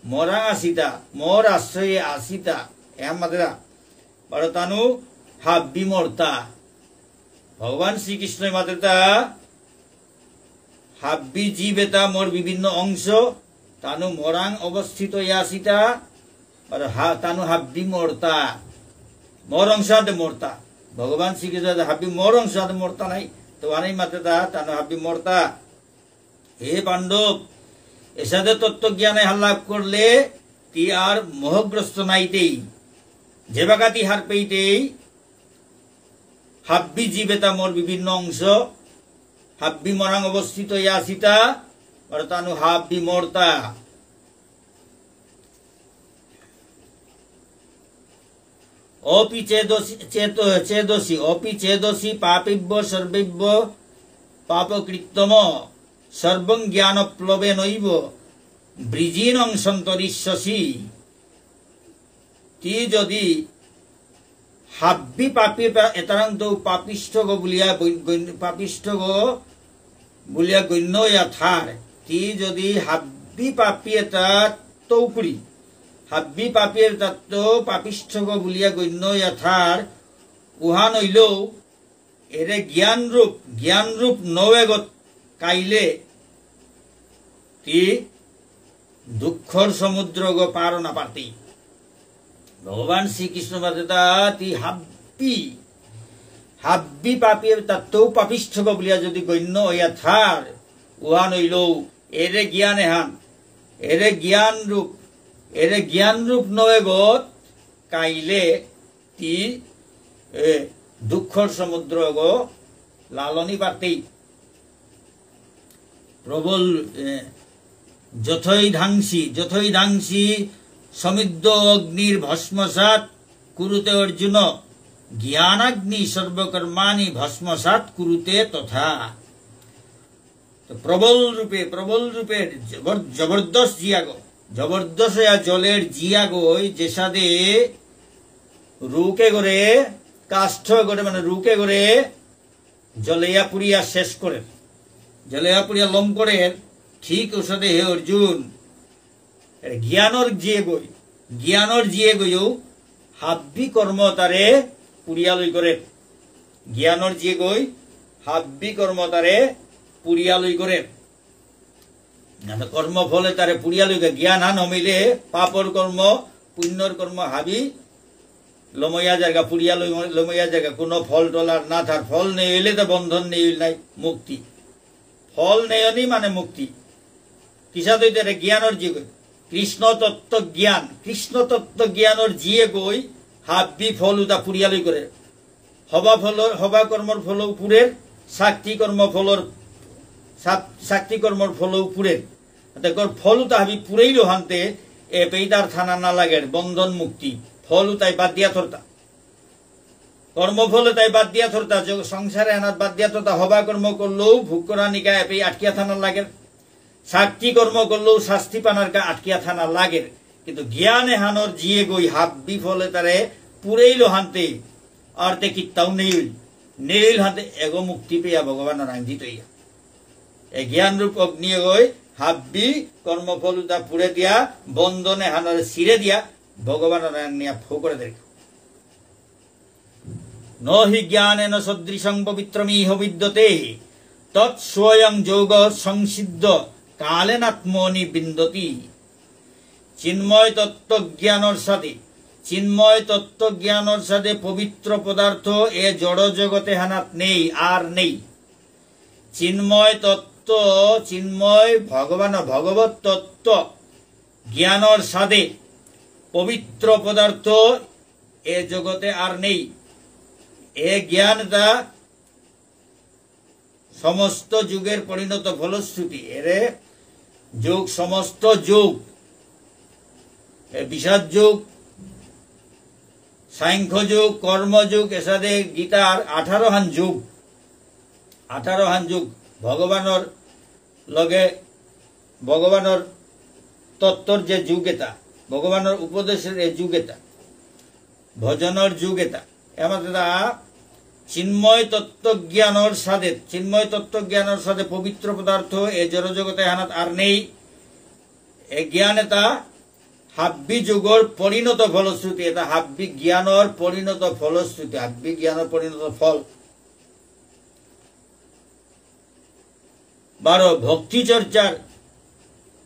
মরাং আসিতা মোর আশ্রয়ে আসিতা এম মাতেরা বারো তানু হাব্বি মর্তা ভগবান শ্রীকৃষ্ণ মাতেতা হাব্বি জীবেতা মোর বিভিন্ন অংশ তানু মরাং অবস্থিত আসিতা তানু হাব্বি মর্তা মোর অংশ হাতে মর্তা ভগবান শ্রীকৃষ্ণ হাব্বি মোর অংশ হাতে মর্তা নাই তো আনাই মাতেতা তানু হাব্বি মর্তা হে পাণ্ডব এসাদে তত্ত্বজ্ঞানে হার লাভ করলে তি আর মোহগ্রস্ত নাইতেই যে বাগাতি হার পেইতেই হাব্বি জীবেতা মোর বিভিন্ন অংশ হাব্বি মরাং অবস্থিত আসিতা তানু হাব্বি মর্তা অপি চেদসি পাপিব্য সর্বেব্য পাপকৃত্তম সর্বং জ্ঞান প্লবে নৈব ব্রিজিনং সন্তরিষ্যসি। তি যদি হাব্বি পাপি এতারাং তো পাপিষ্ঠ গো বুলিয়া গণ্য থার। তি যদি হাব্বি পাপি এটা তৌকুড়ি হাব্বি পাপির তত্ত্ব পাপিষ্ঠ গো বুলিয়া গণ্য থার উহা নইলেও এরে জ্ঞান রূপ নবেগত কাইলে তি দুঃখর সমুদ্র গো পার না পারতি। ভগবান শ্রীকৃষ্ণ বাদেতা তি হাব্বি পাপির তত্ত্ব পাপিষ্ঠ গো বুলিয়া যদি গণ্য হইয়া থার উহা নইলেও এরে জ্ঞান এহান এরে জ্ঞান রূপ নবেগত কাইলে তি দুঃখর সমুদ্র গো লালনি পারতেই। প্রবল যথই ধাংসি সমিদ্ধ অগ্নির ভস্মসাৎ কুরুতে অর্জুন জ্ঞানাগ্নি সর্বকর্মাণি ভস্মসাৎ কুরুতে তথা। প্রবল রূপে জবরদস্ত জিয়াগো জবরদস্ত জলের জিয়াগোই যে সাদে রুকে করে কাষ্ঠ করে মানে রুকে করে জলেয়া পুড়িয়া শেষ করে জলেয়া পুড়িয়া লম করে ঠিক ওষুধে হে অর্জুন জ্ঞানর জিয়ে গইও হাব্বি কর্ম তারে পুড়িয়া লই করে জ্ঞানর জিয়ে গই হাব্বি কর্ম তারে পুড়িয়া লই করে কর্ম ফলে তারে পুড়িয়া লই জ্ঞান হান হমিলে পাপর কর্ম পুণ্যর কর্ম হাবি লমইয়া জায়গা পুড়িয়া লমইয়া জায়গা কোনো ফল টলার না থার ফল নেই হইলে তো বন্ধন নেই নাই মুক্তি ফল নেয়নি মানে মুক্তি কিসা দইতে জ্ঞানর জি গই কৃষ্ণ তত্ত্ব জ্ঞানর জিয়ে গই হাব্বি ফল উদা পুড়িয়া লই করে হবা কর্মর ফল পুরের শাক্তি কর্মর ফল পুরের ফল উতা হাবি পুরেইলো হানতে এ পেইতার থানা না লাগে বন্ধন মুক্তি ফল তাই বাদ দিয়া থরতা কর্মফলে তাই বাদ দিয়া থরতা সংসারে আনার বাদ দিয়া থরতা হবা কর্ম করলেও ভোগ করা নিকা এপেই আটকিয়া থানার লাগে শাক্তি কর্ম করলেও শাস্তি পানার কা আটকিয়া থানা লাগে কিন্তু জ্ঞান হানর জিয়ে গই হাব্বি ফলে তারে পুরেইলো হানতে আর তে কিত্তাও নেইল হাতে এগো মুক্তি পেয়া ভগবান রাঞ্জিত হইয়া এ জ্ঞান রূপ অগ্নি গই হাব্বি কর্মফল তা পুড়ে দিয়া বন্ধনে হানর ছিঁড়ে দিয়া ভগবান নিয়া ফো করে দেখ নহি জ্ঞানেন সদৃশং পবিত্রমিহ বিদ্যতে তৎস্বয়ং যোগ সংসিদ্ধ কালেনাত্মনি বিন্দতি। চিন্ময় তত্ত্ব জ্ঞানর সাথে পবিত্র পদার্থ এ জড় জগতে হানাত নেই আর নেই। চিন্ময় ভগবত তত্ত্ব জ্ঞানর সাথে পবিত্র পদার্থ এ জগতে আর নেই। এ জ্ঞানটা সমস্ত যুগের পরিণত ফলশ্রুতি এরে যুগ সমস্ত যুগ বিষাদ যুগ সাংখ্য যুগ কর্মযুগ এসাদে গীতার 18 হান যুগ ভগবানের লগে ভগবানের তত্ত্বর যে যুগ এটা ভগবানের উপদেশের এই যুগ এটা ভজনের যুগ এটা এমন চিন্ময় তত্ত্ব জ্ঞানের সাথে পবিত্র পদার্থ এ জড় জগতে হানাত আর নেই। এ জ্ঞান এটা হাব্বি যুগর পরিণত ফলশ্রুতি এটা হাব্বি জ্ঞানের পরিণত ফলশ্রুতি হাব্বি জ্ঞানের পরিণত ফল। 12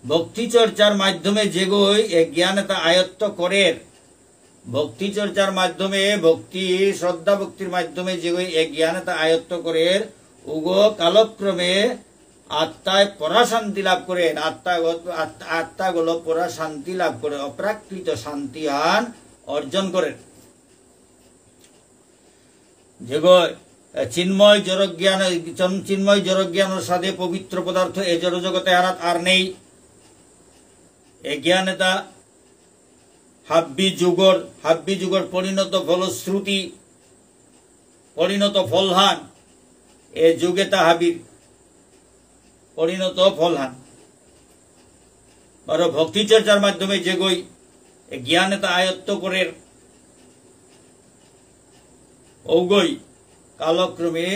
ভক্তি চর্চার মাধ্যমে যেগোই এ জ্ঞান এটা আয়ত্ত করে ভক্তি চর্চার মাধ্যমে ভক্তি শ্রদ্ধা ভক্তির মাধ্যমে যেগোই এ জ্ঞান এটা আয়ত্ত করে উগো কালক্রমে আত্মায় পরাশান্তি লাভ করেন আত্মাগুলো পরাশান্তি লাভ করে অপ্রাকৃত শান্তি আন অর্জন করেন। যেগো চিন্ময় জড়জ্ঞানের সাথে পবিত্র পদার্থ এ জড় জগতে আর নেই। এ জ্ঞান এটা হাব্বি যুগর পরিণত ফলশ্রুতি পরিণত ফলহান এ যুগেতা হাবির পরিণত ফলহান আর ভক্তি চর্চার মাধ্যমে যে গই জ্ঞান এটা আয়ত্ত করে ওগই কালক্রমে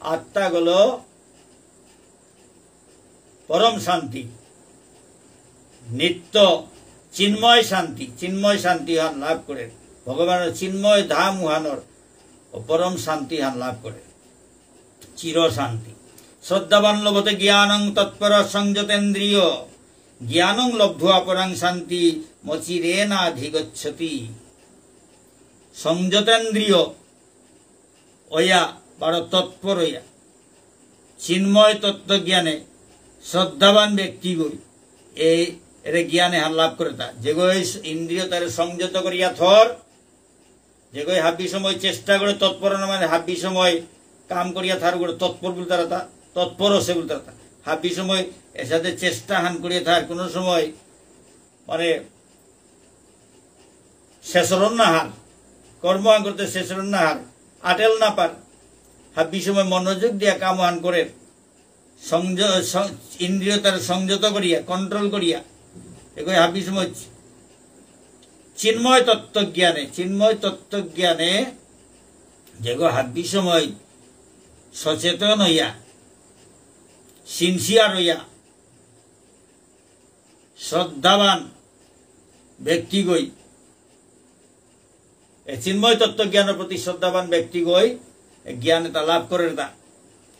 আত্মা গল পরম শান্তি নিত্য চিন্ময় শান্তি হান লাভ করে ভগবানের চিন্ময় ধাম উহানর পরম শান্তি হান লাভ করে চির শান্তি শ্রদ্ধাবান লভতে জ্ঞানং তৎপর সংযতেন্দ্রিয় জ্ঞানং লব্ধুয়া পরাং শান্তি মচিরেনাধিগচ্ছতি সংযতেন্দ্রিয় ওয়া বড় তৎপর হইয়া চিন্ময় তত্ত্বজ্ঞানে শ্রদ্ধাবান ব্যক্তিগুলি এর জ্ঞানে হার লাভ করে তা যেগই ইন্দ্রিয় তার সংযত করিয়া থর যেগই হাবি সময় চেষ্টা করে তৎপর মানে হাবি সময় কাম করিয়া থার করে তৎপর বলতে তা তৎপর সে বলতে তা হাবি সময় এর সাথে চেষ্টা হান করিয়া থার কোন সময় মানে শেষরণ না হার কর্ম হান করতে শেষরণ না হার আটেল না পার হাবি সময় মনোযোগ দিয়া কাম হান করে ইন্দ্রিয় তার সংযত করিয়া কন্ট্রোল করিয়া এগুলো হাবি সময় চিন্ময় তত্ত্বজ্ঞানে যেগুলো হাবি সময় সচেতন হইয়া সিনসিয়ার হইয়া শ্রদ্ধাবান ব্যক্তিগই চিন্ময় তত্ত্বজ্ঞানের প্রতি শ্রদ্ধাবান ব্যক্তিগই জ্ঞান এটা লাভ করে তা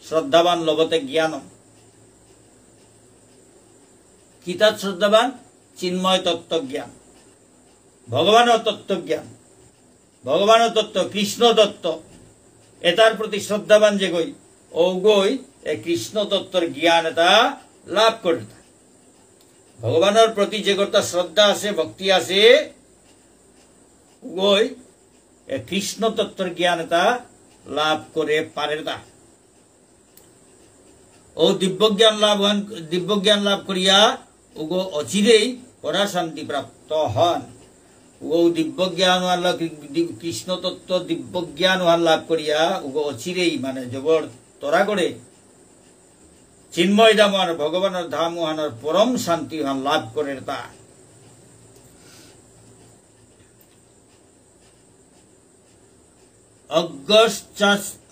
শ্রদ্ধাবান লভতে জ্ঞান কিতাব শ্রদ্ধাবান চিন্ময় তত্ত্বজ্ঞান ভগবানের তত্ত্ব কৃষ্ণ তত্ত্ব এটার প্রতি শ্রদ্ধাবান যে গই ও গই এই কৃষ্ণ তত্ত্বর জ্ঞান এটা লাভ করে ভগবানের প্রতি যে কর্তা শ্রদ্ধা আছে ভক্তি আছে গই কৃষ্ণ তত্ত্বর জ্ঞান এটা লাভ করে পারে তা ও দিব্যজ্ঞান লাভ করিয়া ওগো অচিরেই পরা শান্তি প্রাপ্ত হন ও দিব্যজ্ঞান কৃষ্ণ তত্ত্ব দিব্যজ্ঞান লাভ করিয়া ওগো অচিরেই মানে জবর তরা করে চিন্ময় ধাম ভগবানের ধাম উহানোর পরম শান্তি হান লাভ করে তা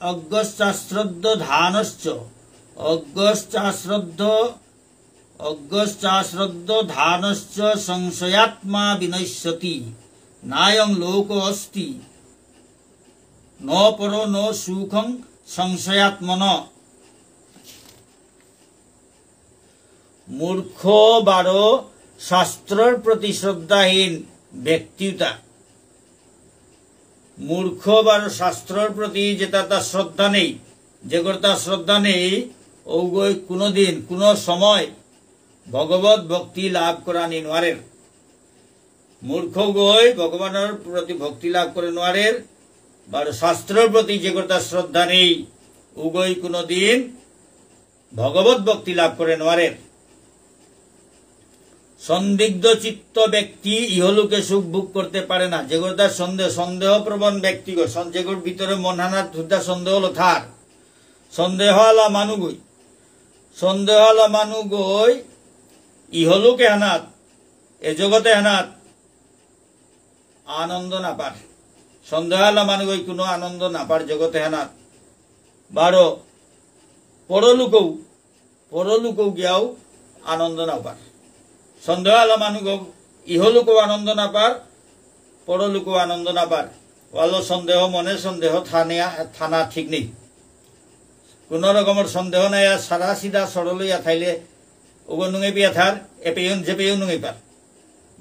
অজ্ঞশ্চাশ্রদ্ধ ধানশ্চ অজ্ঞশ্চাশ্রদ্ধ ধানশ্চ সংশয়াত্মা বিনশ্যতি নায়ং লোক অস্তি ন পর ন সুখং সংশয়াত্মন মূর্খ বারো শাস্ত্রের প্রতি শ্রদ্ধাহীন ব্যক্তিটা মূর্খ বারো শাস্ত্রের প্রতি যেটা তার শ্রদ্ধা নেই যে তার শ্রদ্ধা নেই ওগই কোনদিন কোন সময় ভগবত ভক্তি লাভ করা নিনওয়ারের মূর্খ গই ভগবানের প্রতি ভক্তি লাভ করে নোয়ারের বা শাস্ত্রের প্রতি যে তার শ্রদ্ধা নেই উগই কোনদিন ভগবত ভক্তি লাভ করে নোয়ারের সন্দিগ্ধ চিত্ত ব্যক্তি ইহলোকে সুখ ভোগ করতে পারে না যেগুলো তার সন্দেহ প্রবণ ব্যক্তি যেগুলোর ভিতরে মন হানার ধুদ্ধা সন্দেহ হলো থার সন্দেহওয়ালা মানুগই ইহলোকে হানাত এ জগতে হানাত আনন্দ না পার সন্দেহওয়ালা মানুগই কোনো আনন্দ না পার জগতে হানাত বারো পরলোকেও গিয়াও আনন্দ না পার সন্দেহওয়ালা মানুষ ইহলোকেও আনন্দ না পার পরলোকেও আনন্দ না পার ওয়ালো সন্দেহ মনে সন্দেহ থানা ঠিক নেই কোন রকমের সন্দেহ নাই সারা সিধা সরলইয়া থাইলে ওগো নুঙে পিয়া থার এপেয়ন যে পেয়েও নুঙে পার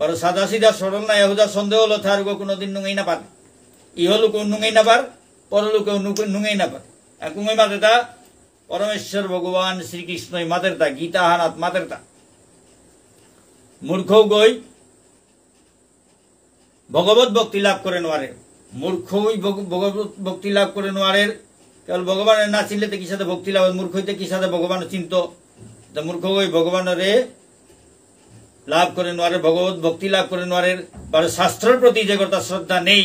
বড় সাদা সিধা সরল নাই এহুদা সন্দেহ হলো থার ওগো কোনোদিন নুঙেই না পার ইহলোকেও নুঙেই না পার পরলোকেও নুঙেই না পার কুঙে মাতে তা পরমেশ্বর ভগবান শ্রীকৃষ্ণই মাতের তা গীতা হানাত মাতের তা মূর্খ গই ভগবত ভক্তি লাভ করে নোয়ারের মূর্খই ভগবত ভক্তি লাভ করে নোয়ারের কেবল ভগবানের না চিনলে তো কি সাথে ভক্তি লাভ মূর্খ হইতে কি সাথে ভগবান চিন্ত মূর্খ গই ভগবানের লাভ করে নোয়ারের ভগবত ভক্তি লাভ করে নোয়ারের বা শাস্ত্রের প্রতি যে কথা শ্রদ্ধা নেই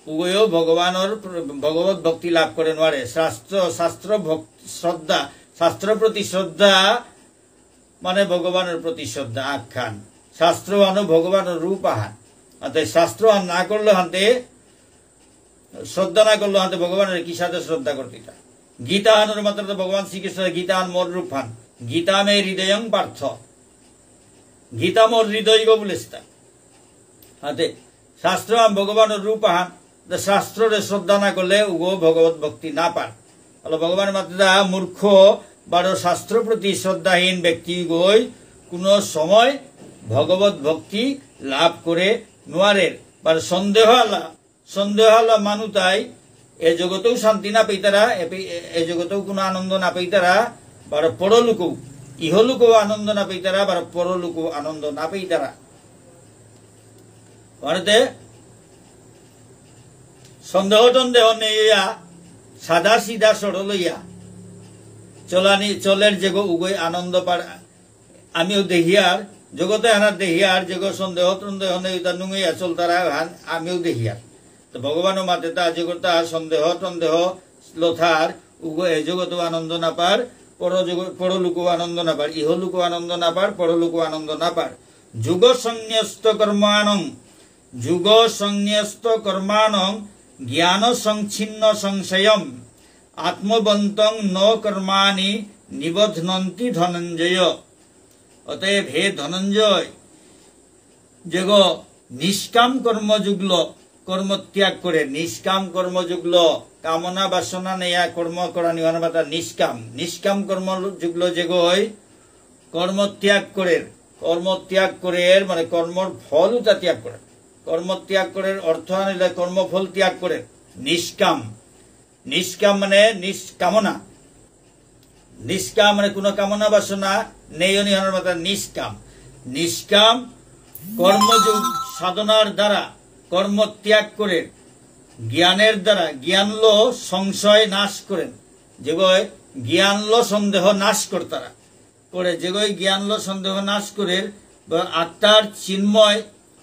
উভয়ও ভগবানের ভগবত ভক্তি লাভ করে নোয়ারে শাস্ত্র শ্রদ্ধা শাস্ত্রের প্রতি শ্রদ্ধা মানে ভগবানের প্রতি শ্রদ্ধা আখ্যান, শাস্ত্র আনো ভগবানের রূপ আহান, অর্থাৎ শাস্ত্র আন না করলে হাতে শ্রদ্ধা না করলে হাতে ভগবানের কি সাথে শ্রদ্ধা করতে। গীতা আনোর মাত্র তো ভগবান শ্রীকৃষ্ণ গীতা আন মোর রূপ হান, গীতা মে হৃদয়ং পার্থ, গীতা মোর হৃদয় গো বলেছে হাতে শাস্ত্র আন ভগবানের রূপ আহান, শাস্ত্রে শ্রদ্ধা না করলে উগো ভগবত ভক্তি না পান। ভগবানের মাত্রা মূর্খ বারো শাস্ত্র প্রতি শ্রদ্ধাহীন ব্যক্তি গই কোন সময় ভগবত ভক্তি লাভ করে নোয়ারের বার সন্দেহ আল্লাহ মানুতাই এ জগতেও শান্তি না পেতারা, এ জগতেও কোনো আনন্দ না পেতারা, বার পরলোকেও ইহলোকেও আনন্দ না পেতারা, বার পরলোকেও আনন্দ না পেতারা। ভারতে সন্দেহ টন্দেহ নেইয়া সাদা সিধা সরল ইয়া চলের যেগো উগই আনন্দ পার আমিও দেহিয়ার জগতে আনার দেহিয়ার যেগো সন্দেহ টন্দেহ নেই তা নুঙিয়া চলতারা আমিও দেহিয়ার। তো ভগবানও মাতে তা জগতা সন্দেহ টন্দেহ লথার উগো এ জগতেও আনন্দ না পার, পরলোকেও আনন্দ না পার, ইহলোকেও আনন্দ না পার, পরলোকেও আনন্দ না পার। যুগ সংন্যস্ত কর্মাণং জ্ঞান সংচ্ছিন্ন সংশয়ম আত্মবন্তং ন কর্মাণি নিবধ্নন্তি ধনঞ্জয়। অতএব হে ধনঞ্জয়, যেগ নিষ্কাম কর্মযুগল কর্ম ত্যাগ করে, নিষ্কাম কর্মযুগল কামনা বাসনা নেয়া কর্ম করা নিবাতা নিষ্কাম কর্মযুগল যেগই কর্ম ত্যাগ করে মানে কর্মর ফল তা ত্যাগ করে, কর্ম ত্যাগ করে অর্থ আনিলে কর্মফল ত্যাগ করে। নিষ্কাম মানে নিষ্কামনা, নিষ্কাম মানে কোন কামনা বাসনা নেই মাতা নিষ্কাম কর্মযোগ সাধনার দ্বারা কর্ম ত্যাগ করে জ্ঞানের দ্বারা জ্ঞানলো সংশয় নাশ করেন, যেগয় জ্ঞানলো সন্দেহ নাশ করতারা করে, যেগয় জ্ঞানলো সন্দেহ নাশ করে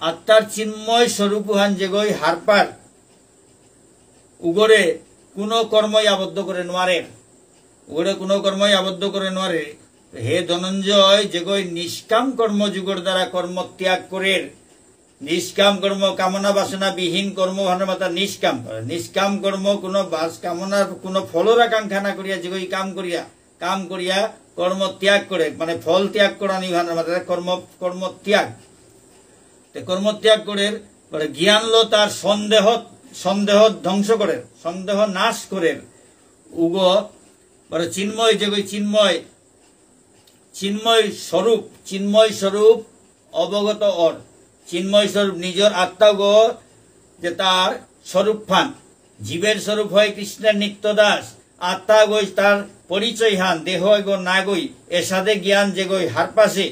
আত্মার চিন্ময় স্বরূপ হান যেগই হারপার উগরে কোন কর্মই আবদ্ধ করে নোয়ারে, হে ধনঞ্জয়, যেগই নিষ্কাম কর্মযুগের দ্বারা কর্ম ত্যাগ করে, নিষ্কাম কর্ম কামনা বাসনা বিহীন কর্ম ভানুমাতা নিষ্কাম করে, নিষ্কাম কর্ম কোন কামনার কোন ফলর আকাঙ্ক্ষা না করিয়া যেগই কাম করিয়া কর্ম ত্যাগ করে, মানে ফল ত্যাগ করা নিভানুমাতা কর্ম ত্যাগ করে জ্ঞান লো তার সন্দেহ ধ্বংস করে, সন্দেহ নাশ করে উগ চিন্ময় যেগই চিন্ময় স্বরূপ অবগত চিন্ময় স্বরূপ নিজের আত্মা গো যে তার স্বরূপ ফান, জীবের স্বরূপ হয় কৃষ্ণের নিত্য দাস, আত্মা গই তার পরিচয় হান, দেহ গো না গই এর সাথে জ্ঞান যে গই হার পাশে,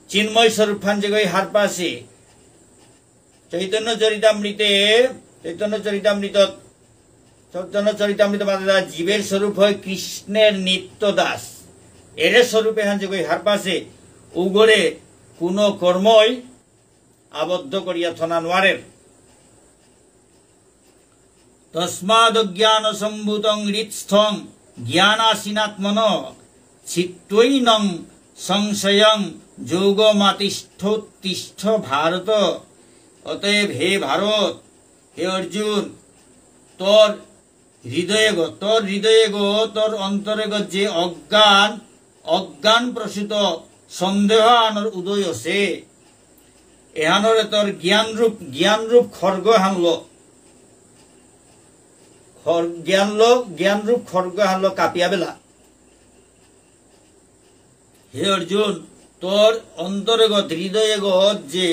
চিন্ময় স্বরূপ ফান যে গই হার পাশে। চৈতন্য চরিতামৃত জীবের স্বরূপ হয় কৃষ্ণের নিত্য দাস, এর স্বরূপে হান যে গই হার পাশে উগরে কোন কর্মই আবদ্ধ করিয়া থনা নোয়ারের। তস্মাদ জ্ঞান সম্ভূতং হৃৎস্থং জ্ঞানাসীনাত্মন চিত্তৈনং সংশয়ং যোগমাতিষ্ঠোত্তিষ্ঠ ভারত। অতএব হে ভারত, হে অর্জুন, তোর হৃদয়ে গো তোর অন্তরে গো যে অজ্ঞান প্রসূত সন্দেহ আনর উদয় আছে, এহানরে তোর জ্ঞানরূপ খর্গ হানলো, জ্ঞানরূপ খর্গ হানলো কাপিয়া বেলা। হে অর্জুন, তোর অন্তর্গত হৃদয়গত যে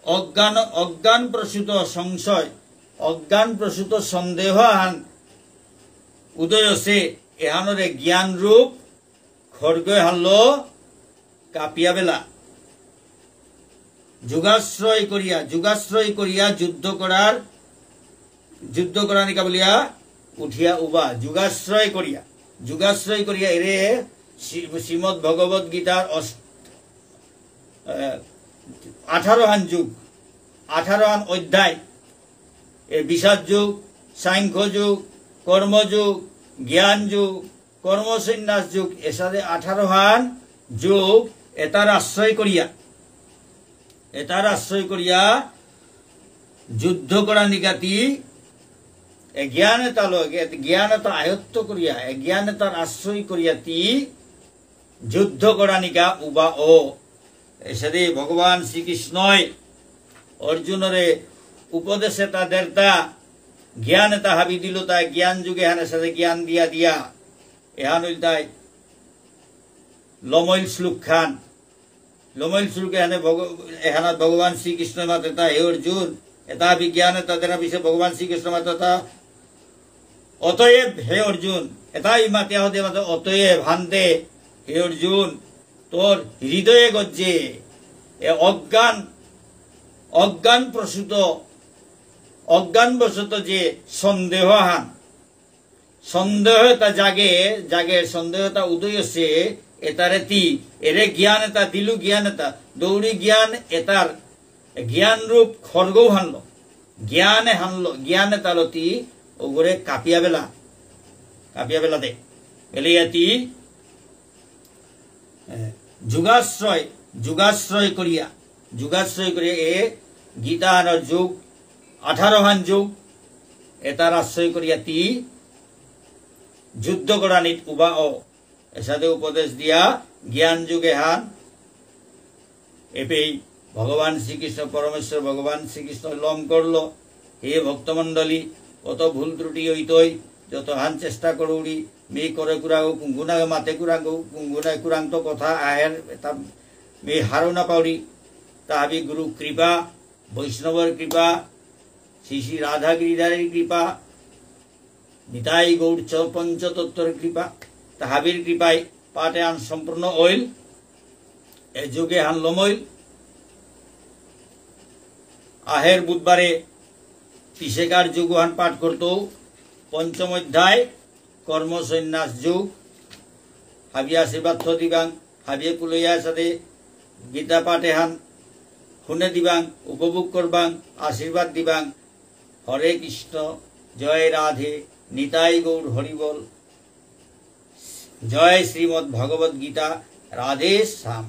অজ্ঞান প্রসূত সংশয়, অজ্ঞান প্রসূত সন্দেহ আন উদয় আছে, এহানরে জ্ঞানরূপ খর্গ হানলো কাপিয়া বেলা। যুগাশ্রয় করিয়া যুদ্ধ করা নিকা বলিয়া উঠিয়া উবা। যুগাশ্রয় করিয়া এরে শ্রীমদ ভগবত গীতার 18 হান অধ্যায়, বিষাদ যুগ, সাংখ্য যুগ, কর্মযুগ, জ্ঞান যুগ, কর্মসন্ন্যাস যুগ, এর সাথে 18 হান যুগ এটার আশ্রয় করিয়া যুদ্ধ করা নিগাতি জ্ঞান এটা জ্ঞান এটা আয়ত্ত করিয়া জ্ঞান এটার আশ্রয় করিয়া তি যুদ্ধ করা নিকা উবা ও এসে ভগবান শ্রীকৃষ্ণই অর্জুনরে উপদেশ এটা দেড়টা জ্ঞান এটা হাবি দিল তাই জ্ঞান যুগে হানের সাথে জ্ঞান দিয়া এহান হইল তাই লমইল শ্লোক খান লমইল শ্লোকে এহানাত ভগবান শ্রীকৃষ্ণ মাত এটা হে অর্জুন এটা বিজ্ঞান এটা দেনা পিছিয়ে ভগবান শ্রীকৃষ্ণ মাত এটা অতএব হে অর্জুন এটাই মাতে হতে মাতে অতএব হানতে হে অর্জুন তোর হৃদয়ে গজ্জে এ অজ্ঞান প্রসূত অজ্ঞানবশত যে সন্দেহতা জাগে সন্দেহতা উদয় হচ্ছে এটারে তি এরে জ্ঞান এটা দিলু জ্ঞান এটা দৌড়ি জ্ঞান এটার জ্ঞান রূপ খড়গও হানলো জ্ঞান এটা লতি ওগরে কাপিয়া বেলা দে এলিয়াতি যুগাশ্রয় করিয়া এ গীতার যুগ 18 হান যুগ এটার আশ্রয় করিয়া তি যুদ্ধ করা নিত উবা ও এসাথে উপদেশ দিয়া জ্ঞান যুগে হান এপেই ভগবান শ্রীকৃষ্ণ পরমেশ্বর ভগবান শ্রীকৃষ্ণ লম করলো হে ভক্তমণ্ডলী কত ভুল ত্রুটি হইতই যত হান চেষ্টা করুড়ি মে করে কুরাগো কুঙ্গুনাগে মাতে কুরাগো কুঙ্গুনায় কুরাং তো কথা আহের তা মে হারো না পাউরি তাহাবি গুরু কৃপা বৈষ্ণবর কৃপা শ্রী শ্রী রাধা গিরিধারের কৃপা নিতাই গৌড় পঞ্চতত্ত্বর কৃপা তাহাবির কৃপায় পাঠে আন সম্পূর্ণ অইল এ যুগে হান লমইল আহের বুধবারে পিসেকার যুগ হান পাঠ করত পঞ্চম অধ্যায় কর্ম সন্ন্যাস যুগ হাবিয়া আশীর্বাদ দিবাং হাবিয়ে পুলইয়ার সাথে গীতা পাঠে হান শুনে দিবাং উপভোগ করবাং আশীর্বাদ দিবাং হরে কৃষ্ণ জয় রাধে নিতাই গৌর হরিবল জয় শ্রীমদ্ ভগবদ গীতা রাধে শ্যাম।